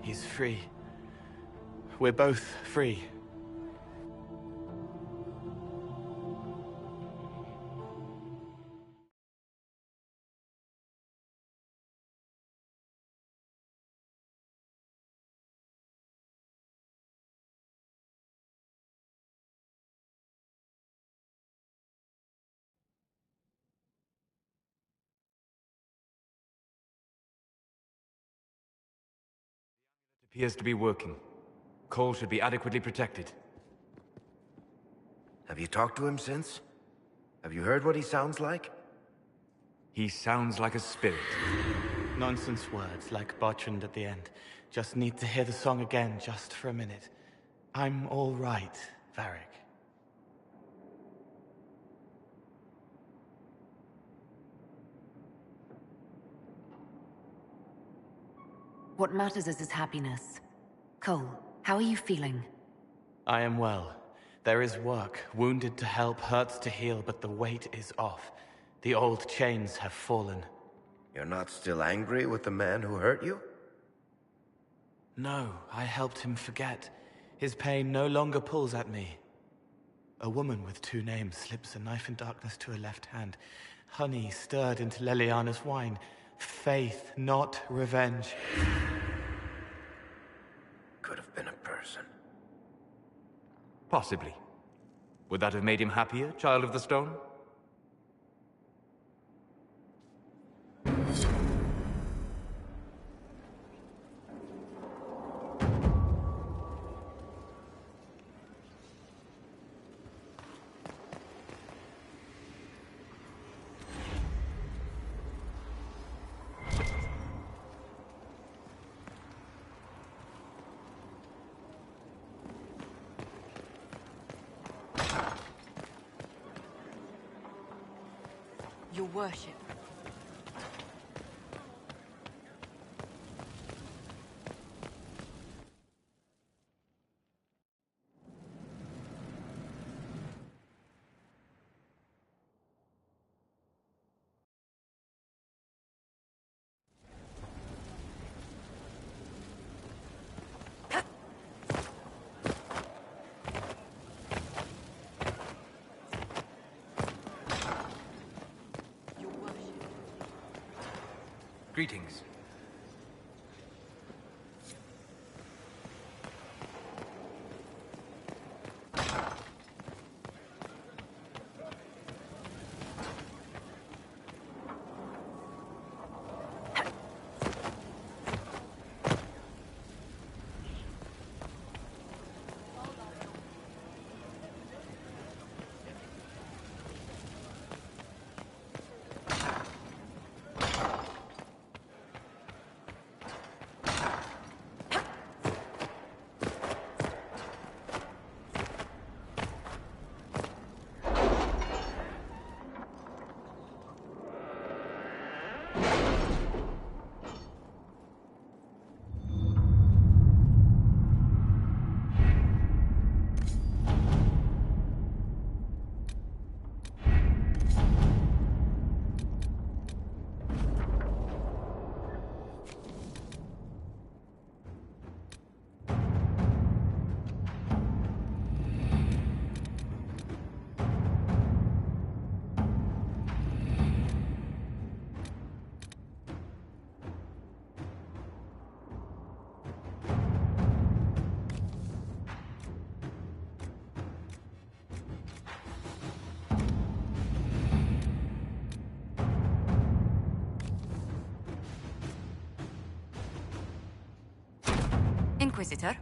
He's free. We're both free. Appears to be working. Cole should be adequately protected. Have you talked to him since? Have you heard what he sounds like? He sounds like a spirit. Nonsense words like Bertrand at the end. Just need to hear the song again just for a minute. I'm all right, Varric. What matters is his happiness. Cole, how are you feeling? I am well. There is work. Wounded to help, hurts to heal, but the weight is off. The old chains have fallen. You're not still angry with the man who hurt you? No, I helped him forget. His pain no longer pulls at me. A woman with two names slips a knife in darkness to her left hand. Honey stirred into Leliana's wine. Faith, not revenge. Could have been a person. Possibly. Would that have made him happier, Child of the Stone? Your worship. Greetings. Inquisitor,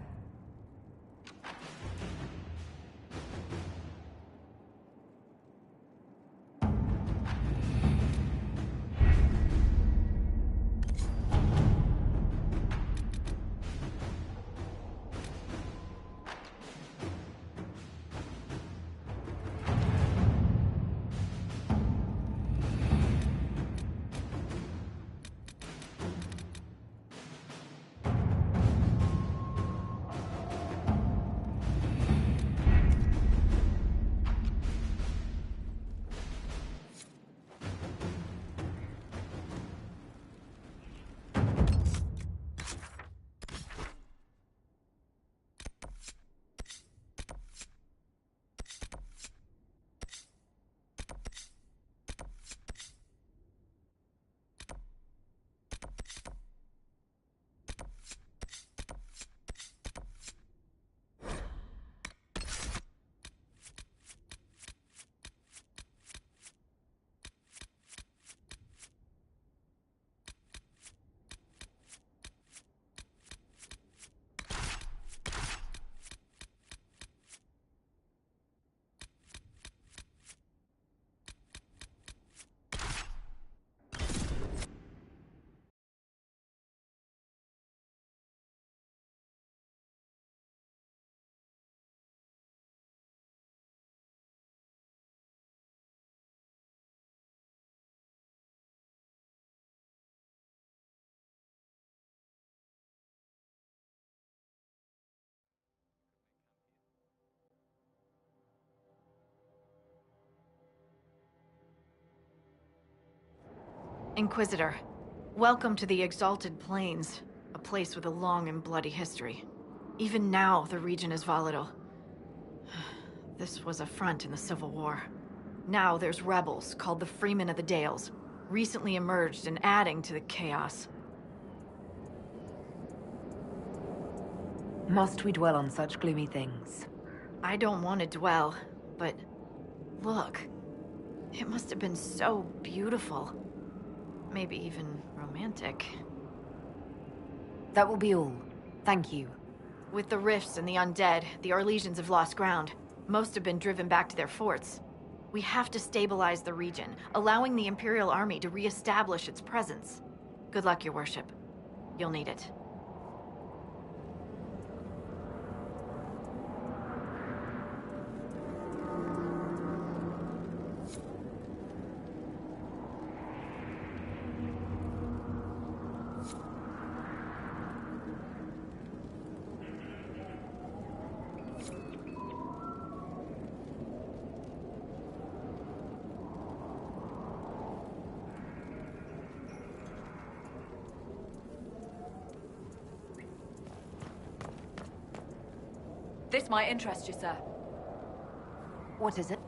Inquisitor, welcome to the Exalted Plains, a place with a long and bloody history. Even now, the region is volatile. This was a front in the Civil War. Now there's rebels called the Freemen of the Dales, recently emerged and adding to the chaos. Must we dwell on such gloomy things? I don't want to dwell, but look. It must have been so beautiful. Maybe even romantic. That will be all. Thank you. With the rifts and the undead, the Arlesians have lost ground. Most have been driven back to their forts. We have to stabilize the region, allowing the Imperial Army to re-establish its presence. Good luck, Your Worship. You'll need it. This might interest you, sir. What is it?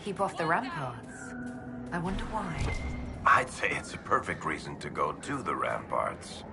Keep off the ramparts. I wonder why. I'd say it's a perfect reason to go to the ramparts.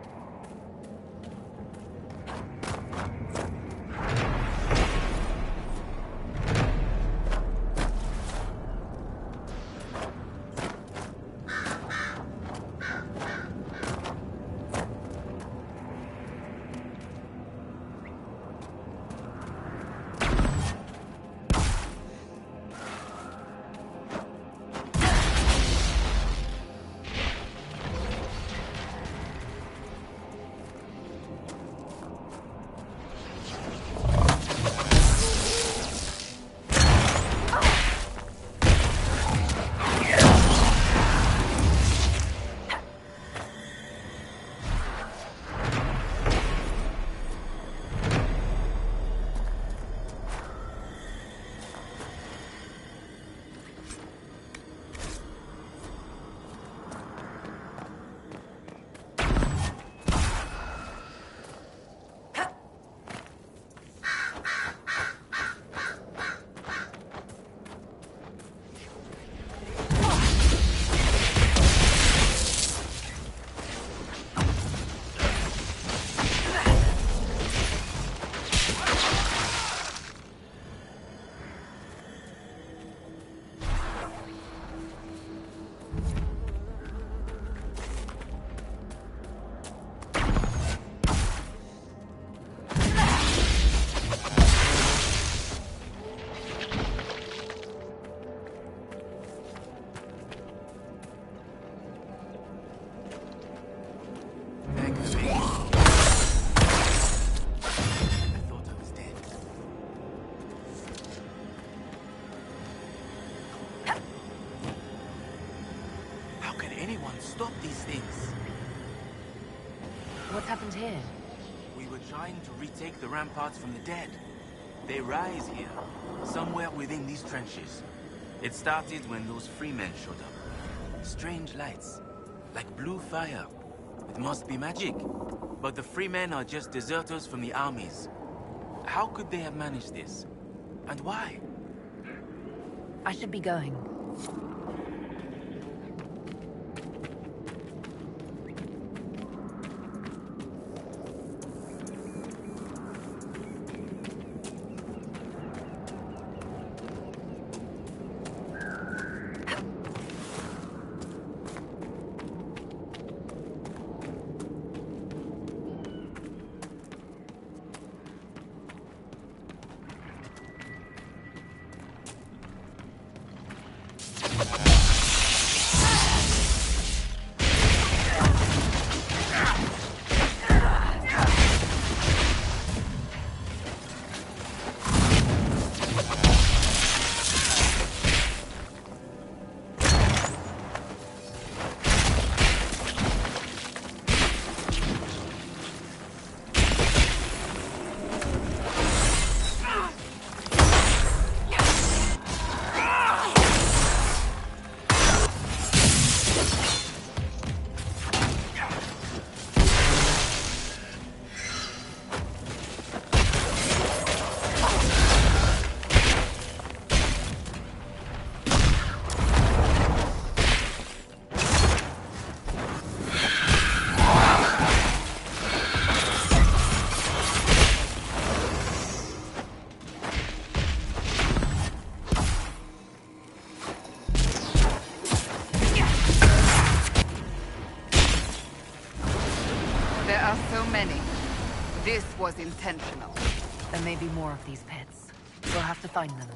stop these things. What's happened here? We were trying to retake the ramparts from the dead. They rise here, somewhere within these trenches. It started when those freemen showed up. Strange lights, like blue fire. It must be magic. But the freemen are just deserters from the armies. How could they have managed this? And why? I should be going. This was intentional. There may be more of these pits. We'll have to find them.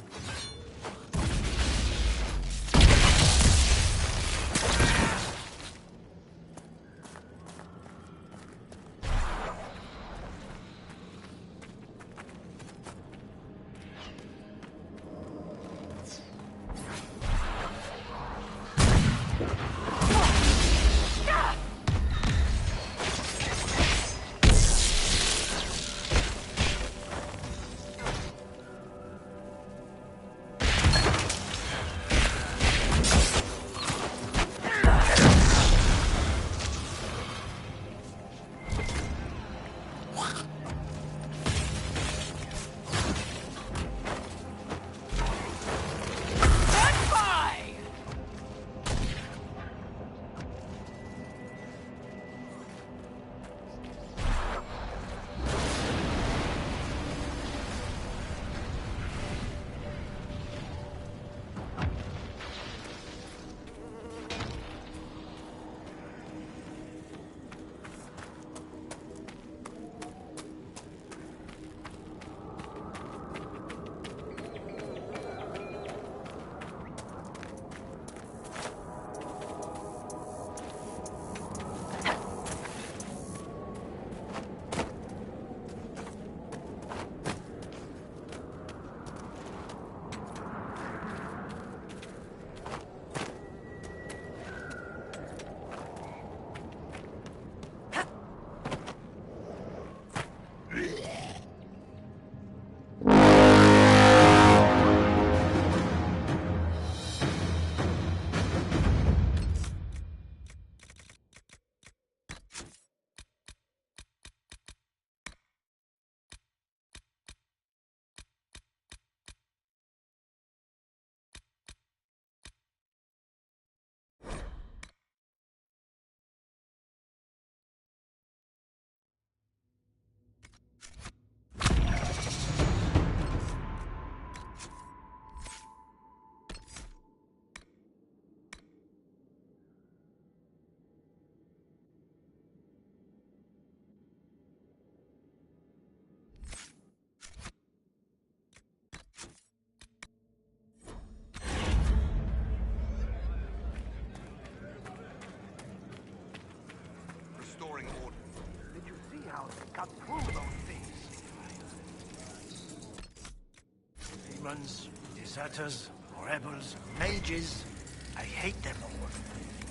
cut through those things. Demons, deserters, rebels, mages. I hate them all.